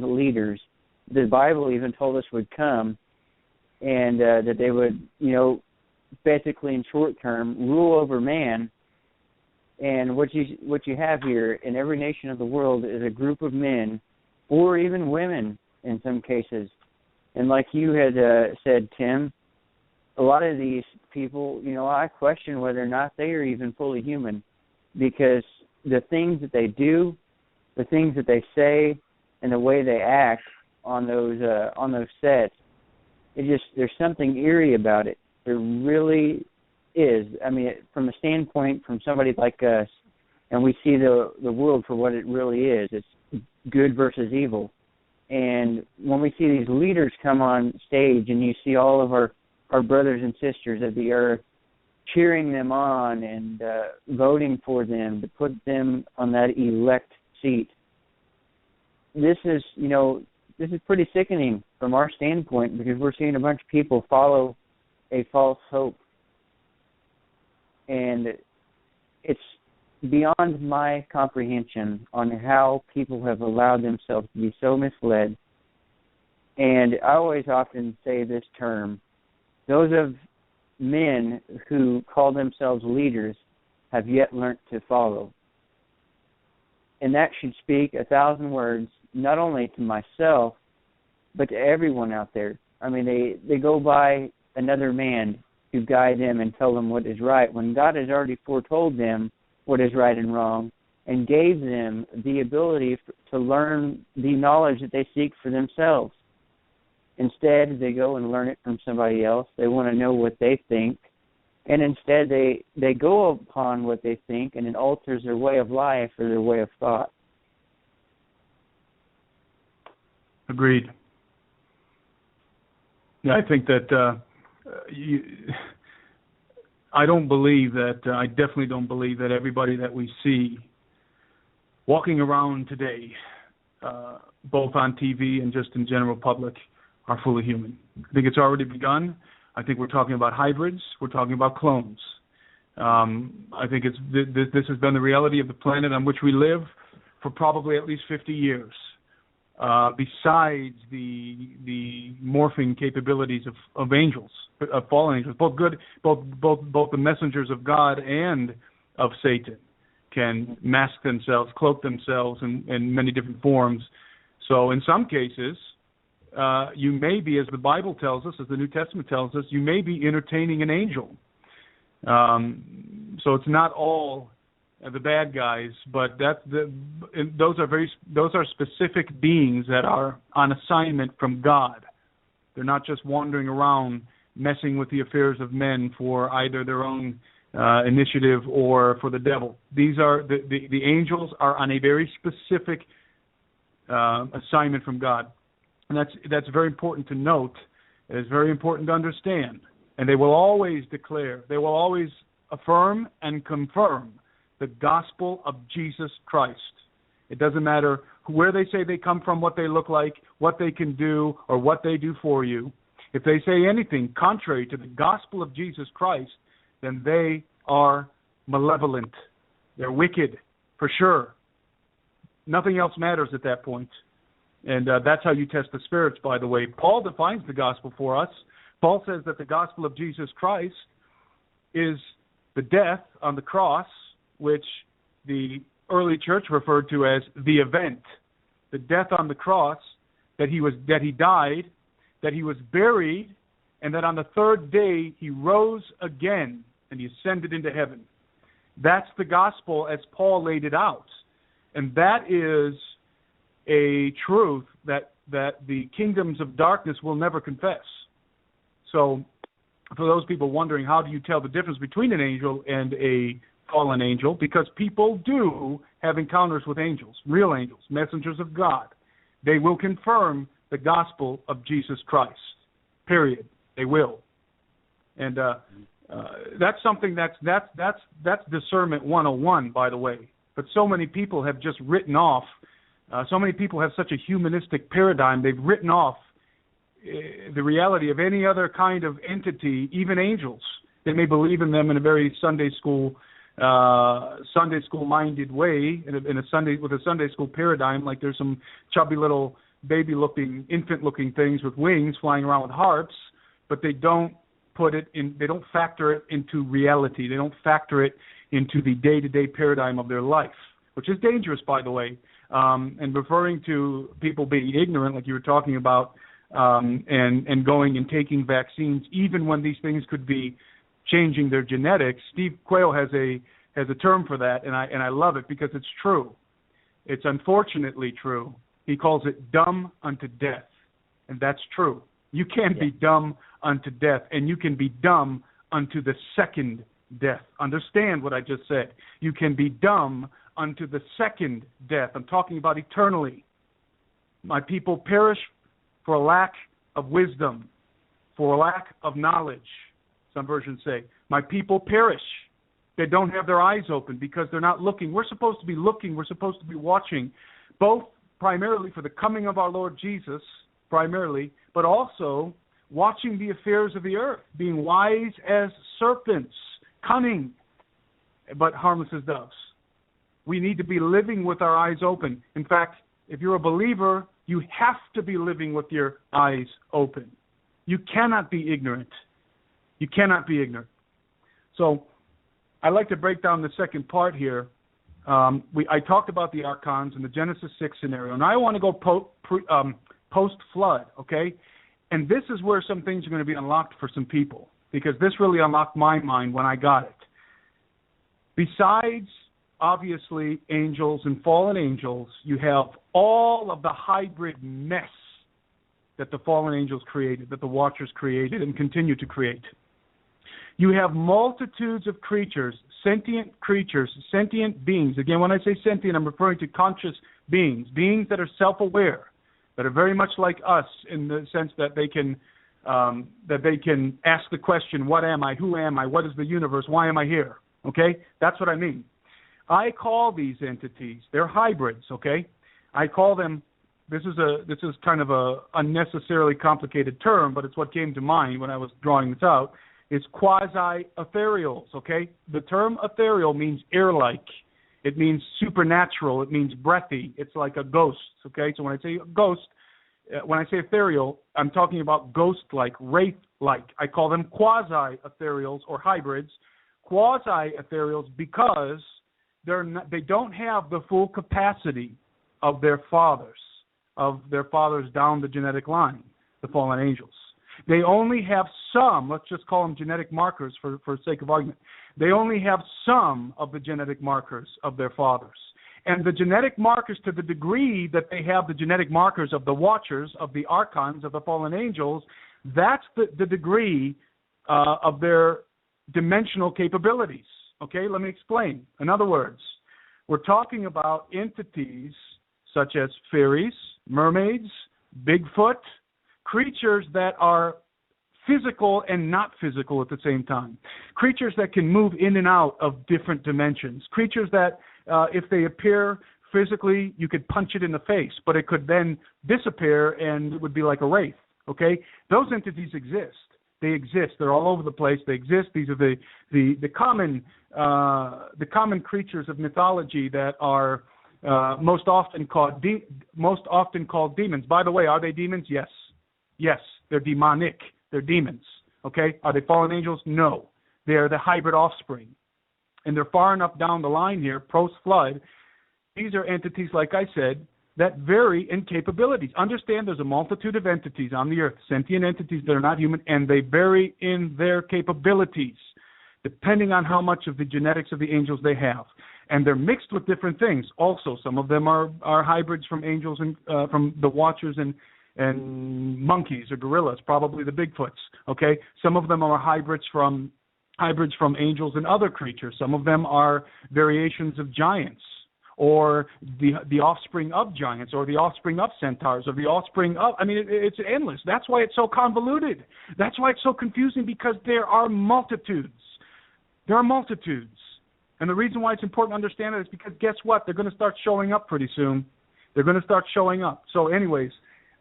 leaders. The Bible even told us would come, and that they would, basically in short term, rule over man. And what you have here in every nation of the world is a group of men, or even women in some cases. And like you had said, Tim, a lot of these people, I question whether or not they are even fully human, because the things that they do, the things that they say, and the way they act on those sets, there's something eerie about it. There really is. I mean, from a standpoint from somebody like us, and we see the world for what it really is. It's good versus evil. And when we see these leaders come on stage, and you see all of our brothers and sisters of the earth cheering them on and voting for them to put them on that elect seat, this is pretty sickening from our standpoint, because we're seeing a bunch of people follow a false hope. And it's beyond my comprehension on how people have allowed themselves to be so misled. And I always often say this term: those of men who call themselves leaders have yet learnt to follow. And that should speak 1,000 words, not only to myself, but to everyone out there. I mean, they go by another man to guide them and tell them what is right, when God has already foretold them what is right and wrong, and gave them the ability to learn the knowledge that they seek for themselves. Instead, they go and learn it from somebody else. They want to know what they think, and instead they go upon what they think, and it alters their way of life or their way of thought. Agreed. Yeah, I think that I definitely don't believe that everybody that we see walking around today, both on TV and just in general public, are fully human. I think it's already begun. I think we're talking about hybrids. We're talking about clones. I think this has been the reality of the planet on which we live for probably at least 50 years. besides the morphing capabilities of angels, of fallen angels, both the messengers of God and of Satan can mask themselves, cloak themselves in many different forms. So in some cases, you may be, as the Bible tells us, as the New Testament tells us, you may be entertaining an angel. So it's not all the bad guys, but those are specific beings that are on assignment from God. They're not just wandering around messing with the affairs of men for either their own initiative or for the devil. These are the angels are on a very specific assignment from God, and that's very important to note. It's very important to understand, and they will always declare, they will always affirm and confirm the gospel of Jesus Christ. It doesn't matter where they say they come from, what they look like, what they can do, or what they do for you. If they say anything contrary to the gospel of Jesus Christ, then they are malevolent. They're wicked, for sure. Nothing else matters at that point. And that's how you test the spirits, by the way. Paul defines the gospel for us. Paul says that the gospel of Jesus Christ is the death on the cross, which the early church referred to as the event. The death on the cross, that he died, that he was buried, and that on the third day he rose again and he ascended into heaven. That's the gospel as Paul laid it out. And that is a truth that the kingdoms of darkness will never confess. So for those people wondering, how do you tell the difference between an angel and a fallen angel? Because people do have encounters with angels, real angels, messengers of God. They will confirm the gospel of Jesus Christ, period. They will. And that's something that's discernment 101, by the way. But so many people have just written off, so many people have such a humanistic paradigm, they've written off the reality of any other kind of entity, even angels. They may believe in them in a very Sunday school minded way, with a Sunday school paradigm, like there's some chubby little baby-looking, infant-looking things with wings flying around with harps, but they don't they don't factor it into reality. They don't factor it into the day-to-day paradigm of their life, which is dangerous, by the way. And referring to people being ignorant, like you were talking about, and going and taking vaccines, even when these things could be changing their genetics. Steve Quayle has a term for that, and I love it because it's true. It's unfortunately true. He calls it dumb unto death, and that's true. You can be dumb unto death, and you can be dumb unto the second death. Understand what I just said. You can be dumb unto the second death. I'm talking about eternally. My people perish for a lack of wisdom, for a lack of knowledge. Some versions say, my people perish. They don't have their eyes open because they're not looking. We're supposed to be looking. We're supposed to be watching, both primarily for the coming of our Lord Jesus, primarily, but also watching the affairs of the earth, being wise as serpents, cunning, but harmless as doves. We need to be living with our eyes open. In fact, if you're a believer, you have to be living with your eyes open. You cannot be ignorant. You cannot be ignorant. So I'd like to break down the second part here. I talked about the archons and the Genesis 6 scenario. Now I want to go post-flood, okay? And this is where some things are going to be unlocked for some people, because this really unlocked my mind when I got it. Besides, obviously, angels and fallen angels, you have all of the hybrid mess that the fallen angels created, that the Watchers created and continue to create. You have multitudes of creatures, sentient beings. Again, when I say sentient, I'm referring to conscious beings that are self-aware, that are very much like us in the sense that they can ask the question, what am I, who am I, what is the universe, why am I here? Okay? That's what I mean. I call these entities, they're hybrids, okay? I call them, this is kind of a unnecessarily complicated term, but it's what came to mind when I was drawing this out. It's quasi-ethereals, okay? The term ethereal means air-like. It means supernatural. It means breathy. It's like a ghost, okay? So when I say ghost, when I say ethereal, I'm talking about ghost-like, wraith-like. I call them quasi-ethereals or hybrids. Quasi-ethereals because they don't have the full capacity of their fathers down the genetic line, the fallen angels. They only have some, let's just call them genetic markers for sake of argument. They only have some of the genetic markers of their fathers. And the genetic markers, to the degree that they have the genetic markers of the watchers, of the archons, of the fallen angels, that's the degree of their dimensional capabilities. Okay, let me explain. In other words, we're talking about entities such as fairies, mermaids, Bigfoot, creatures that are physical and not physical at the same time. Creatures that can move in and out of different dimensions. Creatures that, if they appear physically, you could punch it in the face, but it could then disappear and it would be like a wraith. Okay? Those entities exist. They exist. They're all over the place. They exist. These are the common creatures of mythology that are most often called demons. By the way, are they demons? Yes. Yes, they're demonic. They're demons. Okay? Are they fallen angels? No. They are the hybrid offspring. And they're far enough down the line here, post-flood. These are entities, like I said, that vary in capabilities. Understand there's a multitude of entities on the earth, sentient entities that are not human, and they vary in their capabilities, depending on how much of the genetics of the angels they have. And they're mixed with different things. Also, some of them are hybrids from angels and from the watchers and monkeys or gorillas, probably the Bigfoots. Okay, some of them are hybrids from angels and other creatures. Some of them are variations of giants, or the offspring of giants, or the offspring of centaurs, or the offspring of. I mean, it's endless. That's why it's so convoluted. That's why it's so confusing, because there are multitudes. There are multitudes. And the reason why it's important to understand it is because guess what? They're going to start showing up pretty soon. They're going to start showing up. So anyways,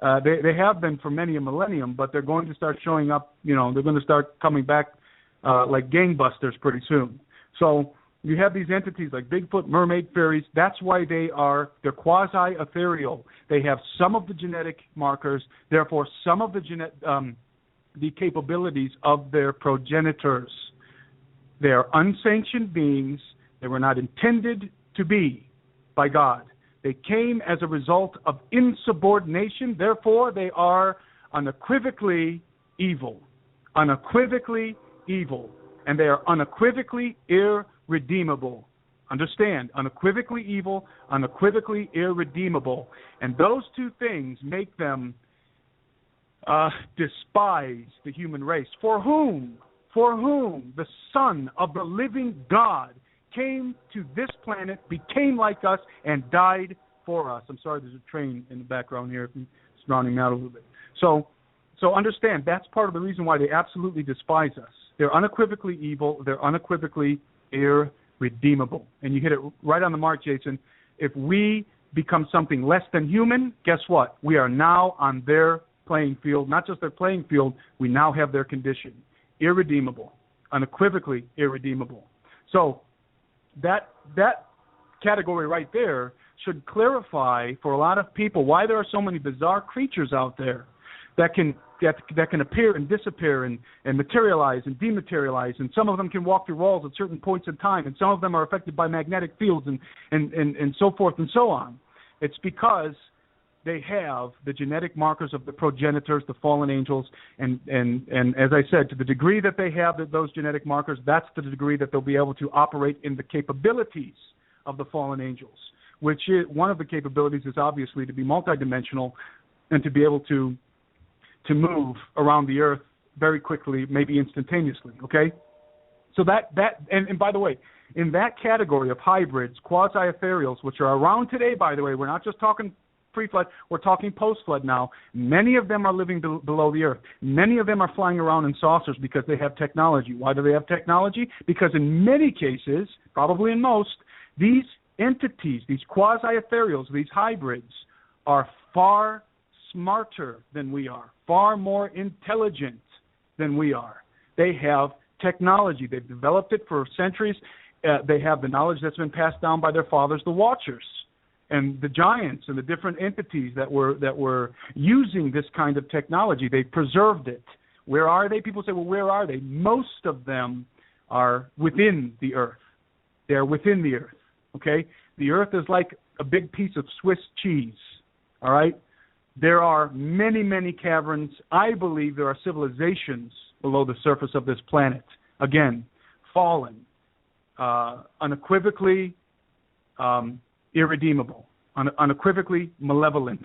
they have been for many a millennium, but they're going to start showing up. You know, they're going to start coming back like gangbusters pretty soon. So you have these entities like Bigfoot, mermaid, fairies. That's why they're quasi-ethereal. They have some of the genetic markers, therefore some of the capabilities of their progenitors. They are unsanctioned beings. They were not intended to be by God. They came as a result of insubordination. Therefore, they are unequivocally evil. Unequivocally evil. And they are unequivocally irredeemable. Understand, unequivocally evil, unequivocally irredeemable. And those two things make them despise the human race. For whom the Son of the living God came to this planet, became like us, and died for us. I'm sorry, there's a train in the background here. It's drowning me out a little bit. So understand, that's part of the reason why they absolutely despise us. They're unequivocally evil. They're unequivocally irredeemable. And you hit it right on the mark, Jason. If we become something less than human, guess what? We are now on their playing field. Not just their playing field, we now have their condition. Irredeemable, unequivocally irredeemable. So that category right there should clarify for a lot of people why there are so many bizarre creatures out there that can appear and disappear and materialize and dematerialize, and some of them can walk through walls at certain points in time, and some of them are affected by magnetic fields and so forth and so on. It's because they have the genetic markers of the progenitors, the fallen angels, and as I said, to the degree that they have those genetic markers, that's the degree that they'll be able to operate in the capabilities of the fallen angels, which is, one of the capabilities is obviously to be multidimensional and to be able to move around the earth very quickly, maybe instantaneously, okay? So and by the way, in that category of hybrids, quasi-ethereals, which are around today, by the way, we're not just talking pre-flood, we're talking post-flood now. Many of them are living below the earth. Many of them are flying around in saucers because they have technology. Why do they have technology? Because in many cases, probably in most, these entities, these quasi-ethereals, these hybrids, are far smarter than we are, far more intelligent than we are. They have technology. They've developed it for centuries. They have the knowledge that's been passed down by their fathers, the Watchers, and the giants and the different entities that were using this kind of technology. They preserved it. Where are they? People say, well, where are they? Most of them are within the earth. They are within the earth, okay? The earth is like a big piece of Swiss cheese, all right? There are many, many caverns. I believe there are civilizations below the surface of this planet. Again, fallen, unequivocally irredeemable, unequivocally malevolent,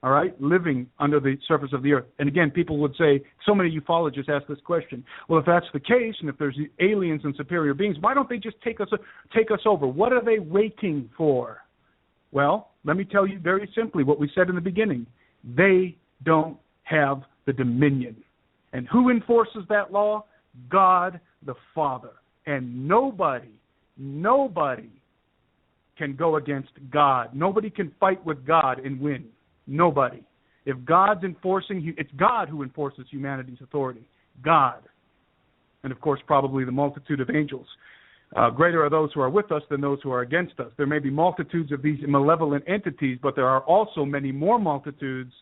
all right, living under the surface of the earth. And again, people would say, so many ufologists ask this question, well, if that's the case, and if there's aliens and superior beings, why don't they just take us over? What are they waiting for? Well, let me tell you very simply what we said in the beginning. They don't have the dominion. And who enforces that law? God the Father. And nobody can go against God. Nobody can fight with God and win. Nobody. If God's enforcing, it's God who enforces humanity's authority. God. And, of course, probably the multitude of angels. Greater are those who are with us than those who are against us. There may be multitudes of these malevolent entities, but there are also many more multitudes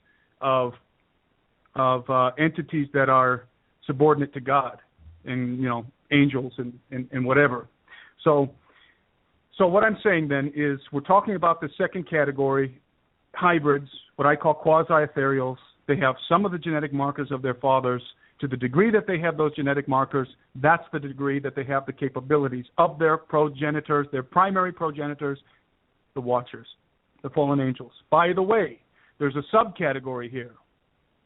of entities that are subordinate to God, and angels and whatever. So what I'm saying then is we're talking about the second category, hybrids, what I call quasi-ethereals. They have some of the genetic markers of their fathers. To the degree that they have those genetic markers, that's the degree that they have the capabilities of their progenitors, their primary progenitors, the Watchers, the fallen angels. By the way, there's a subcategory here,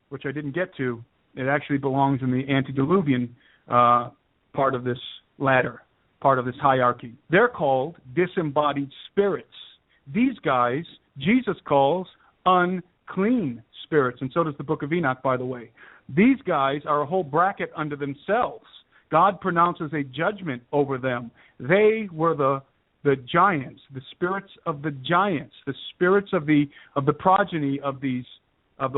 which I didn't get to. It actually belongs in the antediluvian part of this ladder, part of this hierarchy. They're called disembodied spirits. These guys, Jesus calls unclean spirits, and so does the book of Enoch, by the way. These guys are a whole bracket unto themselves. God pronounces a judgment over them. They were the giants, the spirits of the giants, the spirits of the progeny of the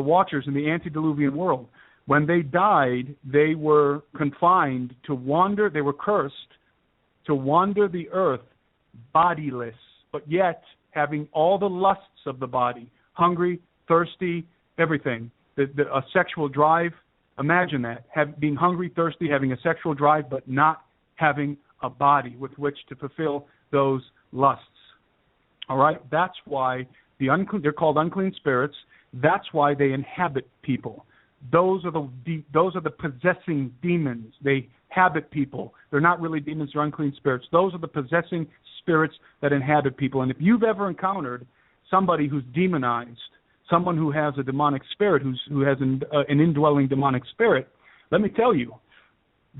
Watchers in the antediluvian world. When they died, they were confined to wander. They were cursed to wander the earth bodiless, but yet having all the lusts of the body, hungry, thirsty, everything. A sexual drive, imagine that, being hungry, thirsty, having a sexual drive, but not having a body with which to fulfill those lusts. All right? That's why they're called unclean spirits. That's why they inhabit people. Those are the possessing demons. They habit people. They're not really demons, they're unclean spirits. Those are the possessing spirits that inhabit people. And if you've ever encountered somebody who's demonized, someone who has a demonic spirit, who has an indwelling demonic spirit, let me tell you,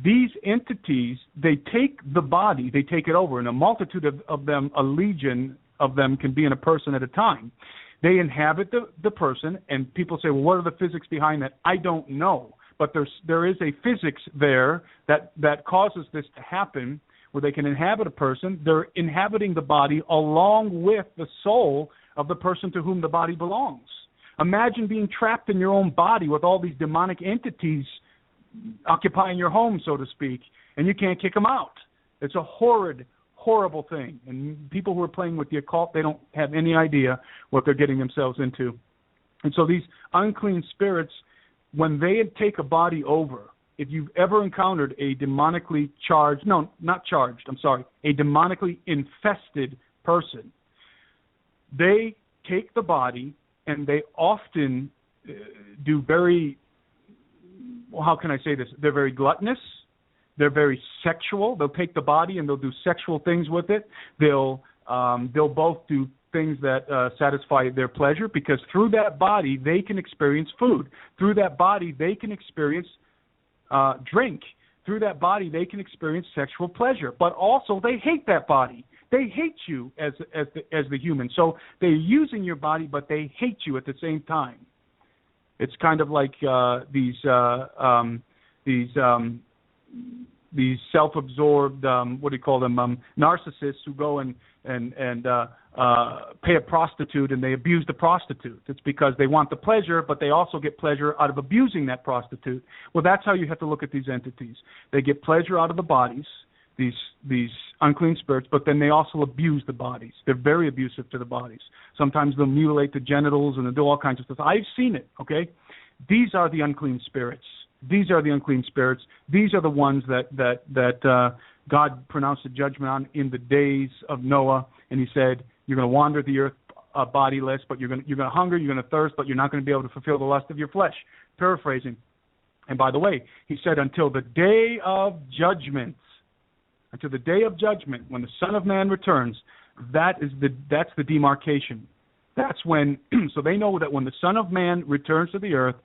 these entities, they take the body, they take it over, and a multitude of them, a legion of them can be in a person at a time. They inhabit the person, and people say, well, what are the physics behind that? I don't know, but there is a physics there that causes this to happen, where they can inhabit a person. They're inhabiting the body along with the soul of the person to whom the body belongs. Imagine being trapped in your own body with all these demonic entities occupying your home, so to speak, and you can't kick them out. It's a horrible thing. And people who are playing with the occult, they don't have any idea what they're getting themselves into. And so these unclean spirits, when they take a body over, if you've ever encountered a demonically charged, no, not charged, I'm sorry, a demonically infested person, they take the body and they often do very, well, how can I say this? They're very gluttonous. They're very sexual. They'll take the body and they'll do sexual things with it. They'll both do things that satisfy their pleasure, because through that body they can experience food. Through that body they can experience drink. Through that body they can experience sexual pleasure. But also they hate that body. They hate you as the human. So they're using your body, but they hate you at the same time. It's kind of like these self-absorbed, what do you call them, narcissists who go and pay a prostitute and they abuse the prostitute. It's because they want the pleasure, but they also get pleasure out of abusing that prostitute. Well, that's how you have to look at these entities. They get pleasure out of the bodies. these unclean spirits, but then they also abuse the bodies. They're very abusive to the bodies. Sometimes they'll mutilate the genitals and they'll do all kinds of stuff. I've seen it, okay? These are the unclean spirits. These are the unclean spirits. These are the ones that God pronounced a judgment on in the days of Noah, and he said, you're going to wander the earth bodiless, but you're going to hunger, you're going to thirst, but you're not going to be able to fulfill the lust of your flesh. Paraphrasing. And by the way, he said, until the day of judgment, when the Son of Man returns, that's the demarcation. That's when, so they know that when the Son of Man returns to the earth,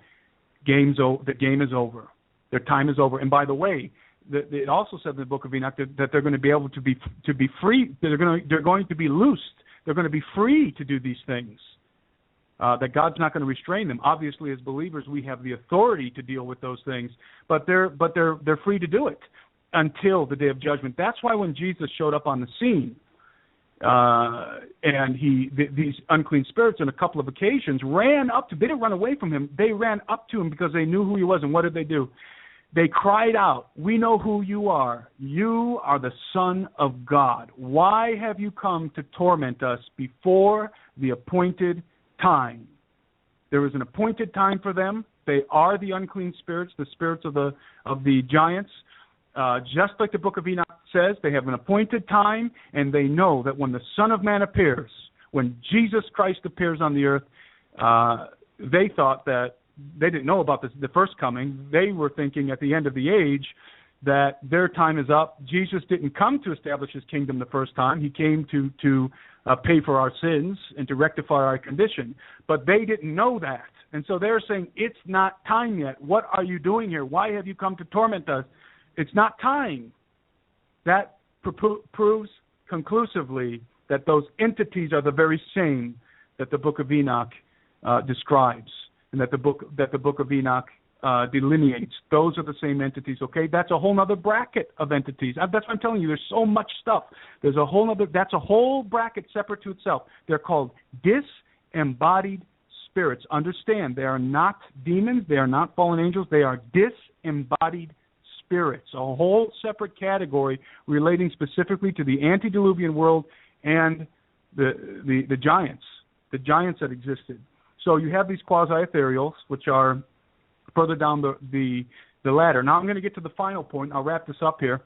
the game is over. Their time is over. And by the way, it also said in the book of Enoch that they're going to be able to be free. They're going to be loosed. They're going to be free to do these things. That God's not going to restrain them. Obviously, as believers, we have the authority to deal with those things, but they're free to do it until the day of judgment. That's why when Jesus showed up on the scene, and these unclean spirits on a couple of occasions ran up to. They didn't run away from him. They ran up to him because they knew who he was. And what did they do? They cried out, "We know who you are. You are the Son of God. Why have you come to torment us before the appointed time?" There is an appointed time for them. They are the unclean spirits, the spirits of the giants. Just like the book of Enoch says, they have an appointed time, and they know that when the Son of Man appears, when Jesus Christ appears on the earth, they thought that they didn't know about the first coming. They were thinking at the end of the age that their time is up. Jesus didn't come to establish his kingdom the first time. He came to pay for our sins and to rectify our condition. But they didn't know that. And so they're saying, it's not time yet. What are you doing here? Why have you come to torment us? It's not time. That proves conclusively that those entities are the very same that the book of Enoch describes, and that the book of Enoch delineates. Those are the same entities, okay? That's a whole other bracket of entities. That's what I'm telling you. There's so much stuff. That's a whole bracket separate to itself. They're called disembodied spirits. Understand, they are not demons. They are not fallen angels. They are disembodied spirits, a whole separate category relating specifically to the antediluvian world and the giants that existed. So you have these quasi-ethereals, which are further down the ladder. Now I'm going to get to the final point. I'll wrap this up here.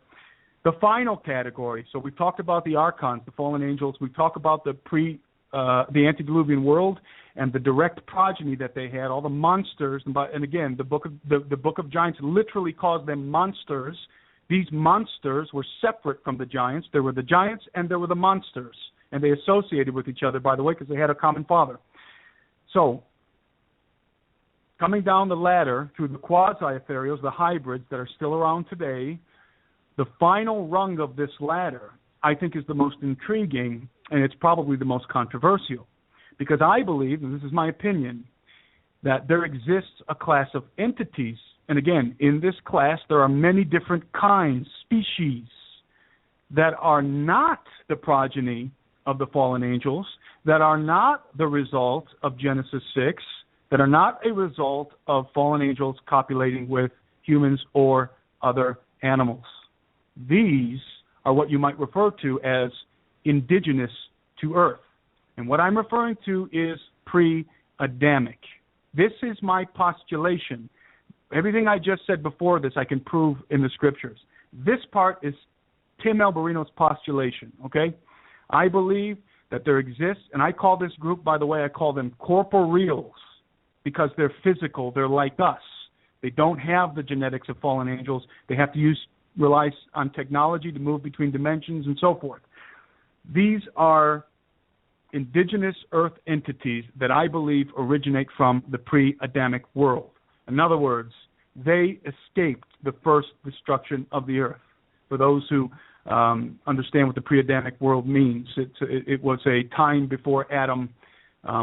The final category. So we've talked about the archons, the fallen angels. We've talked about the antediluvian world and the direct progeny that they had, all the monsters. And again, the book of Giants literally calls them monsters. These monsters were separate from the giants. There were the giants and there were the monsters, and they associated with each other, by the way, because they had a common father. So, coming down the ladder through the quasi-ethereals, the hybrids that are still around today, the final rung of this ladder, I think, is the most intriguing, and it's probably the most controversial. Because I believe, and this is my opinion, that there exists a class of entities, and again, in this class there are many different kinds, species, that are not the progeny of the fallen angels, that are not the result of Genesis 6, that are not a result of fallen angels copulating with humans or other animals. These are what you might refer to as indigenous to Earth. And what I'm referring to is pre-Adamic. This is my postulation. Everything I just said before this I can prove in the Scriptures. This part is Tim Alberino's postulation, okay? I believe that there exists, and I call this group, by the way, I call them corporeals, because they're physical, they're like us. They don't have the genetics of fallen angels. They have to rely on technology to move between dimensions and so forth. These are indigenous Earth entities that I believe originate from the pre-Adamic world. In other words, they escaped the first destruction of the Earth. For those who understand what the pre-Adamic world means, it was a time before Adam,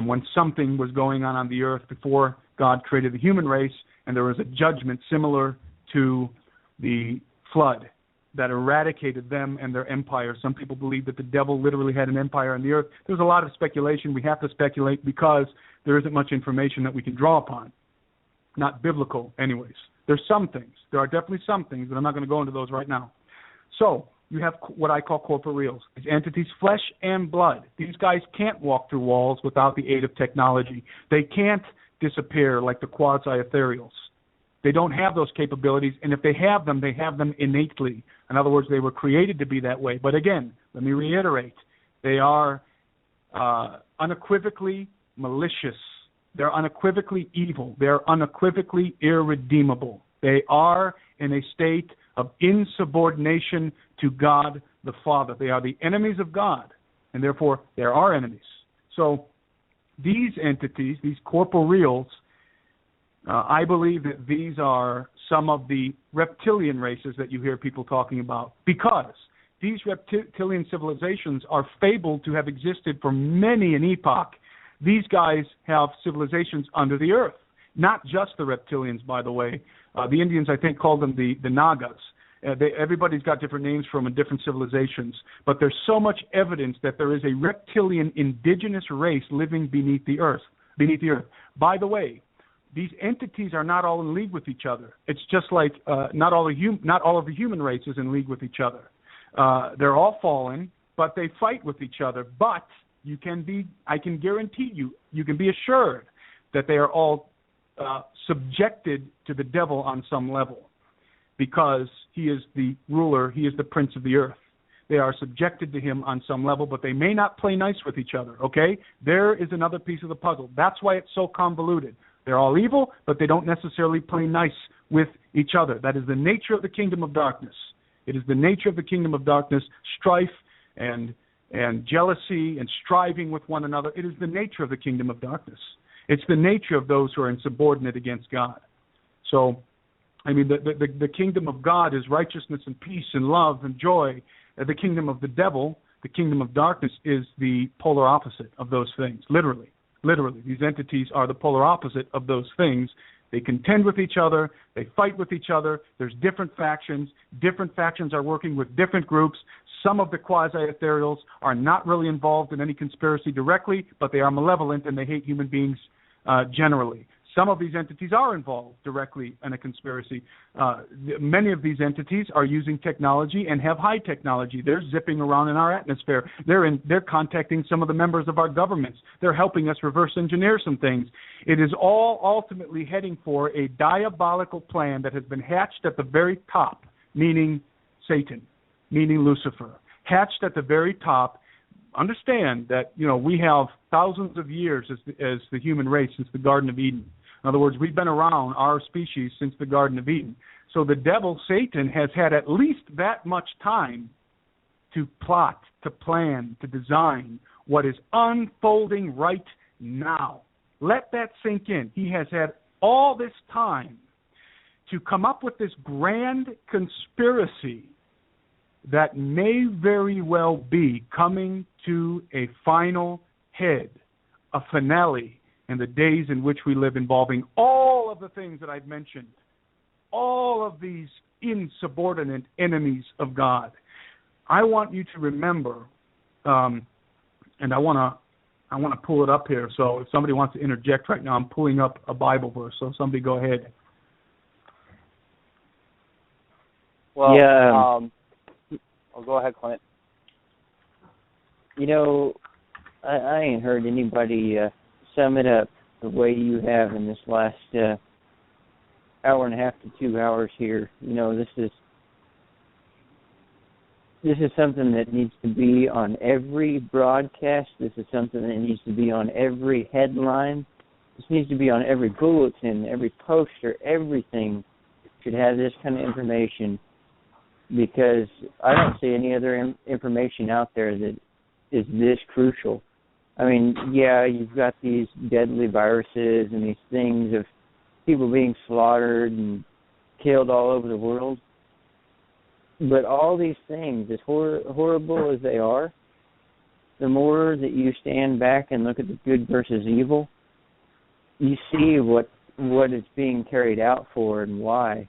when something was going on the Earth before God created the human race, and there was a judgment similar to the flood that eradicated them and their empire. Some people believe that the devil literally had an empire on the earth. There's a lot of speculation. We have to speculate because there isn't much information that we can draw upon. Not biblical, anyways. There's some things. There are definitely some things, but I'm not going to go into those right now. So, you have what I call corporeals. These entities, flesh and blood. These guys can't walk through walls without the aid of technology. They can't disappear like the quasi-ethereals. They don't have those capabilities, and if they have them innately. In other words, they were created to be that way. But again, let me reiterate, they are unequivocally malicious. They're unequivocally evil. They're unequivocally irredeemable. They are in a state of insubordination to God the Father. They are the enemies of God, and therefore they're our enemies. So these entities, these corporeals, I believe that these are some of the reptilian races that you hear people talking about, because these reptilian civilizations are fabled to have existed for many an epoch. These guys have civilizations under the earth, not just the reptilians, by the way. The Indians, I think, called them the Nagas. Everybody's got different names from different civilizations, but there's so much evidence that there is a reptilian indigenous race living beneath the earth. By the way, these entities are not all in league with each other. It's just like not all of the human race is in league with each other. They're all fallen, but they fight with each other. But I can guarantee you can be assured that they are all subjected to the devil on some level, because he is the ruler, he is the prince of the earth. They are subjected to him on some level, but they may not play nice with each other, okay? There is another piece of the puzzle. That's why it's so convoluted. They're all evil, but they don't necessarily play nice with each other. That is the nature of the kingdom of darkness. It is the nature of the kingdom of darkness, strife and jealousy and striving with one another. It is the nature of the kingdom of darkness. It's the nature of those who are insubordinate against God. So, I mean, the kingdom of God is righteousness and peace and love and joy. The kingdom of the devil, the kingdom of darkness, is the polar opposite of those things, literally. Literally, these entities are the polar opposite of those things. They contend with each other. They fight with each other. There's different factions. Different factions are working with different groups. Some of the quasi-ethereals are not really involved in any conspiracy directly, but they are malevolent and they hate human beings generally. Some of these entities are involved directly in a conspiracy. Many of these entities are using technology and have high technology. They're zipping around in our atmosphere. They're contacting some of the members of our governments. They're helping us reverse engineer some things. It is all ultimately heading for a diabolical plan that has been hatched at the very top, meaning Satan, meaning Lucifer. Hatched at the very top. Understand that, we have thousands of years as the human race since the Garden of Eden. In other words, we've been around, our species, since the Garden of Eden. So the devil, Satan, has had at least that much time to plot, to plan, to design what is unfolding right now. Let that sink in. He has had all this time to come up with this grand conspiracy that may very well be coming to a final head, a finale, in the days in which we live, involving all of the things that I've mentioned, all of these insubordinate enemies of God. I want you to remember, and I want to pull it up here. So if somebody wants to interject right now, I'm pulling up a Bible verse. So somebody go ahead. Well, yeah. Go ahead, Clint. I ain't heard anybody sum it up the way you have in this last hour and a half to 2 hours here. This is something that needs to be on every broadcast. This is something that needs to be on every headline. This needs to be on every bulletin, every poster. Everything should have this kind of information, because I don't see any other information out there that is this crucial. I mean, yeah, you've got these deadly viruses and these things of people being slaughtered and killed all over the world. But all these things, as horrible as they are, the more that you stand back and look at the good versus evil, you see what it's being carried out for and why.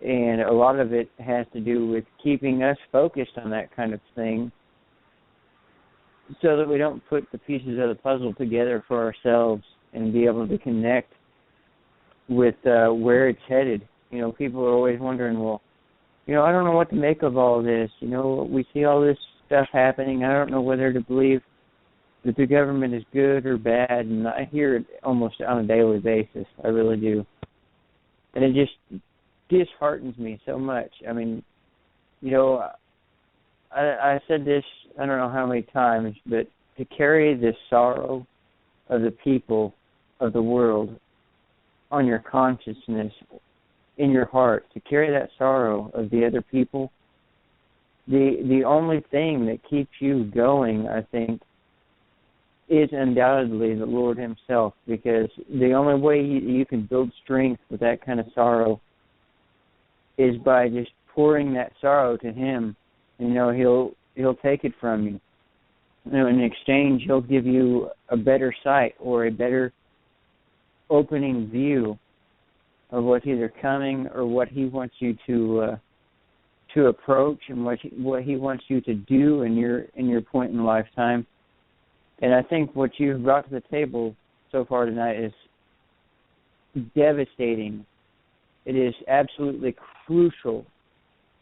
And a lot of it has to do with keeping us focused on that kind of thing, so that we don't put the pieces of the puzzle together for ourselves and be able to connect with where it's headed. People are always wondering, well, I don't know what to make of all this. We see all this stuff happening. I don't know whether to believe that the government is good or bad, and I hear it almost on a daily basis. I really do. And it just disheartens me so much. I mean, I said this I don't know how many times, but to carry the sorrow of the people of the world on your consciousness, in your heart, to carry that sorrow of the other people, the only thing that keeps you going, I think, is undoubtedly the Lord himself, because the only way you can build strength with that kind of sorrow is by just pouring that sorrow to him. He'll take it from you. In exchange, he'll give you a better sight or a better opening view of what's either coming or what he wants you to approach and what he wants you to do in your point in lifetime. And I think what you've brought to the table so far tonight is devastating. It is absolutely crucial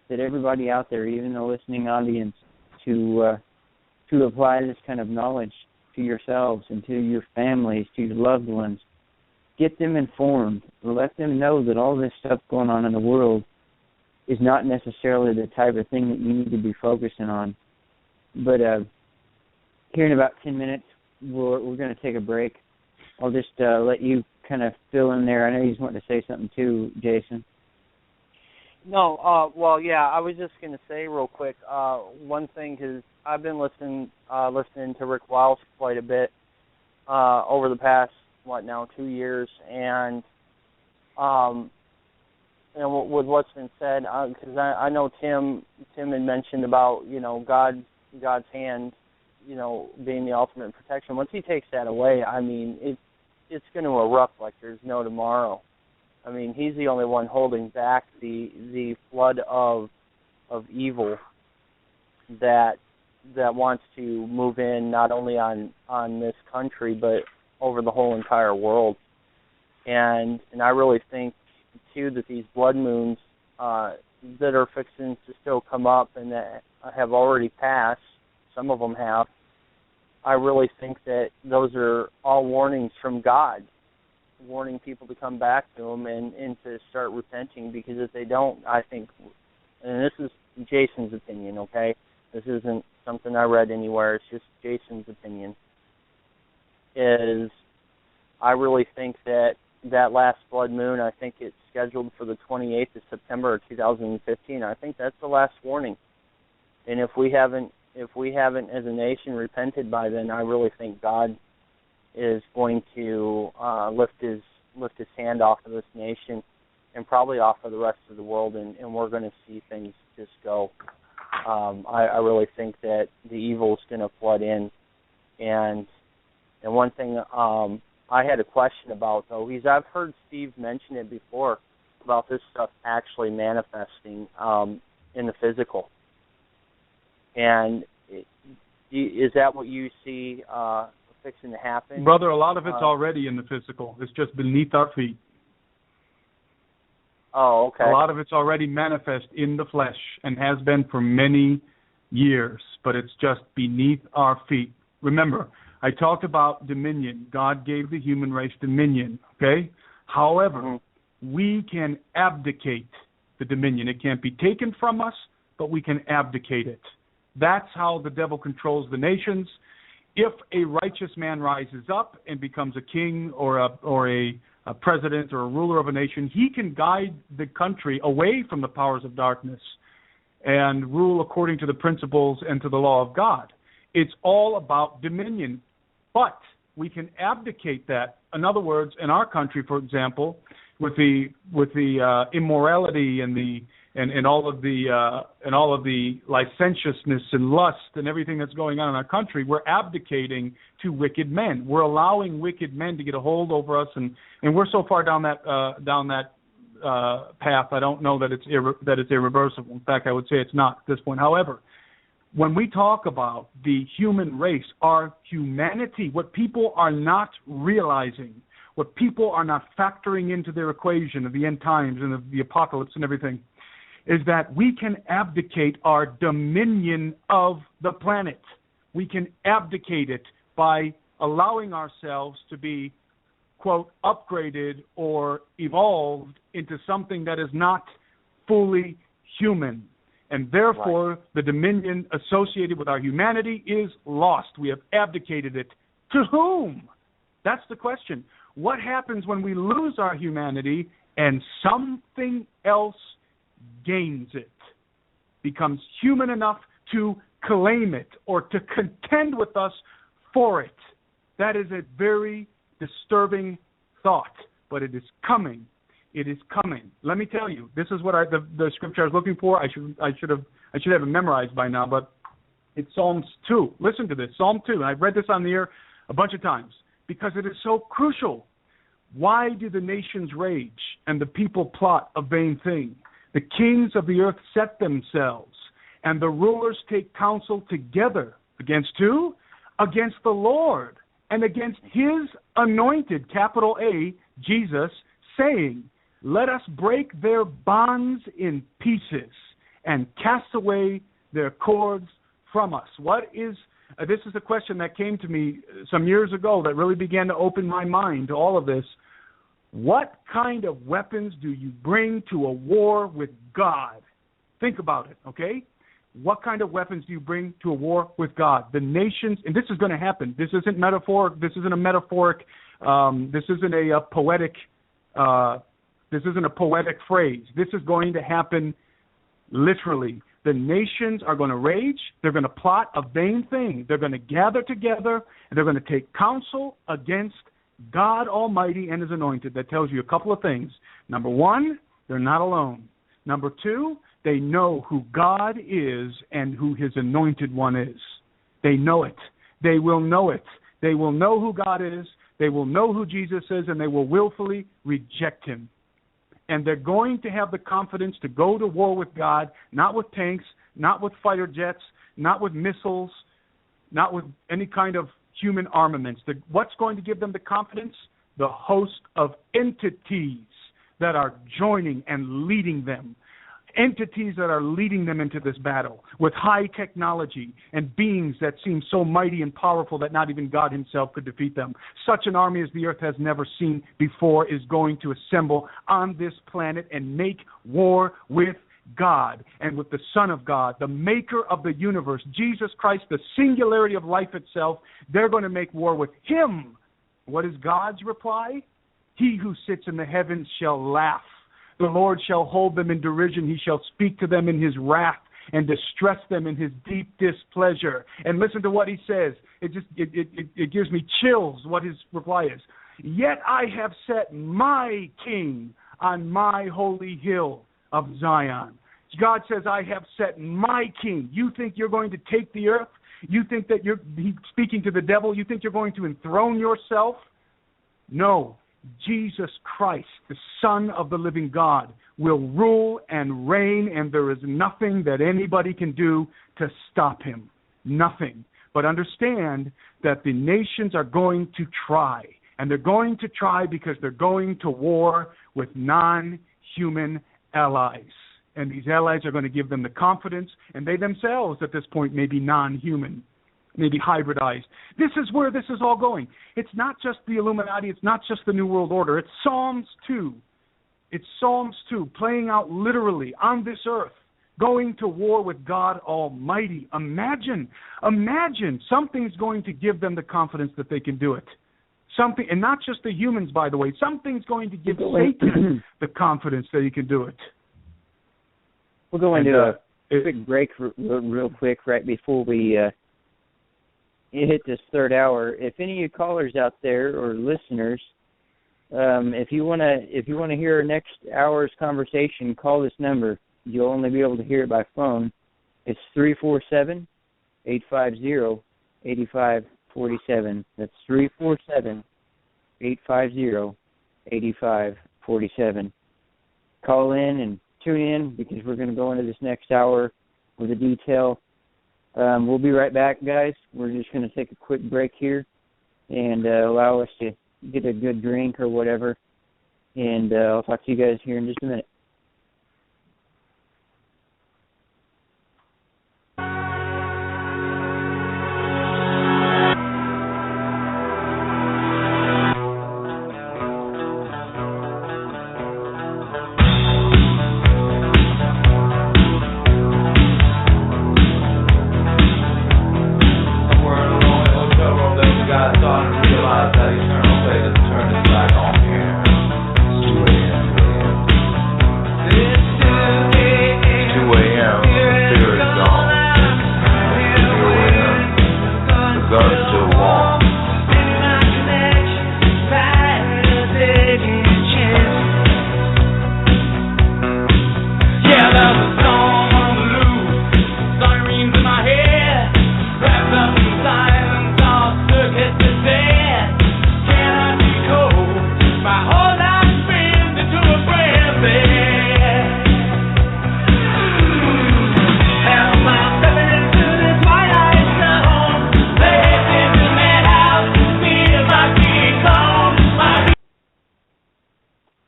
that everybody out there, even the listening audience, to apply this kind of knowledge to yourselves and to your families, to your loved ones. Get them informed. Let them know that all this stuff going on in the world is not necessarily the type of thing that you need to be focusing on. But here in about 10 minutes, we're going to take a break. I'll just let you kind of fill in there. I know you just wanted to say something too, Jason. No, well, yeah, I was just going to say real quick, one thing, because I've been listening to Rick Wiles quite a bit over the past, 2 years, and with what's been said, because I know Tim had mentioned about, God's hand, being the ultimate protection. Once he takes that away, I mean, it's going to erupt like there's no tomorrow. I mean, he's the only one holding back the flood of evil that wants to move in not only on this country but over the whole entire world. And I really think too that these blood moons that are fixing to still come up and that have already passed, some of them have, I really think that those are all warnings from God, warning people to come back to him and to start repenting, because if they don't, I think, and this is Jason's opinion, okay? This isn't something I read anywhere, it's just Jason's opinion, is I really think that last blood moon, I think it's scheduled for the 28th of September of 2015. I think that's the last warning. And if we haven't as a nation repented by then, I really think God is going to lift his hand off of this nation and probably off of the rest of the world, and we're going to see things just go. I really think that the evil is going to flood in. And one thing I had a question about, though, is I've heard Steve mention it before about this stuff actually manifesting in the physical. And is that what you see fixing to happen? Brother, a lot of it's already in the physical. It's just beneath our feet. Oh, okay. A lot of it's already manifest in the flesh and has been for many years, but it's just beneath our feet. Remember, I talked about dominion. God gave the human race dominion, okay? However, we can abdicate the dominion. It can't be taken from us, but we can abdicate it. That's how the devil controls the nations. If a righteous man rises up and becomes a king or a president or a ruler of a nation, he can guide the country away from the powers of darkness and rule according to the principles and to the law of God. It's all about dominion, but we can abdicate that. In other words, in our country, for example, with the immorality and all of the licentiousness and lust and everything that's going on in our country, we're abdicating to wicked men. We're allowing wicked men to get a hold over us, and we're so far down that path. I don't know that it's irreversible. In fact, I would say it's not at this point. However, when we talk about the human race, our humanity, what people are not realizing, what people are not factoring into their equation of the end times and of the apocalypse and everything, is that we can abdicate our dominion of the planet. We can abdicate it by allowing ourselves to be, quote, upgraded or evolved into something that is not fully human. And therefore, the dominion associated with our humanity is lost. We have abdicated it. To whom? That's the question. What happens when we lose our humanity and something else gains it, becomes human enough to claim it or to contend with us for it? That is a very disturbing thought, but it is coming. It is coming. Let me tell you, this is what the scripture I was looking for. I should have it memorized by now, but it's Psalms 2. Listen to this, Psalm 2. I've read this on the air a bunch of times because it is so crucial. Why do the nations rage and the people plot a vain thing? The kings of the earth set themselves, and the rulers take counsel together. Against who? Against the Lord, and against his anointed, capital A, Jesus, saying, let us break their bonds in pieces and cast away their cords from us. This is a question that came to me some years ago that really began to open my mind to all of this. What kind of weapons do you bring to a war with God? Think about it, okay? What kind of weapons do you bring to a war with God? The nations, and this is going to happen. This isn't metaphoric. This isn't a metaphoric. This isn't a poetic. This isn't a poetic phrase. This is going to happen literally. The nations are going to rage. They're going to plot a vain thing. They're going to gather together, and they're going to take counsel against God Almighty and His anointed. That tells you a couple of things. Number one, they're not alone. Number two, they know who God is and who His anointed one is. They know it. They will know it. They will know who God is. They will know who Jesus is, and they will willfully reject Him. And they're going to have the confidence to go to war with God, not with tanks, not with fighter jets, not with missiles, not with any kind of human armaments. What's going to give them the confidence? The host of entities that are joining and leading them. Entities that are leading them into this battle with high technology and beings that seem so mighty and powerful that not even God Himself could defeat them. Such an army as the earth has never seen before is going to assemble on this planet and make war with God and with the Son of God, the maker of the universe, Jesus Christ, the singularity of life itself. They're going to make war with Him. What is God's reply? He who sits in the heavens shall laugh. The Lord shall hold them in derision. He shall speak to them in His wrath and distress them in His deep displeasure. And listen to what He says. It gives me chills what His reply is. Yet I have set my king on my holy hill of Zion. God says, I have set my king. You think you're going to take the earth? You think that He's speaking to the devil? You think you're going to enthrone yourself? No. Jesus Christ, the Son of the living God, will rule and reign, and there is nothing that anybody can do to stop Him. Nothing. But understand that the nations are going to try, and they're going to try because they're going to war with non-human allies. And these allies are going to give them the confidence, and they themselves at this point may be non-human, maybe hybridized. This is where this is all going. It's not just the Illuminati. It's not just the New World Order. It's Psalms 2. It's Psalms 2 playing out literally on this earth, going to war with God Almighty. Imagine something's going to give them the confidence that they can do it. Something, and not just the humans, by the way. Something's going to give Satan the confidence that he can do it. We'll go into a quick break real quick right before we hit this third hour. If any of you callers out there or listeners, if you want to hear our next hour's conversation, call this number. You'll only be able to hear it by phone. It's 347-850-8547. That's 347-850-8547. Call in and tune in because we're going to go into this next hour with the detail. We'll be right back, guys. We're just going to take a quick break here and allow us to get a good drink or whatever. And I'll talk to you guys here in just a minute. Realize that eternal fate has turned its back on here. It's 2 a.m. The fear is gone. The gun's still warm.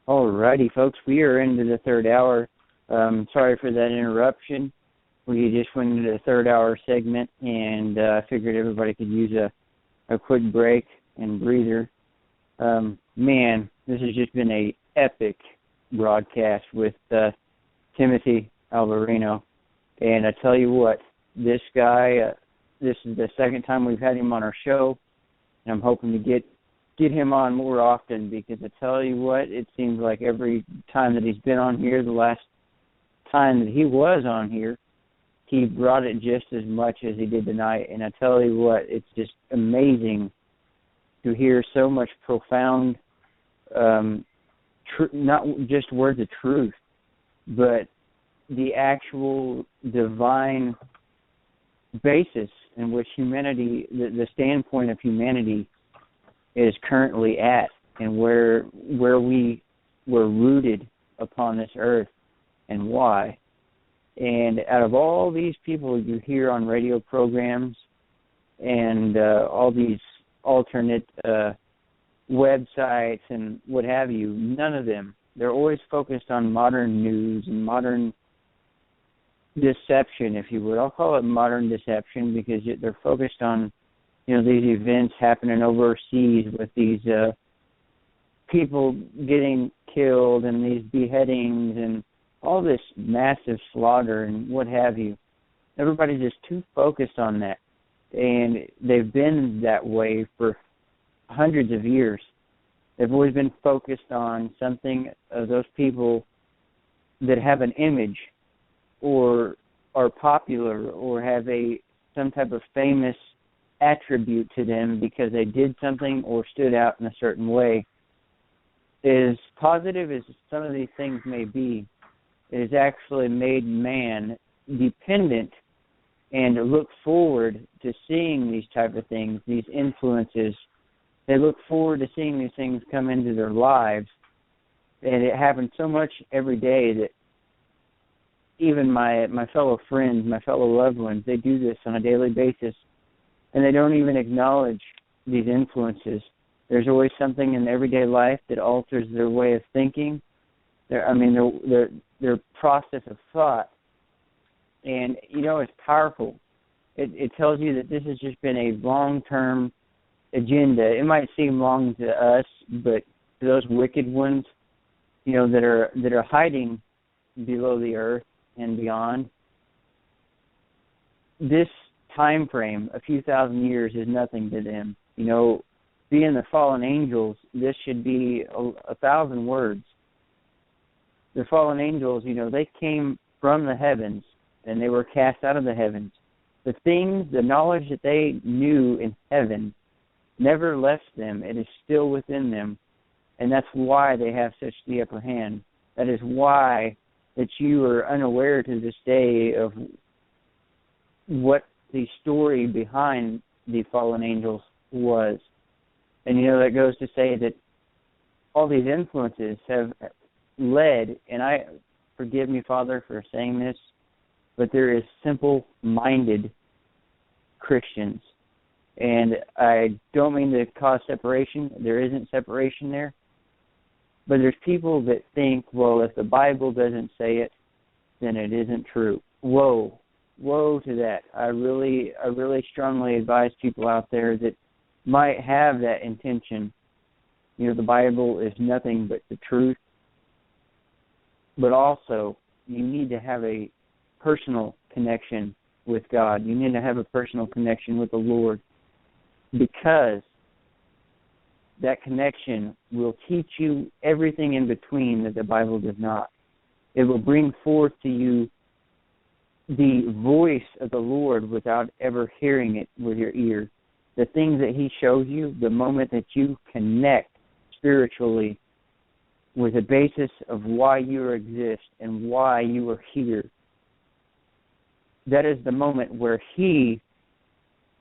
Alrighty, folks, we are into the third hour. Sorry for that interruption. We just went into the third hour segment, and I figured everybody could use a quick break and breather. Man, this has just been a epic broadcast with Timothy Alberino. And I tell you what, this guy, this is the second time we've had him on our show, and I'm hoping to get him on more often, because I tell you what, it seems like every time that he's been on here, the last time that he was on here, he brought it just as much as he did tonight. And I tell you what, it's just amazing to hear so much profound, not just words of truth, but the actual divine basis in which humanity, the standpoint of humanity is currently at, and where we were rooted upon this earth and why. And out of all these people you hear on radio programs and all these alternate websites and what have you, none of them, they're always focused on modern news and modern deception, if you would. I'll call it modern deception because they're focused on, you know, these events happening overseas with these people getting killed and these beheadings and all this massive slaughter and what have you. Everybody's just too focused on that. And they've been that way for hundreds of years. They've always been focused on something of those people that have an image or are popular or have some type of famous attribute to them because they did something or stood out in a certain way. As positive as some of these things may be, it has actually made man dependent and look forward to seeing these type of things, these influences. They look forward to seeing these things come into their lives, and it happens so much every day that even my fellow friends, my fellow loved ones, they do this on a daily basis, and they don't even acknowledge these influences. There's always something in everyday life that alters their way of thinking, their process of thought. And, you know, it's powerful. It tells you that this has just been a long-term agenda. It might seem long to us, but to those wicked ones, you know, that are hiding below the earth and beyond, this time frame, a few thousand years, is nothing to them. You know, being the fallen angels, this should be 1,000 words. The fallen angels, you know, they came from the heavens and they were cast out of the heavens. The knowledge that they knew in heaven never left them. It is still within them, and that's why they have such the upper hand. That is why that you are unaware to this day of what the story behind the fallen angels was. And, you know, that goes to say that all these influences have led, and forgive me, Father, for saying this, but there is simple-minded Christians. And I don't mean to cause separation. There isn't separation there. But there's people that think, well, if the Bible doesn't say it, then it isn't true. Woe to that. I really strongly advise people out there that might have that intention. You know, the Bible is nothing but the truth. But also, you need to have a personal connection with God. You need to have a personal connection with the Lord, because that connection will teach you everything in between that the Bible does not. It will bring forth to you the voice of the Lord without ever hearing it with your ear. The things that he shows you, the moment that you connect spiritually with the basis of why you exist and why you are here, that is the moment where he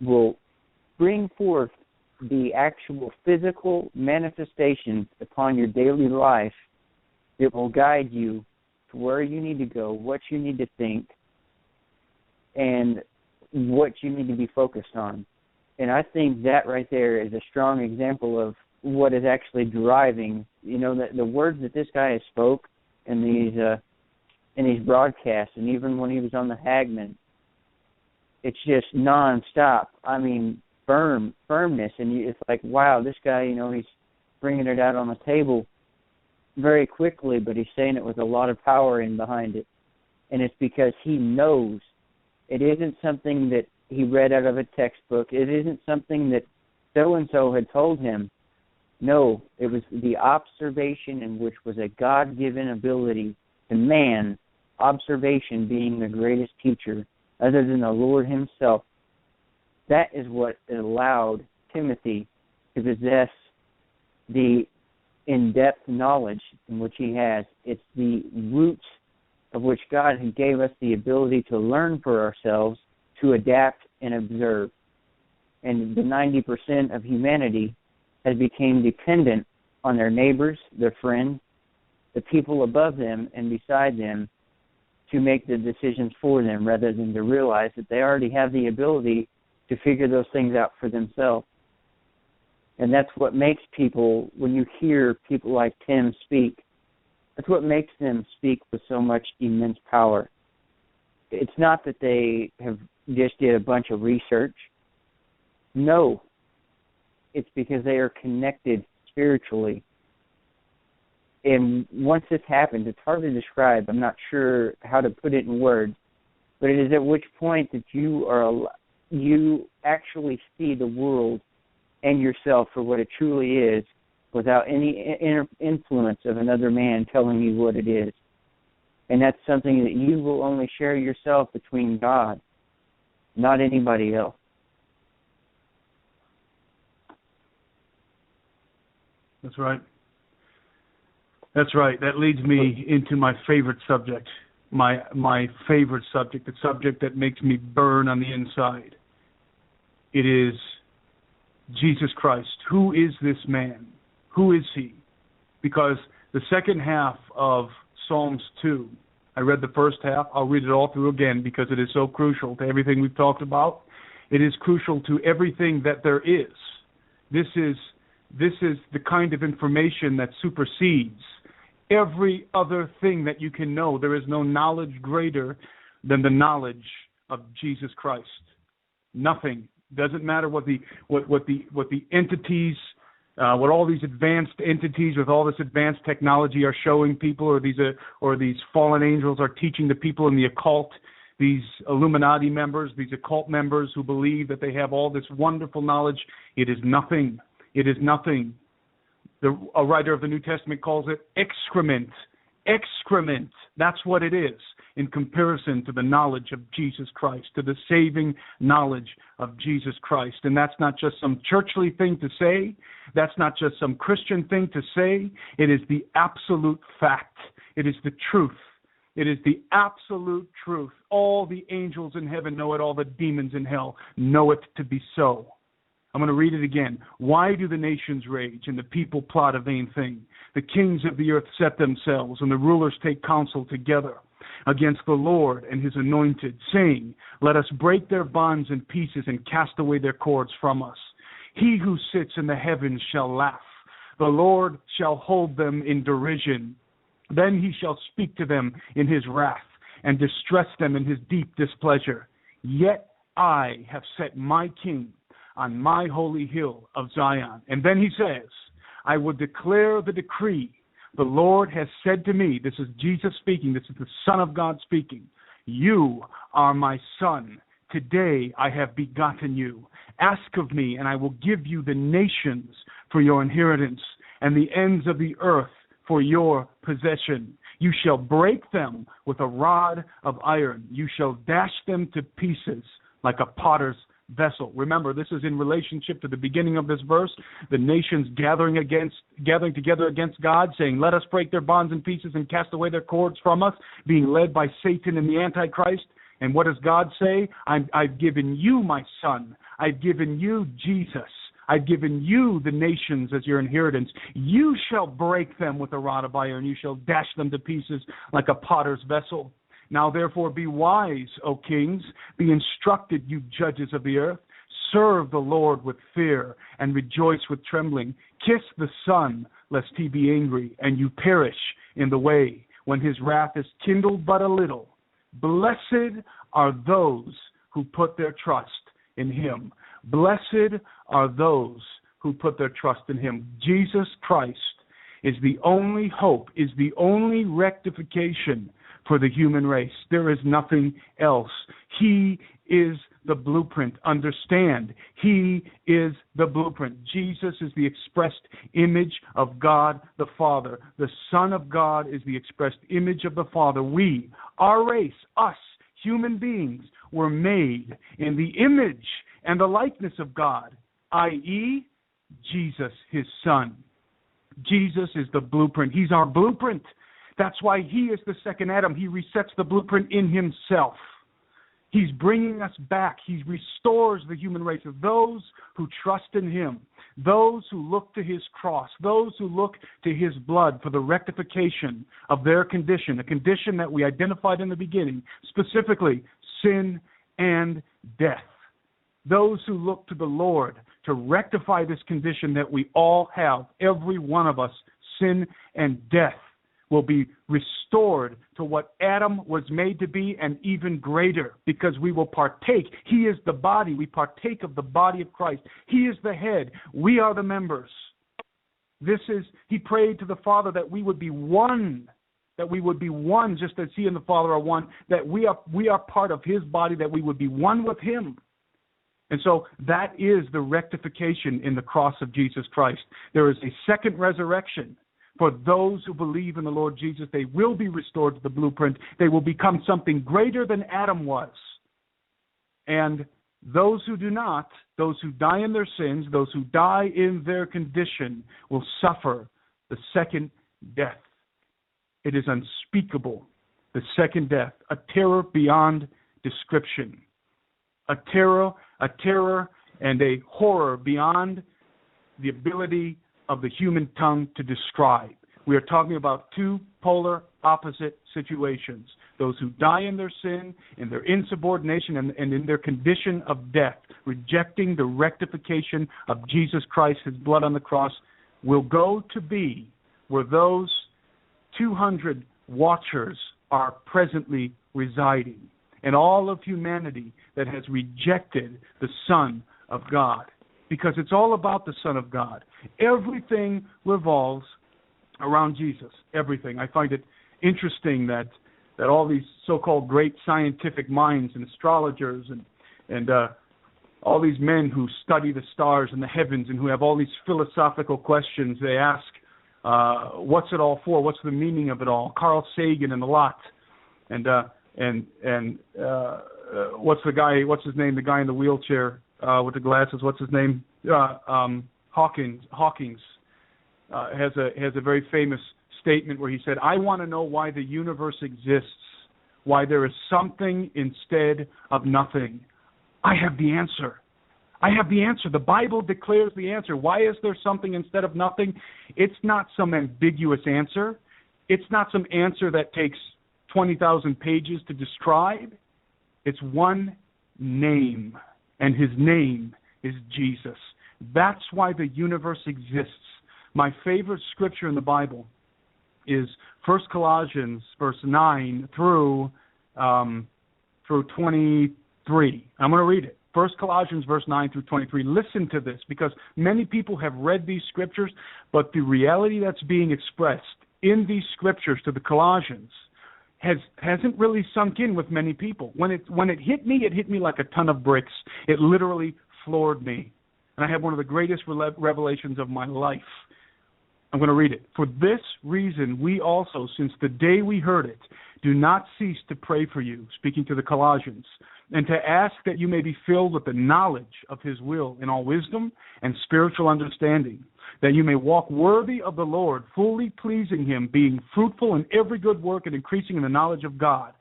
will bring forth the actual physical manifestations upon your daily life that will guide you to where you need to go, what you need to think, and what you need to be focused on. And I think that right there is a strong example of what is actually driving, the words that this guy has spoke in these broadcasts, and even when he was on the Hagman, it's just nonstop. I mean, firmness, and it's like, wow, this guy, he's bringing it out on the table very quickly, but he's saying it with a lot of power in behind it. And it's because he knows. It isn't something that he read out of a textbook. It isn't something that so-and-so had told him. No, it was the observation, in which was a God-given ability to man, observation being the greatest teacher, other than the Lord himself. That is what allowed Timothy to possess the in-depth knowledge in which he has. It's the roots of which God gave us the ability to learn for ourselves, to adapt and observe. And the 90% of humanity has become dependent on their neighbors, their friends, the people above them and beside them to make the decisions for them, rather than to realize that they already have the ability to figure those things out for themselves. And that's what makes people, when you hear people like Tim speak, that's what makes them speak with so much immense power. It's not that they have just did a bunch of research. No. It's because they are connected spiritually. And once this happens, it's hard to describe. I'm not sure how to put it in words, but it is at which point that you actually see the world and yourself for what it truly is, without any influence of another man telling you what it is. And that's something that you will only share yourself between God, not anybody else. That's right. That's right. That leads me into my favorite subject, my favorite subject, the subject that makes me burn on the inside. It is Jesus Christ. Who is this man? Who is he? Because the second half of Psalms 2, I read the first half. I'll read it all through again because it is so crucial to everything we've talked about. It is crucial to everything that there is. This is the kind of information that supersedes every other thing that you can know. There is no knowledge greater than the knowledge of Jesus Christ. Nothing. Doesn't matter what the entities, what all these advanced entities with all this advanced technology are showing people, or these fallen angels are teaching the people in the occult, these Illuminati members, these occult members who believe that they have all this wonderful knowledge. It is nothing. It is nothing. A writer of the New Testament calls it excrement. Excrement. That's what it is in comparison to the knowledge of Jesus Christ, to the saving knowledge of Jesus Christ. And that's not just some churchly thing to say. That's not just some Christian thing to say. It is the absolute fact. It is the truth. It is the absolute truth. All the angels in heaven know it. All the demons in hell know it to be so. I'm going to read it again. Why do the nations rage and the people plot a vain thing? The kings of the earth set themselves, and the rulers take counsel together against the Lord and his anointed, saying, let us break their bonds in pieces and cast away their cords from us. He who sits in the heavens shall laugh. The Lord shall hold them in derision. Then he shall speak to them in his wrath and distress them in his deep displeasure. Yet I have set my king on my holy hill of Zion. And then he says, I will declare the decree. The Lord has said to me, this is Jesus speaking, this is the Son of God speaking, you are my son. Today I have begotten you. Ask of me, and I will give you the nations for your inheritance, and the ends of the earth for your possession. You shall break them with a rod of iron. You shall dash them to pieces like a potter's vessel. Remember, this is in relationship to the beginning of this verse, the nations gathering together against God, saying, let us break their bonds in pieces and cast away their cords from us, being led by Satan and the Antichrist. And what does God say? I've given you my son. I've given you Jesus. I've given you the nations as your inheritance. You shall break them with a rod of iron. You shall dash them to pieces like a potter's vessel. Now therefore be wise, O kings. Be instructed, you judges of the earth. Serve the Lord with fear and rejoice with trembling. Kiss the Son, lest he be angry, and you perish in the way, when his wrath is kindled but a little. Blessed are those who put their trust in him. Blessed are those who put their trust in him. Jesus Christ is the only hope, is the only rectification for the human race. There is nothing else. He is the blueprint. Understand, he is the blueprint. Jesus is the expressed image of God the Father. The Son of God is the expressed image of the Father. We, our race, us, human beings, were made in the image and the likeness of God, i.e., Jesus, his Son. Jesus is the blueprint. He's our blueprint. That's why he is the second Adam. He resets the blueprint in himself. He's bringing us back. He restores the human race of those who trust in him, those who look to his cross, those who look to his blood for the rectification of their condition, a condition that we identified in the beginning, specifically sin and death. Those who look to the Lord to rectify this condition that we all have, every one of us, sin and death, will be restored to what Adam was made to be and even greater, because we will partake. He is the body. We partake of the body of Christ. He is the head. We are the members. He prayed to the Father that we would be one, just as he and the Father are one, that we are part of his body, that we would be one with him. And so that is the rectification in the cross of Jesus Christ. There is a second resurrection. For those who believe in the Lord Jesus, they will be restored to the blueprint. They will become something greater than Adam was. And those who do not, those who die in their sins, those who die in their condition, will suffer the second death. It is unspeakable, the second death, a terror beyond description. A terror and a horror beyond the ability of the human tongue to describe. We are talking about two polar opposite situations. Those who die in their sin, in their insubordination, and in their condition of death, rejecting the rectification of Jesus Christ, his blood on the cross, will go to be where those 200 watchers are presently residing, and all of humanity that has rejected the Son of God. Because it's all about the Son of God. Everything revolves around Jesus. Everything. I find it interesting that all these so-called great scientific minds and astrologers and all these men who study the stars and the heavens and who have all these philosophical questions, they ask, what's it all for? What's the meaning of it all? Carl Sagan and a lot. And what's his name? The guy in the wheelchair with the glasses. What's his name? Hawkins has a very famous statement where he said, "I want to know why the universe exists, why there is something instead of nothing. I have the answer. I have the answer. The Bible declares the answer. Why is there something instead of nothing? It's not some ambiguous answer. It's not some answer that takes 20,000 pages to describe. It's one name, and his name is Jesus. That's why the universe exists." My favorite scripture in the Bible is 1 Colossians verse 9 through 23. I'm going to read it. 1 Colossians verse 9 through 23. Listen to this, because many people have read these scriptures, but the reality that's being expressed in these scriptures to the Colossians hasn't really sunk in with many people. When it hit me like a ton of bricks. It literally floored me. And I had one of the greatest revelations of my life. I'm going to read it. For this reason, we also, since the day we heard it, do not cease to pray for you, speaking to the Colossians, and to ask that you may be filled with the knowledge of his will in all wisdom and spiritual understanding, that you may walk worthy of the Lord, fully pleasing him, being fruitful in every good work and increasing in the knowledge of God,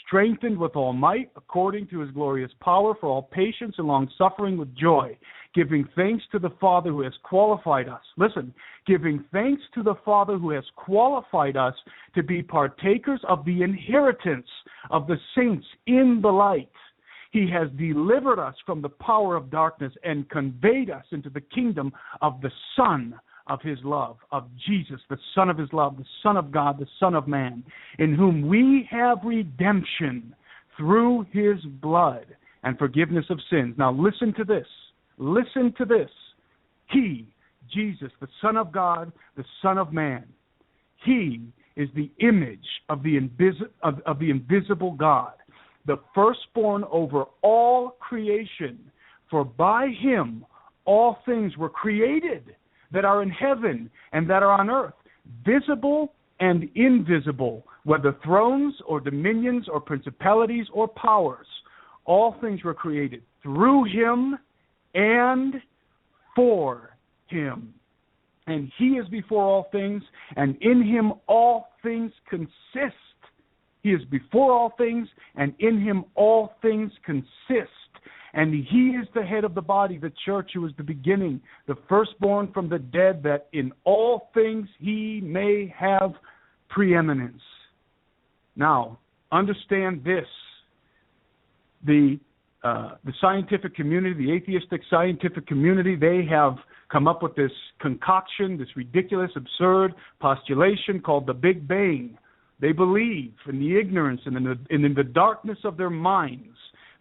strengthened with all might according to his glorious power for all patience and long-suffering with joy, giving thanks to the Father who has qualified us. Listen, giving thanks to the Father who has qualified us to be partakers of the inheritance of the saints in the light. He has delivered us from the power of darkness and conveyed us into the kingdom of the Son of his love, of Jesus, the Son of his love, the Son of God, the Son of man, in whom we have redemption through his blood and forgiveness of sins. Now listen to this. Listen to this. He, Jesus, the Son of God, the Son of man, he is the image of the invisible God, the firstborn over all creation. For by him all things were created that are in heaven and that are on earth, visible and invisible, whether thrones or dominions or principalities or powers. All things were created through him and for him. And he is before all things, and in him all things consist. He is before all things, and in him all things consist. And he is the head of the body, the church, who is the beginning, the firstborn from the dead, that in all things he may have preeminence. Now, understand this. The scientific community, the atheistic scientific community, they have come up with this concoction, this ridiculous, absurd postulation called the Big Bang. They believe in the ignorance and in the darkness of their minds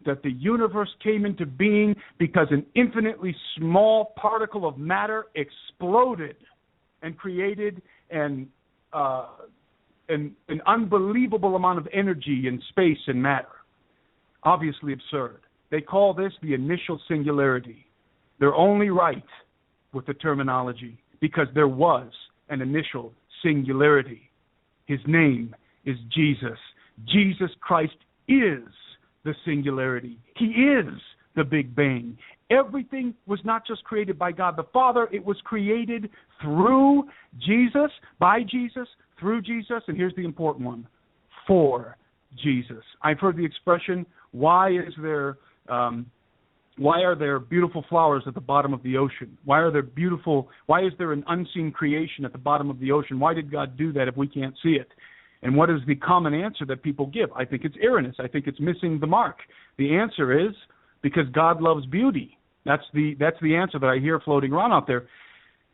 that the universe came into being because an infinitely small particle of matter exploded and created an unbelievable amount of energy in space and matter. Obviously absurd. They call this the initial singularity. They're only right with the terminology because there was an initial singularity. His name is Jesus. Jesus Christ is the singularity. He is the Big Bang. Everything was not just created by God the Father, it was created through Jesus, by Jesus, through Jesus, and here's the important one, for Jesus. I've heard the expression, why are there beautiful flowers at the bottom of the ocean? Why is there an unseen creation at the bottom of the ocean? Why did God do that if we can't see it? And what is the common answer that people give? I think it's erroneous. I think it's missing the mark. The answer is because God loves beauty. That's the answer that I hear floating around out there.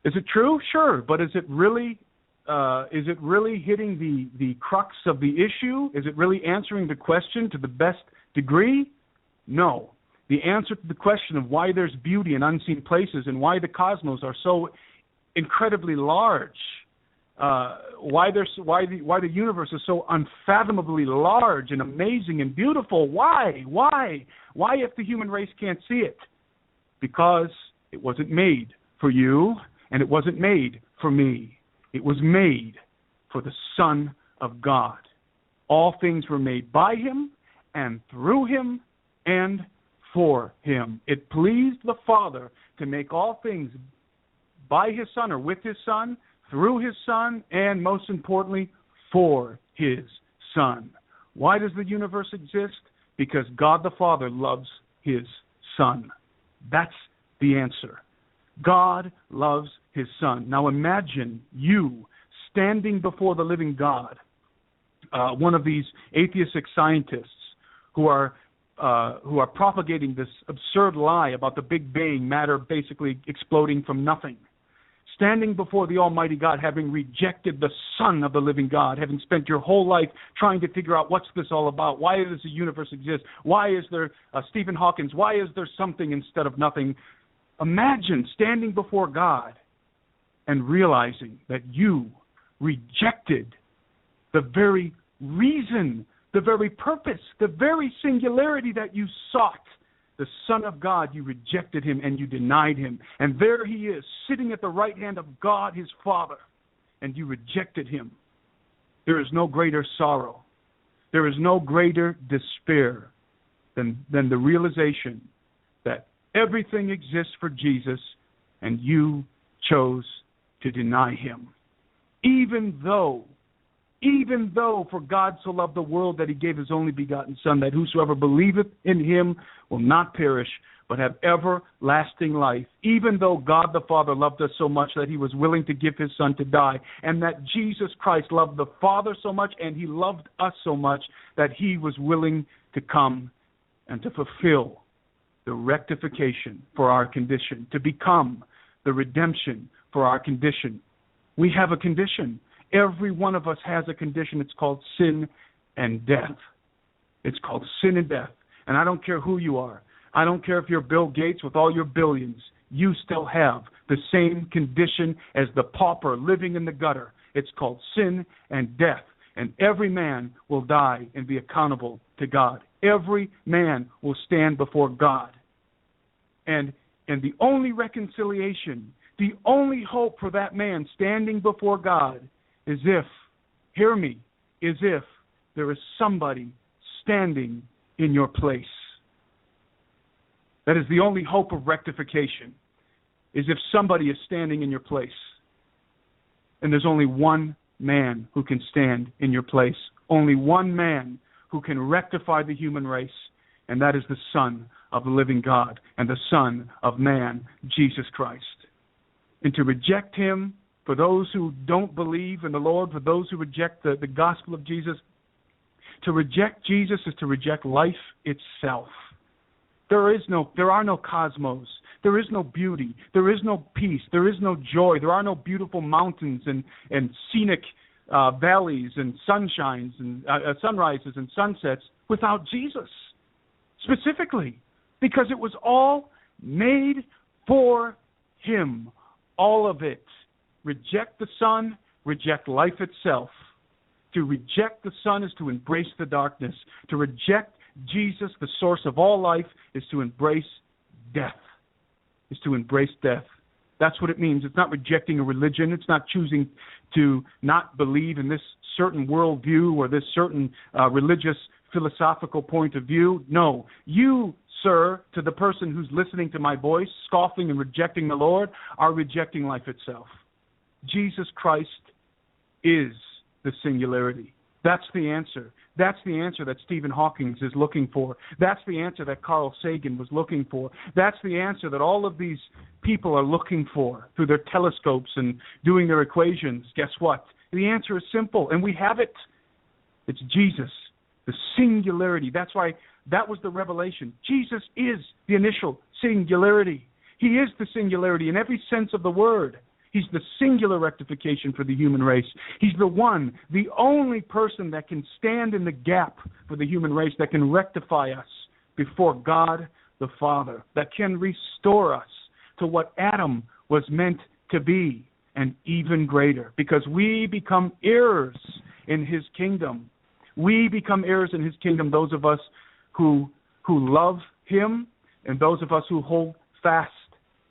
Is it true? Sure, but is it really hitting the crux of the issue? Is it really answering the question to the best degree? No. The answer to the question of why there's beauty in unseen places and why the cosmos are so incredibly large, why the universe is so unfathomably large and amazing and beautiful. Why if the human race can't see it? Because it wasn't made for you and it wasn't made for me. It was made for the Son of God. All things were made by him and through him and for him. It pleased the Father to make all things by his Son or with his Son, through his Son, and most importantly, for his Son. Why does the universe exist? Because God the Father loves his Son. That's the answer. God loves his Son. Now imagine you standing before the living God, one of these atheistic scientists who are propagating this absurd lie about the Big Bang, matter basically exploding from nothing. Standing before the Almighty God, having rejected the Son of the living God, having spent your whole life trying to figure out what's this all about, why does the universe exist, why is there Stephen Hawking, why is there something instead of nothing? Imagine standing before God and realizing that you rejected the very reason, the very purpose, the very singularity that you sought the Son of God, you rejected him and you denied him. And there he is, sitting at the right hand of God, his Father, and you rejected him. There is no greater sorrow. There is no greater despair than the realization that everything exists for Jesus and you chose to deny him. Even though for God so loved the world that he gave his only begotten Son, that whosoever believeth in him will not perish, but have everlasting life. Even though God the Father loved us so much that he was willing to give his Son to die, and that Jesus Christ loved the Father so much and he loved us so much that he was willing to come and to fulfill the rectification for our condition, to become the redemption for our condition. We have a condition. Every one of us has a condition. It's called sin and death. It's called sin and death. And I don't care who you are. I don't care if you're Bill Gates with all your billions. You still have the same condition as the pauper living in the gutter. It's called sin and death. And every man will die and be accountable to God. Every man will stand before God. And the only reconciliation, the only hope for that man standing before God is if, hear me, is if there is somebody standing in your place. That is the only hope of rectification, is if somebody is standing in your place. And there's only one man who can stand in your place. Only one man who can rectify the human race, and that is the Son of the living God and the Son of man, Jesus Christ. And to reject him, for those who don't believe in the Lord, for those who reject the gospel of Jesus, to reject Jesus is to reject life itself. There are no cosmos. There is no beauty. There is no peace. There is no joy. There are no beautiful mountains and scenic valleys and sunshines and sunrises and sunsets without Jesus. Specifically, because it was all made for him. All of it. Reject the Son, reject life itself. To reject the Son is to embrace the darkness. To reject Jesus, the source of all life, is to embrace death. Is to embrace death. That's what it means. It's not rejecting a religion. It's not choosing to not believe in this certain worldview or this certain religious philosophical point of view. No. You, sir, to the person who's listening to my voice, scoffing and rejecting the Lord, are rejecting life itself. Jesus Christ is the singularity. That's the answer. That's the answer that Stephen Hawking is looking for. That's the answer that Carl Sagan was looking for. That's the answer that all of these people are looking for through their telescopes and doing their equations. Guess what? The answer is simple, and we have it. It's Jesus, the singularity. That's why that was the revelation. Jesus is the initial singularity. He is the singularity in every sense of the word. He's the singular rectification for the human race. He's the one, the only person that can stand in the gap for the human race, that can rectify us before God the Father, that can restore us to what Adam was meant to be, and even greater, because we become heirs in his kingdom. We become heirs in his kingdom, those of us who love him and those of us who hold fast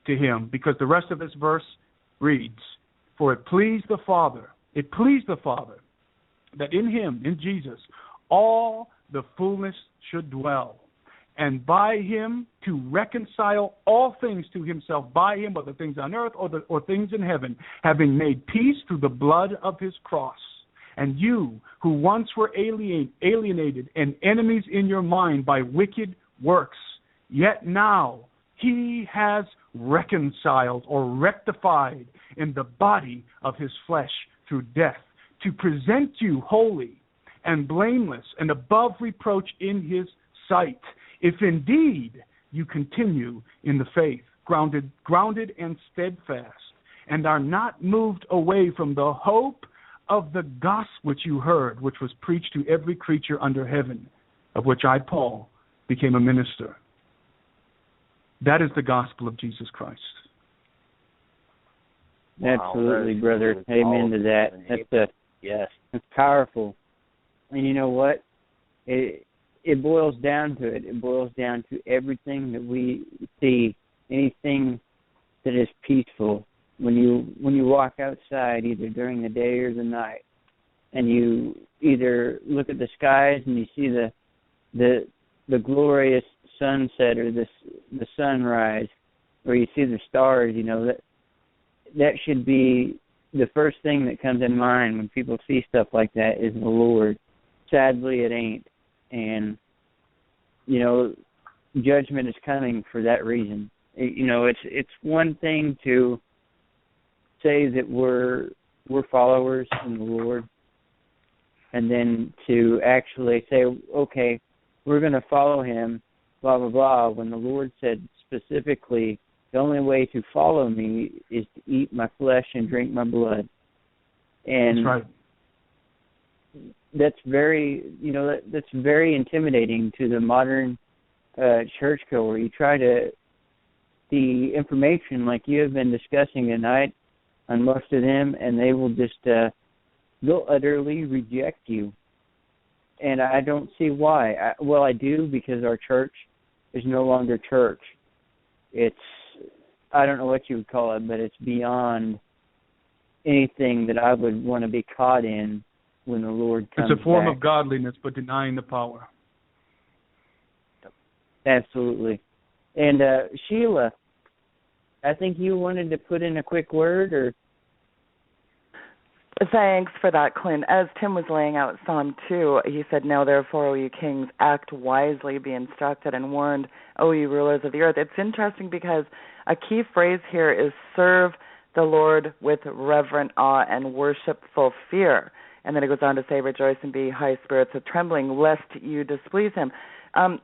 to him, because the rest of this verse reads, for it pleased the Father, that in him, in Jesus, all the fullness should dwell, and by him to reconcile all things to himself, by him, whether things on earth or things in heaven, having made peace through the blood of his cross. And you, who once were alienated and enemies in your mind by wicked works, yet now he has reconciled or rectified in the body of his flesh through death, to present you holy and blameless and above reproach in his sight, if indeed you continue in the faith, grounded and steadfast, and are not moved away from the hope of the gospel which you heard, which was preached to every creature under heaven, of which I, Paul, became a minister. That is the gospel of Jesus Christ. Absolutely, brother. Amen to that. Yes. It's powerful. And you know what? it boils down to it. It boils down to everything that we see, anything that is peaceful. When you walk outside, either during the day or the night, and you either look at the skies and you see the glorious sunset or the sunrise, or you see the stars, that should be the first thing that comes in mind when people see stuff like that is the Lord. Sadly, it ain't. And, judgment is coming for that reason. It's one thing to say that we're followers in the Lord, and then to actually say, okay, we're going to follow him, blah, blah, blah, when the Lord said specifically, the only way to follow me is to eat my flesh and drink my blood. And that's right. That's very, that's very intimidating to the modern churchgoer. You try to, the information like you have been discussing tonight on most of them, and they will just, they'll utterly reject you. And I don't see why. I do, because our church is no longer church. It's, I don't know what you would call it, but it's beyond anything that I would want to be caught in when the Lord comes back. It's a form of godliness, but denying the power. Absolutely. And Sheila, I think you wanted to put in a quick word, or? Thanks for that, Clint. As Tim was laying out Psalm 2, he said, "Now therefore, O you kings, act wisely, be instructed and warned, O you rulers of the earth." It's interesting because a key phrase here is serve the Lord with reverent awe and worshipful fear. And then it goes on to say, rejoice and be high spirits with trembling, lest you displease him. As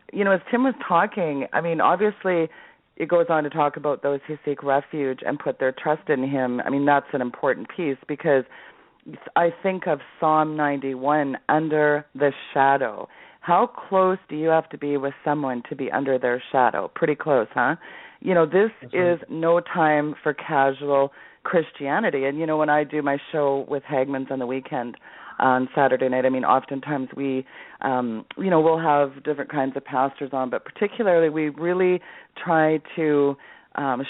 Tim was talking, obviously it goes on to talk about those who seek refuge and put their trust in him. That's an important piece, because I think of Psalm 91, under the shadow. How close do you have to be with someone to be under their shadow? Pretty close, huh? This is no time for casual Christianity. And, when I do my show with Hagmans on the weekend on Saturday night, oftentimes we, we'll have different kinds of pastors on, but particularly we really try to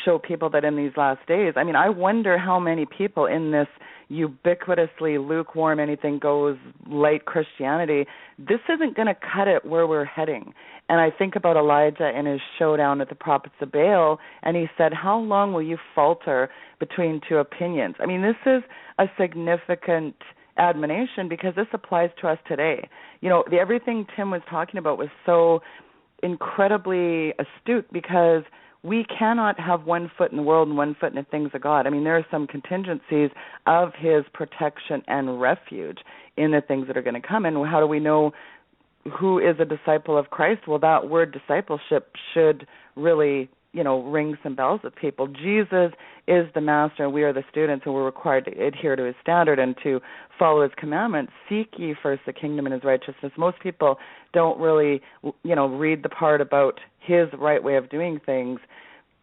show people that in these last days, I wonder how many people in this ubiquitously lukewarm, anything goes, light Christianity, this isn't going to cut it where we're heading. And I think about Elijah and his showdown with the prophets of Baal, and he said, how long will you falter between two opinions? This is a significant admonition, because this applies to us today. Everything Tim was talking about was so incredibly astute, because we cannot have one foot in the world and one foot in the things of God. There are some contingencies of his protection and refuge in the things that are going to come. And how do we know who is a disciple of Christ? Well, that word discipleship should really, ring some bells with people. Jesus is the master, and we are the students, and we're required to adhere to his standard and to follow his commandments. Seek ye first the kingdom and his righteousness. Most people don't really, read the part about his right way of doing things.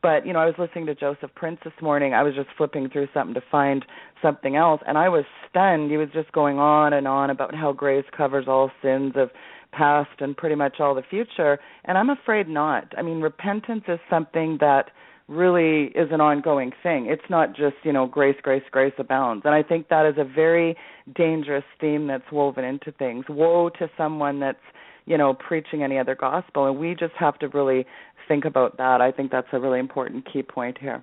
But, I was listening to Joseph Prince this morning. I was just flipping through something to find something else, and I was stunned. He was just going on and on about how grace covers all sins of past and pretty much all the future, and I'm afraid not. Repentance is something that really is an ongoing thing. It's not just, grace, grace, grace abounds. And I think that is a very dangerous theme that's woven into things. Woe to someone that's, preaching any other gospel, and we just have to really think about that. I think that's a really important key point here.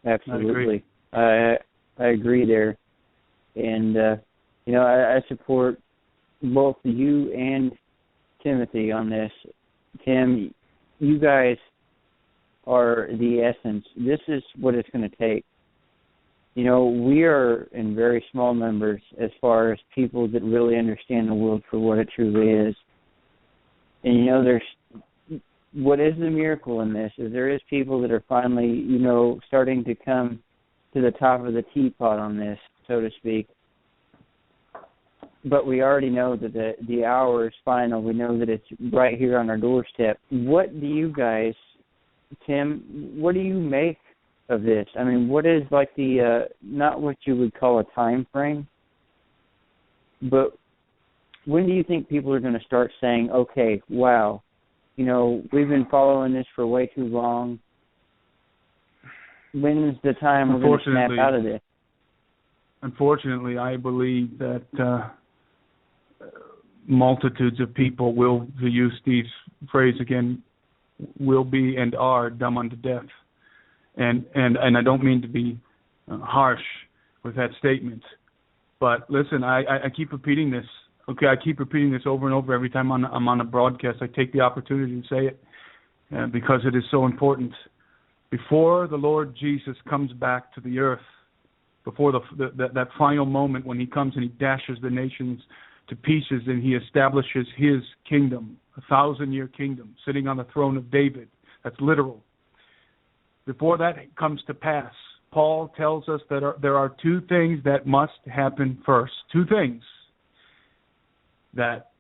Absolutely. I agree there. And, I support both you and Timothy on this. Tim, you guys are the essence. This is what it's going to take. We are in very small numbers as far as people that really understand the world for what it truly is. And, there's, what is the miracle in this is there is people that are finally, starting to come to the top of the teapot on this, so to speak. But we already know that the hour is final. We know that it's right here on our doorstep. What do you guys, Tim, what do you make of this? What is like the, not what you would call a time frame, but when do you think people are going to start saying, okay, wow, you know, we've been following this for way too long. When's the time we're going to snap out of this? Unfortunately, I believe that multitudes of people will, to use Steve's phrase again, will be and are dumb unto death. And I don't mean to be harsh with that statement, but listen, I keep repeating this. Okay, I keep repeating this over and over every time I'm on a broadcast. I take the opportunity to say it because it is so important. Before the Lord Jesus comes back to the earth, before that final moment when he comes and he dashes the nations to pieces and he establishes his kingdom, 1,000-year kingdom, sitting on the throne of David. That's literal. Before that comes to pass, Paul tells us that there are two things that must happen first. Two things. That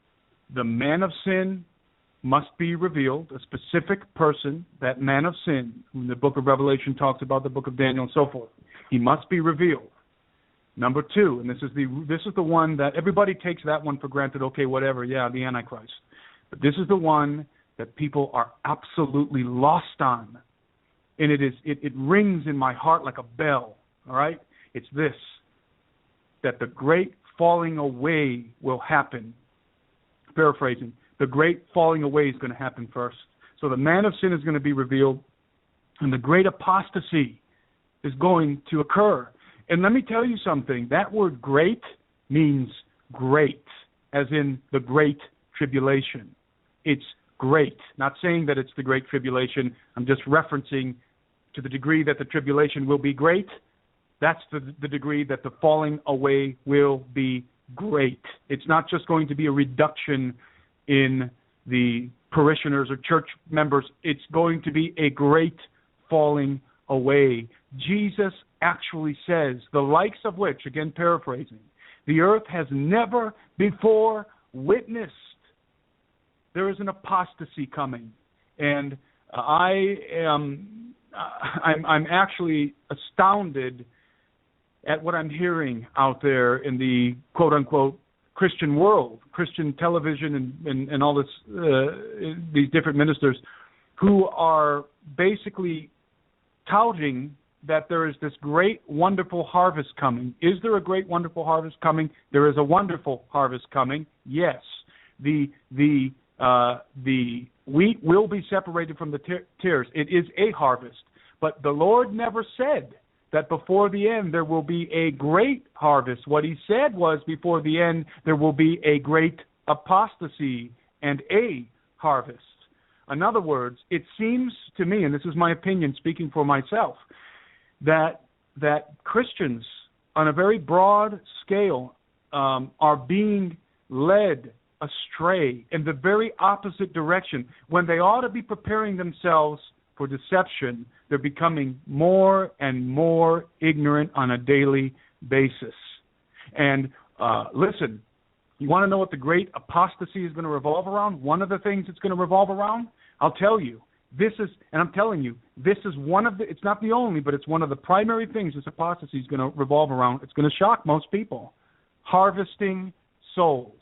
the man of sin must be revealed, a specific person, that man of sin, when the book of Revelation talks about the book of Daniel and so forth. He must be revealed. Number two, and this is the one that everybody takes that one for granted, okay, whatever, yeah, the Antichrist. But this is the one that people are absolutely lost on. And it rings in my heart like a bell, all right? It's this, that the great falling away will happen. Paraphrasing, the great falling away is going to happen first. So the man of sin is going to be revealed, and the great apostasy is going to occur. And let me tell you something. That word great means great, as in the great tribulation. It's great. Not saying that it's the great tribulation. I'm just referencing to the degree that the tribulation will be great. That's the degree that the falling away will be great. It's not just going to be a reduction in the parishioners or church members. It's going to be a great falling away. Jesus actually says, the likes of which, again paraphrasing, the earth has never before witnessed. There is an apostasy coming, and I'm actually astounded at what I'm hearing out there in the quote-unquote Christian world, Christian television and all this, these different ministers who are basically touting that there is this great, wonderful harvest coming. Is there a great, wonderful harvest coming? There is a wonderful harvest coming, yes. The wheat will be separated from the tares. It is a harvest. But the Lord never said that before the end there will be a great harvest. What he said was before the end there will be a great apostasy and a harvest. In other words, it seems to me, and this is my opinion speaking for myself, that Christians on a very broad scale are being led astray in the very opposite direction. When they ought to be preparing themselves for deception, they're becoming more and more ignorant on a daily basis. And listen, you want to know what the great apostasy is going to revolve around? One of the things it's going to revolve around, I'll tell you. This is, and I'm telling you, this is one of the, it's not the only, but it's one of the primary things this apostasy is going to revolve around. It's going to shock most people. Harvesting souls.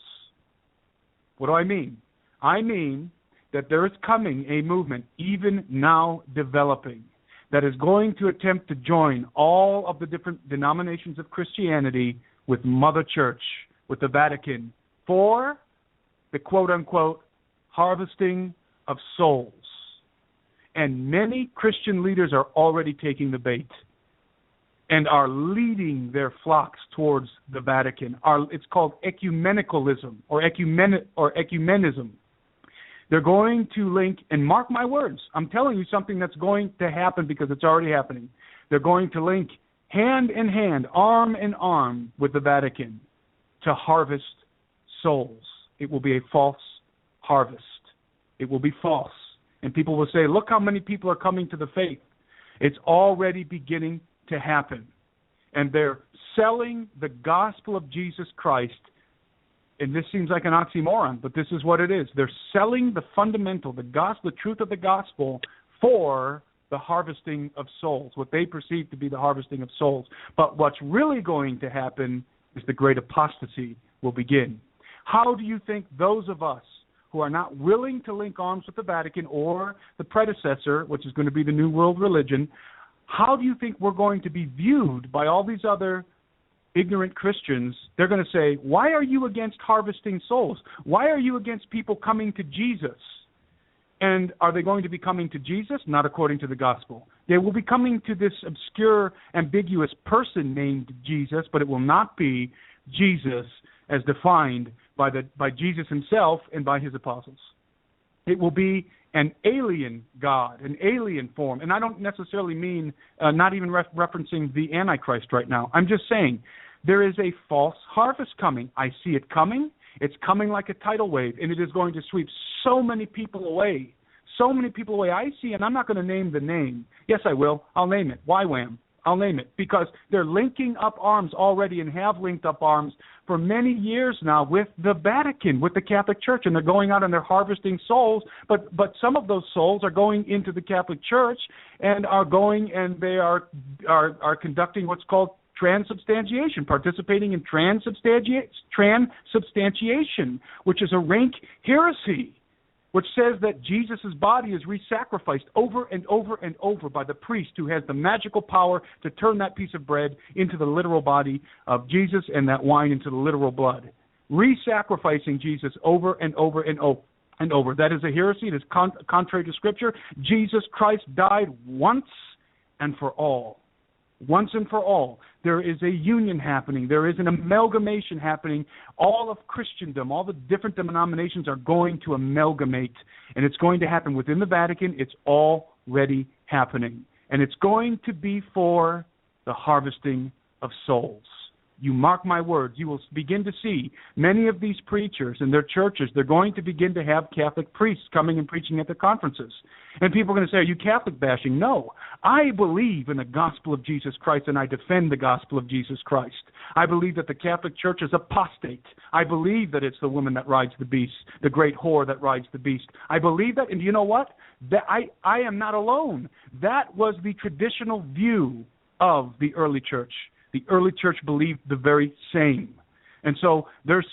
What do I mean? I mean that there is coming a movement, even now developing, that is going to attempt to join all of the different denominations of Christianity with Mother Church, with the Vatican, for the quote-unquote harvesting of souls. And many Christian leaders are already taking the bait and are leading their flocks towards the Vatican. It's called ecumenicalism or ecumenism. They're going to link, and mark my words, I'm telling you something that's going to happen because it's already happening. They're going to link hand in hand, arm in arm with the Vatican to harvest souls. It will be a false harvest. It will be false. And people will say, look how many people are coming to the faith. It's already beginning to happen. And they're selling the gospel of Jesus Christ. And this seems like an oxymoron, but this is what it is. They're selling the fundamental, the gospel, the truth of the gospel for the harvesting of souls, what they perceive to be the harvesting of souls. But what's really going to happen is the great apostasy will begin. How do you think those of us who are not willing to link arms with the Vatican or the predecessor, which is going to be the New World Religion, how do you think we're going to be viewed by all these other ignorant Christians? They're going to say, why are you against harvesting souls? Why are you against people coming to Jesus? And are they going to be coming to Jesus? Not according to the gospel. They will be coming to this obscure, ambiguous person named Jesus, but it will not be Jesus as defined by Jesus himself and by his apostles. It will be an alien God, an alien form. And I don't necessarily mean not even referencing the Antichrist right now. I'm just saying there is a false harvest coming. I see it coming. It's coming like a tidal wave, and it is going to sweep so many people away. So many people away. I see, and I'm not going to name the name. Yes, I will. I'll name it. YWAM. I'll name it. Because they're linking up arms already and have linked up arms for many years now with the Vatican, with the Catholic Church, and they're going out and they're harvesting souls, but some of those souls are going into the Catholic Church and are going and they are conducting what's called transubstantiation, participating in transubstantiation, which is a rank heresy, which says that Jesus' body is re-sacrificed over and over and over by the priest who has the magical power to turn that piece of bread into the literal body of Jesus and that wine into the literal blood. Re-sacrificing Jesus over and over and over and over. That is a heresy. It is contrary to Scripture. Jesus Christ died once and for all. Once and for all. There is a union happening. There is an amalgamation happening. All of Christendom, all the different denominations are going to amalgamate, and it's going to happen within the Vatican. It's already happening, and it's going to be for the harvesting of souls. You mark my words, you will begin to see many of these preachers in their churches, they're going to begin to have Catholic priests coming and preaching at the conferences. And people are going to say, are you Catholic bashing? No. I believe in the gospel of Jesus Christ, and I defend the gospel of Jesus Christ. I believe that the Catholic Church is apostate. I believe that it's the woman that rides the beast, the great whore that rides the beast. I believe that, and you know what? That I am not alone. That was the traditional view of the early church. The early church believed the very same. And so this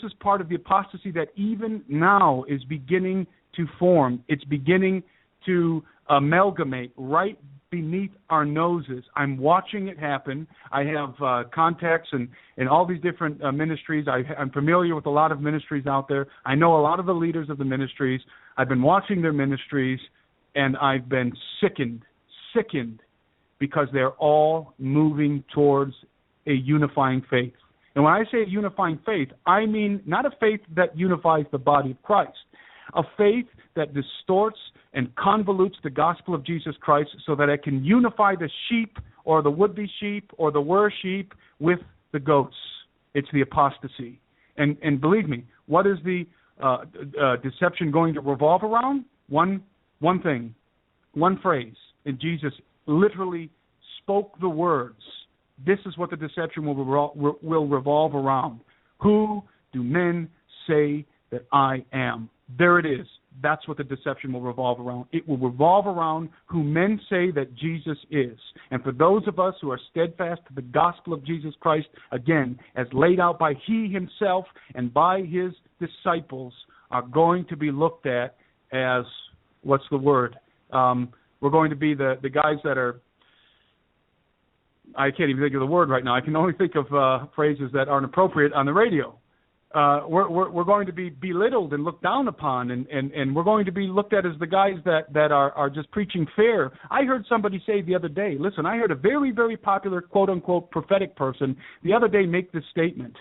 is part of the apostasy that even now is beginning to form. It's beginning to amalgamate right beneath our noses. I'm watching it happen. I have contacts in all these different ministries. I'm familiar with a lot of ministries out there. I know a lot of the leaders of the ministries. I've been watching their ministries, and I've been sickened, because they're all moving towards a unifying faith. And when I say a unifying faith, I mean not a faith that unifies the body of Christ, a faith that distorts and convolutes the gospel of Jesus Christ so that it can unify the sheep or the would-be sheep or the were sheep with the goats. It's the apostasy. And believe me, what is the deception going to revolve around? One thing, one phrase. And Jesus literally spoke the words. This is what the deception will revolve around. Who do men say that I am? There it is. That's what the deception will revolve around. It will revolve around who men say that Jesus is. And for those of us who are steadfast to the gospel of Jesus Christ, again, as laid out by he himself and by his disciples, are going to be looked at as, what's the word? We're going to be the guys that are, I can't even think of the word right now. I can only think of phrases that aren't appropriate on the radio. We're going to be belittled and looked down upon, and we're going to be looked at as the guys that are just preaching fair. I heard somebody say the other day, listen, I heard a very, very popular quote-unquote prophetic person the other day make this statement.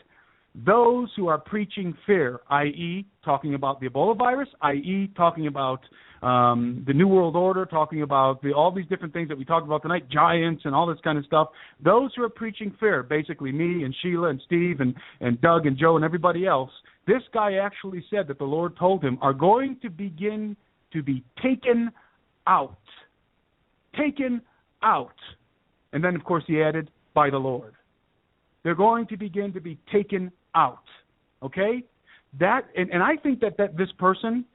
Those who are preaching fair, i.e. talking about the Ebola virus, i.e. talking about the New World Order, talking about all these different things that we talked about tonight, giants and all this kind of stuff, those who are preaching fair, basically me and Sheila and Steve and Doug and Joe and everybody else, this guy actually said that the Lord told him are going to begin to be taken out. Taken out. And then, of course, he added, by the Lord. They're going to begin to be taken out. Okay? That and I think that this person,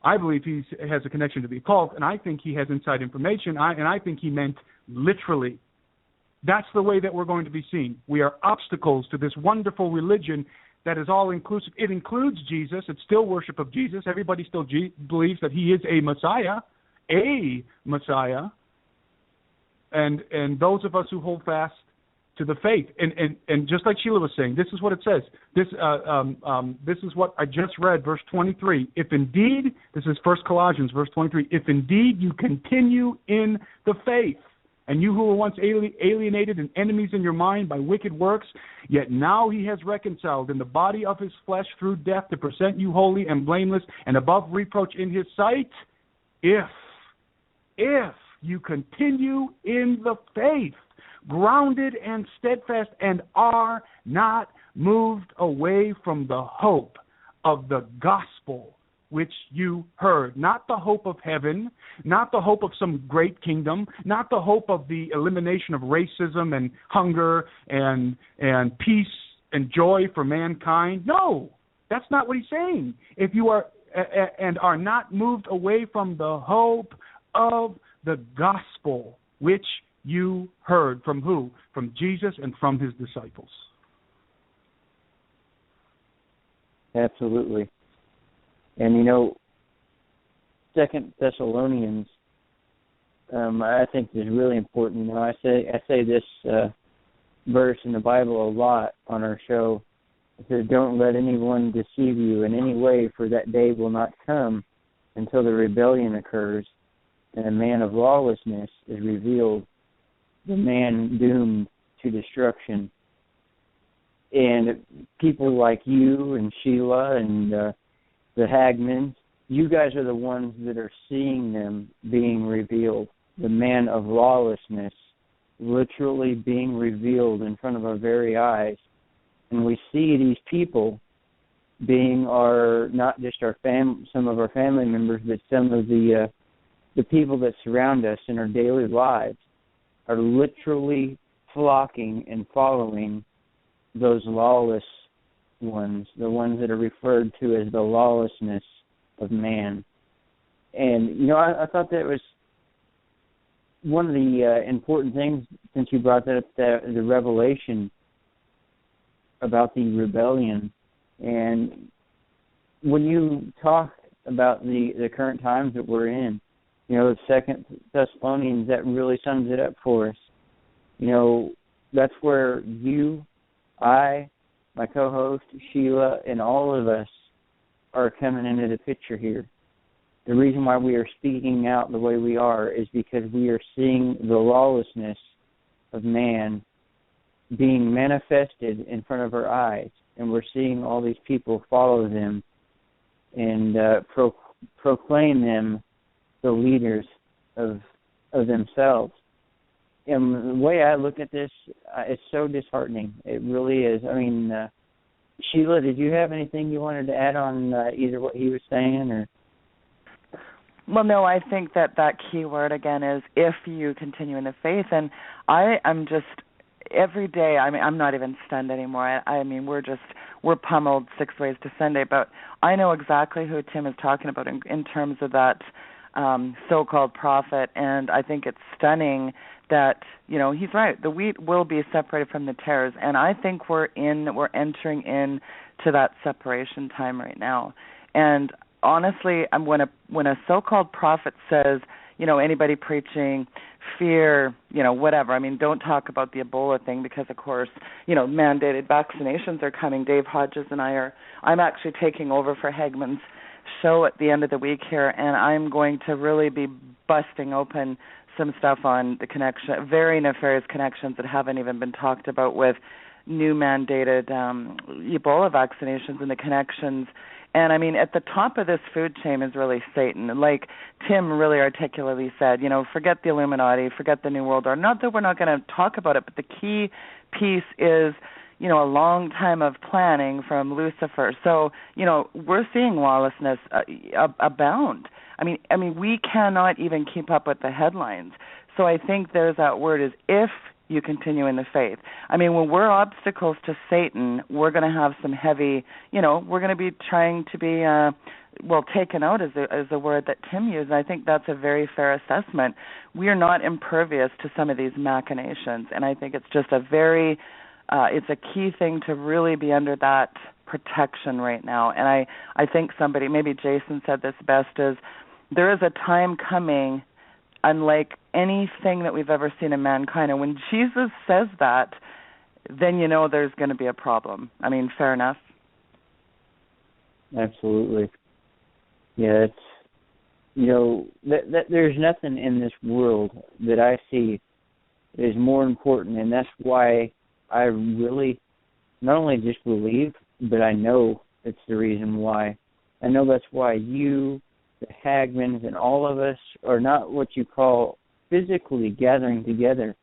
I believe he has a connection to the occult, and I think he has inside information, and I think he meant literally. That's the way that we're going to be seen. We are obstacles to this wonderful religion that is all inclusive. It includes Jesus. It's still worship of Jesus. Everybody still believes that he is a Messiah, and those of us who hold fast to the faith. And just like Sheila was saying, this is what it says. This is what I just read, verse 23. If indeed, this is 1 Colossians, verse 23, if indeed you continue in the faith, and you who were once alienated and enemies in your mind by wicked works, yet now he has reconciled in the body of his flesh through death to present you holy and blameless and above reproach in his sight, if you continue in the faith, grounded and steadfast, and are not moved away from the hope of the gospel which you heard. Not the hope of heaven, not the hope of some great kingdom, not the hope of the elimination of racism and hunger and peace and joy for mankind. No, that's not what he's saying. If you are and are not moved away from the hope of the gospel which you heard. From who? From Jesus and from his disciples. Absolutely. And Second Thessalonians, I think is really important. I say this verse in the Bible a lot on our show. It says, "Don't let anyone deceive you in any way, for that day will not come until the rebellion occurs, and a man of lawlessness is revealed, the man doomed to destruction." And people like you and Sheila and the Hagmans, you guys are the ones that are seeing them being revealed. The man of lawlessness literally being revealed in front of our very eyes. And we see these people being not just some of our family members, but some of the people that surround us in our daily lives are literally flocking and following those lawless ones, the ones that are referred to as the lawlessness of man. And, I thought that was one of the important things, since you brought that up, the revelation about the rebellion. And when you talk about the current times that we're in, Second Thessalonians, that really sums it up for us. That's where you, I, my co-host, Sheila, and all of us are coming into the picture here. The reason why we are speaking out the way we are is because we are seeing the lawlessness of man being manifested in front of our eyes, and we're seeing all these people follow them and proclaim them the leaders of themselves. And the way I look at this, it's so disheartening. It really is. I mean, Sheila, did you have anything you wanted to add on either what he was saying or? Well, no, I think that key word again is if you continue in the faith. And I'm just every day. I mean, I'm not even stunned anymore. I mean, we're pummeled 6 ways to Sunday. But I know exactly who Tim is talking about in terms of that so-called prophet, and I think it's stunning that he's right. The wheat will be separated from the tares, and I think we're entering into that separation time right now. And honestly, when a so-called prophet says, anybody preaching fear, whatever. I mean, don't talk about the Ebola thing because, of course, mandated vaccinations are coming. Dave Hodges and I'm actually taking over for Hagman's show at the end of the week here, and I'm going to really be busting open some stuff on the very nefarious connections that haven't even been talked about with new mandated Ebola vaccinations and the connections. And, I mean, at the top of this food chain is really Satan. Like Tim really articulately said, forget the Illuminati, forget the New World Order. Not that we're not going to talk about it, but the key piece is, a long time of planning from Lucifer. So, we're seeing lawlessness abound. I mean, we cannot even keep up with the headlines. So I think there's that word is if you continue in the faith. I mean, when we're obstacles to Satan, we're going to have some heavy, we're going to be trying to be, taken out is a word that Tim used. And I think that's a very fair assessment. We are not impervious to some of these machinations. And I think it's just a very it's a key thing to really be under that protection right now. And I think somebody, maybe Jason said this best, is there is a time coming unlike anything that we've ever seen in mankind. And when Jesus says that, then you know there's going to be a problem. I mean, fair enough. Absolutely. Yeah, it's, you know, that there's nothing in this world that I see is more important, and that's why I really not only just believe, but I know it's the reason why. I know that's why you, the Hagmans, and all of us are not what you call physically gathering together,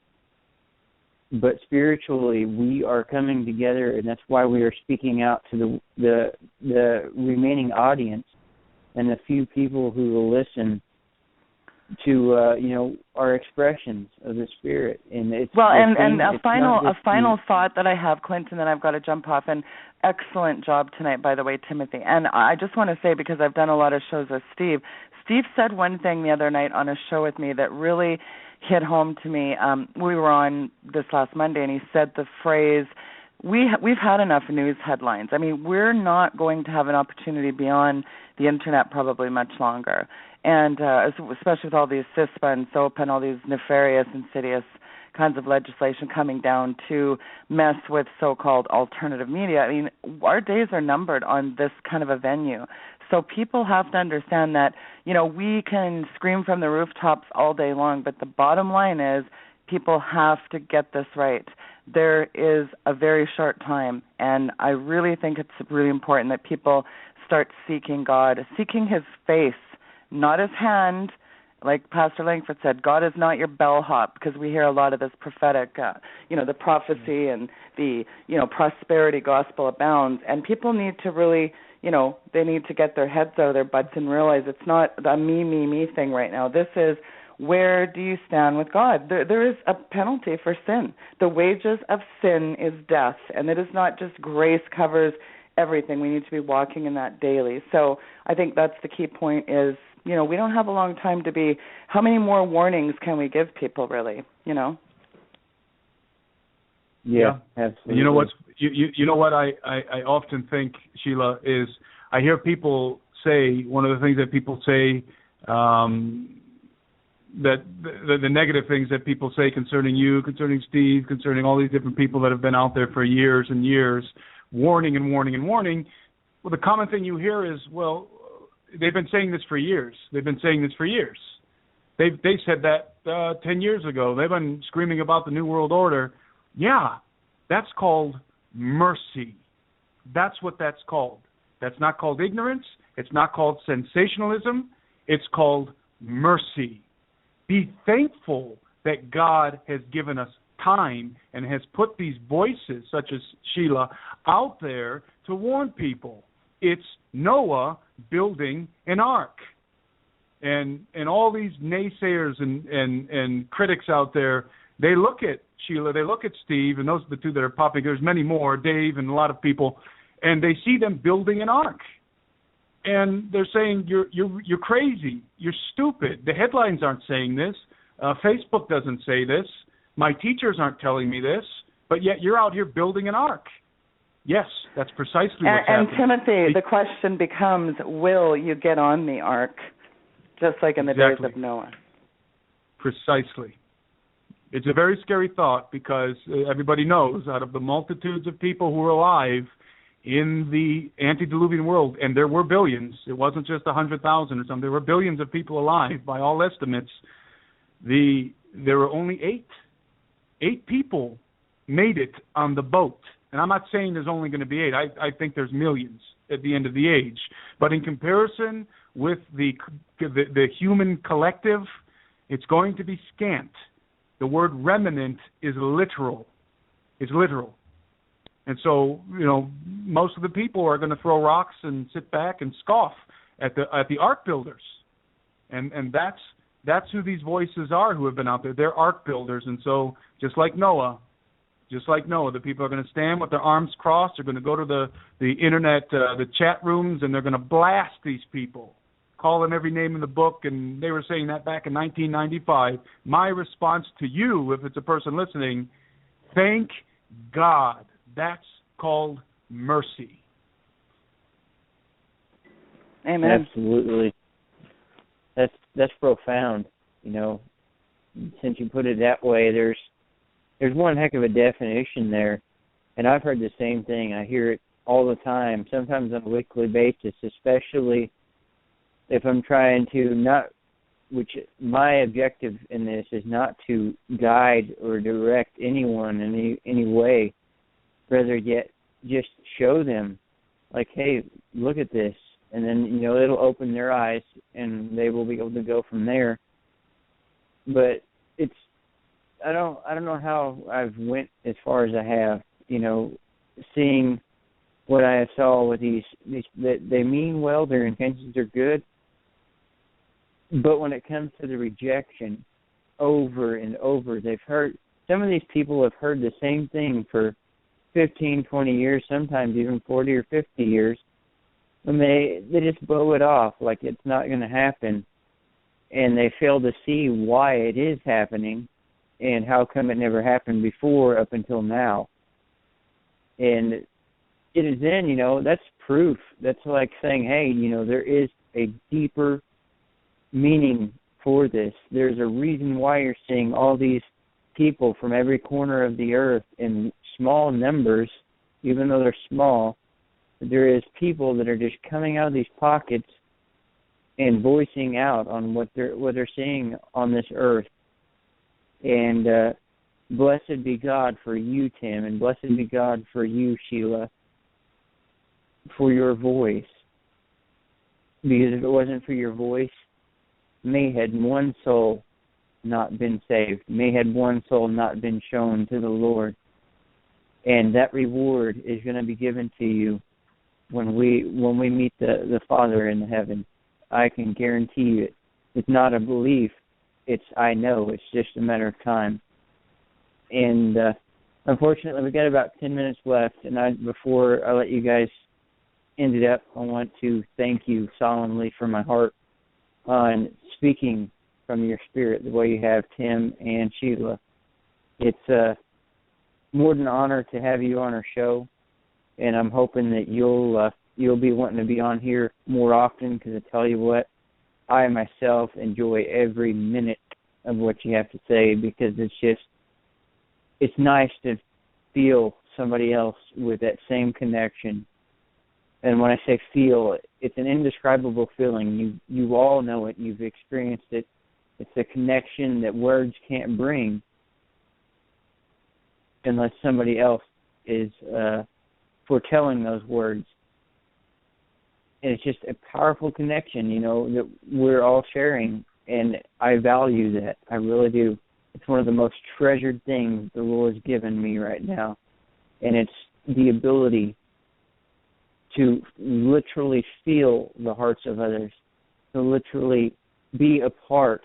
but spiritually we are coming together, and that's why we are speaking out to the remaining audience and the few people who will listen to you know, our expressions of the Spirit. And it's a final thought that I have, Clinton, that I've got to jump off. And excellent job tonight, by the way, Timothy. And I just want to say, because I've done a lot of shows with Steve said one thing the other night on a show with me that really hit home to me. We were on this last Monday, and he said the phrase, we've had enough news headlines. I mean, we're not going to have an opportunity beyond the Internet probably much longer. And especially with all these CISPA and SOPA and all these nefarious, insidious kinds of legislation coming down to mess with so-called alternative media. I mean, our days are numbered on this kind of a venue. So people have to understand that, you know, we can scream from the rooftops all day long, but the bottom line is people have to get this right. There is a very short time, and I really think it's really important that people start seeking God, seeking His face, not His hand. Like Pastor Langford said, God is not your bellhop, because we hear a lot of this prophetic, the prophecy and the, prosperity gospel abounds. And people need to really, they need to get their heads out of their butts and realize it's not a me thing right now. This is, where do you stand with God? There is a penalty for sin. The wages of sin is death, and it is not just grace covers everything. We need to be walking in that daily. So I think that's the key point is, we don't have a long time to be. How many more warnings can we give people, really? Yeah, absolutely. You know what I often think, Sheila, is I hear people say, one of the things that people say, that the negative things that people say concerning you, concerning Steve, concerning all these different people that have been out there for years and years, warning and warning and warning. Well, the common thing you hear is, well, they've been saying this for years. They've been saying this for years. They said that 10 years ago. They've been screaming about the New World Order. Yeah, that's called mercy. That's what that's called. That's not called ignorance. It's not called sensationalism. It's called mercy. Be thankful that God has given us time and has put these voices, such as Sheila, out there to warn people. It's Noah building an ark. And all these naysayers and critics out there, they look at Sheila, they look at Steve, and those are the two that are popping. There's many more, Dave and a lot of people, and they see them building an ark. And they're saying, you're crazy, you're stupid. The headlines aren't saying this. Facebook doesn't say this. My teachers aren't telling me this. But yet you're out here building an ark. Yes, that's precisely what's happening. And Timothy, the question becomes, will you get on the ark, just like in the days of Noah? Precisely. It's a very scary thought because everybody knows out of the multitudes of people who are alive in the antediluvian world, and there were billions, it wasn't just 100,000 or something, there were billions of people alive by all estimates, there were only eight people made it on the boat. And I'm not saying there's only going to be 8. I think there's millions at the end of the age. But in comparison with the human collective, it's going to be scant. The word remnant is literal. It's literal. And so, most of the people are going to throw rocks and sit back and scoff at the ark builders. And that's who these voices are who have been out there. They're ark builders. And so just like Noah, the people are going to stand with their arms crossed. They're going to go to the internet, the chat rooms, and they're going to blast these people, call them every name in the book. And they were saying that back in 1995. My response to you, if it's a person listening, thank God. That's called mercy. Amen. Absolutely. That's profound. You know, since you put it that way, there's one heck of a definition there, and I've heard the same thing. I hear it all the time, sometimes on a weekly basis, especially if I'm trying to not, which my objective in this is not to guide or direct anyone in any way, rather yet just show them, like, hey, look at this, and then, you know, it'll open their eyes and they will be able to go from there. But it's, I don't know how I've went as far as I have, you know, seeing what I saw with these they mean well, their intentions are good, but when it comes to the rejection, over and over, some of these people have heard the same thing for 15, 20 years, sometimes even 40 or 50 years, and they just blow it off like it's not going to happen, and they fail to see why it is happening and how come it never happened before up until now. And it is then, you know, that's proof. That's like saying, hey, you know, there is a deeper meaning for this. There's a reason why you're seeing all these people from every corner of the earth in small numbers, even though they're small. There is people that are just coming out of these pockets and voicing out on what they're seeing on this earth. And blessed be God for you, Tim, and blessed be God for you, Sheila, for your voice. Because if it wasn't for your voice, may had one soul not been saved, may had one soul not been shown to the Lord. And that reward is going to be given to you when we meet the Father in heaven. I can guarantee you it. It's not a belief. It's I know. It's just a matter of time. And unfortunately, we've got about 10 minutes left. And before I let you guys end it up, I want to thank you solemnly from my heart on speaking from your spirit the way you have, Tim and Sheila. It's more than an honor to have you on our show, and I'm hoping that you'll be wanting to be on here more often, because I tell you what, I myself enjoy every minute of what you have to say, because it's nice to feel somebody else with that same connection. And when I say feel, it's an indescribable feeling. You all know it. You've experienced it. It's a connection that words can't bring unless somebody else is foretelling those words. And it's just a powerful connection, you know, that we're all sharing. And I value that. I really do. It's one of the most treasured things the Lord has given me right now. And it's the ability to literally feel the hearts of others, to literally be a part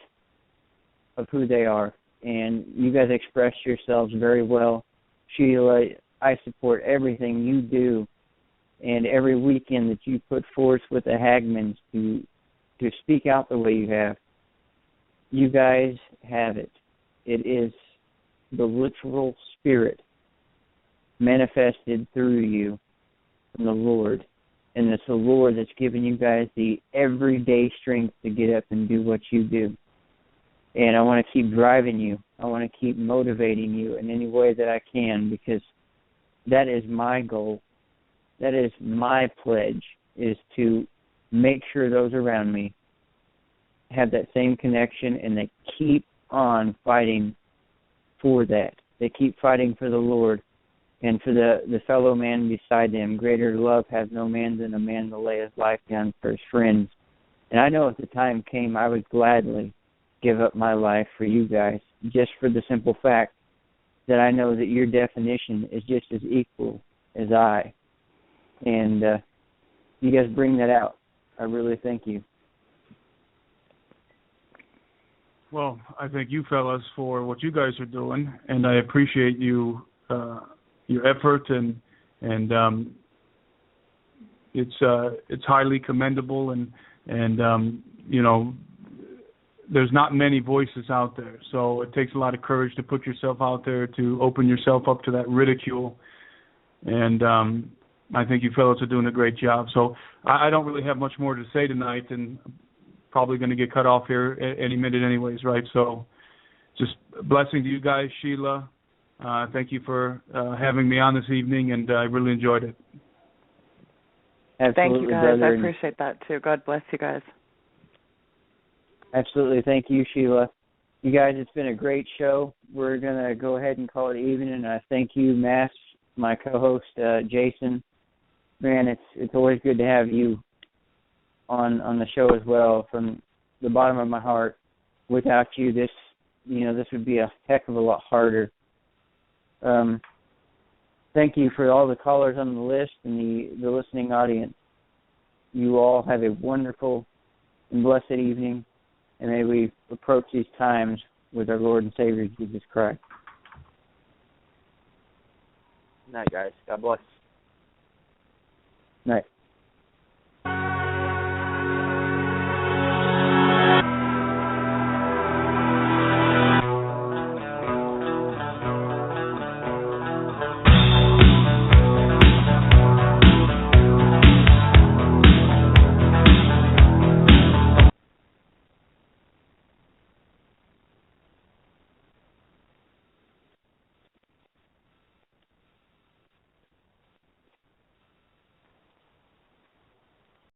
of who they are. And you guys expressed yourselves very well. Sheila, I support everything you do, and every weekend that you put forth with the Hagmans to speak out the way you have. You guys have it. It is the literal spirit manifested through you from the Lord. And it's the Lord that's given you guys the everyday strength to get up and do what you do. And I want to keep driving you. I want to keep motivating you in any way that I can, because that is my goal. That is my pledge, is to make sure those around me have that same connection, and they keep on fighting for that. They keep fighting for the Lord and for the fellow man beside them. Greater love has no man than a man to lay his life down for his friends. And I know if the time came, I would gladly give up my life for you guys, just for the simple fact that I know that your definition is just as equal as I. And you guys bring that out. I really thank you. Well, I thank you fellas for what you guys are doing, and I appreciate you your effort, and it's highly commendable, and you know, there's not many voices out there. So it takes a lot of courage to put yourself out there, to open yourself up to that ridicule. And I think you fellows are doing a great job. So I don't really have much more to say tonight, and probably going to get cut off here any minute anyways, right? So just a blessing to you guys, Sheila. Thank you for having me on this evening, and I really enjoyed it. Absolutely, thank you, guys. brother. I appreciate that, too. God bless you guys. Absolutely. Thank you, Sheila. You guys, it's been a great show. We're going to go ahead and call it even, and I thank you, Mass, my co-host, Jason. Man, it's always good to have you on the show as well. From the bottom of my heart, without you, this would be a heck of a lot harder. Thank you for all the callers on the list and the listening audience. You all have a wonderful and blessed evening, and may we approach these times with our Lord and Savior, Jesus Christ. Good night, guys. God bless. Night.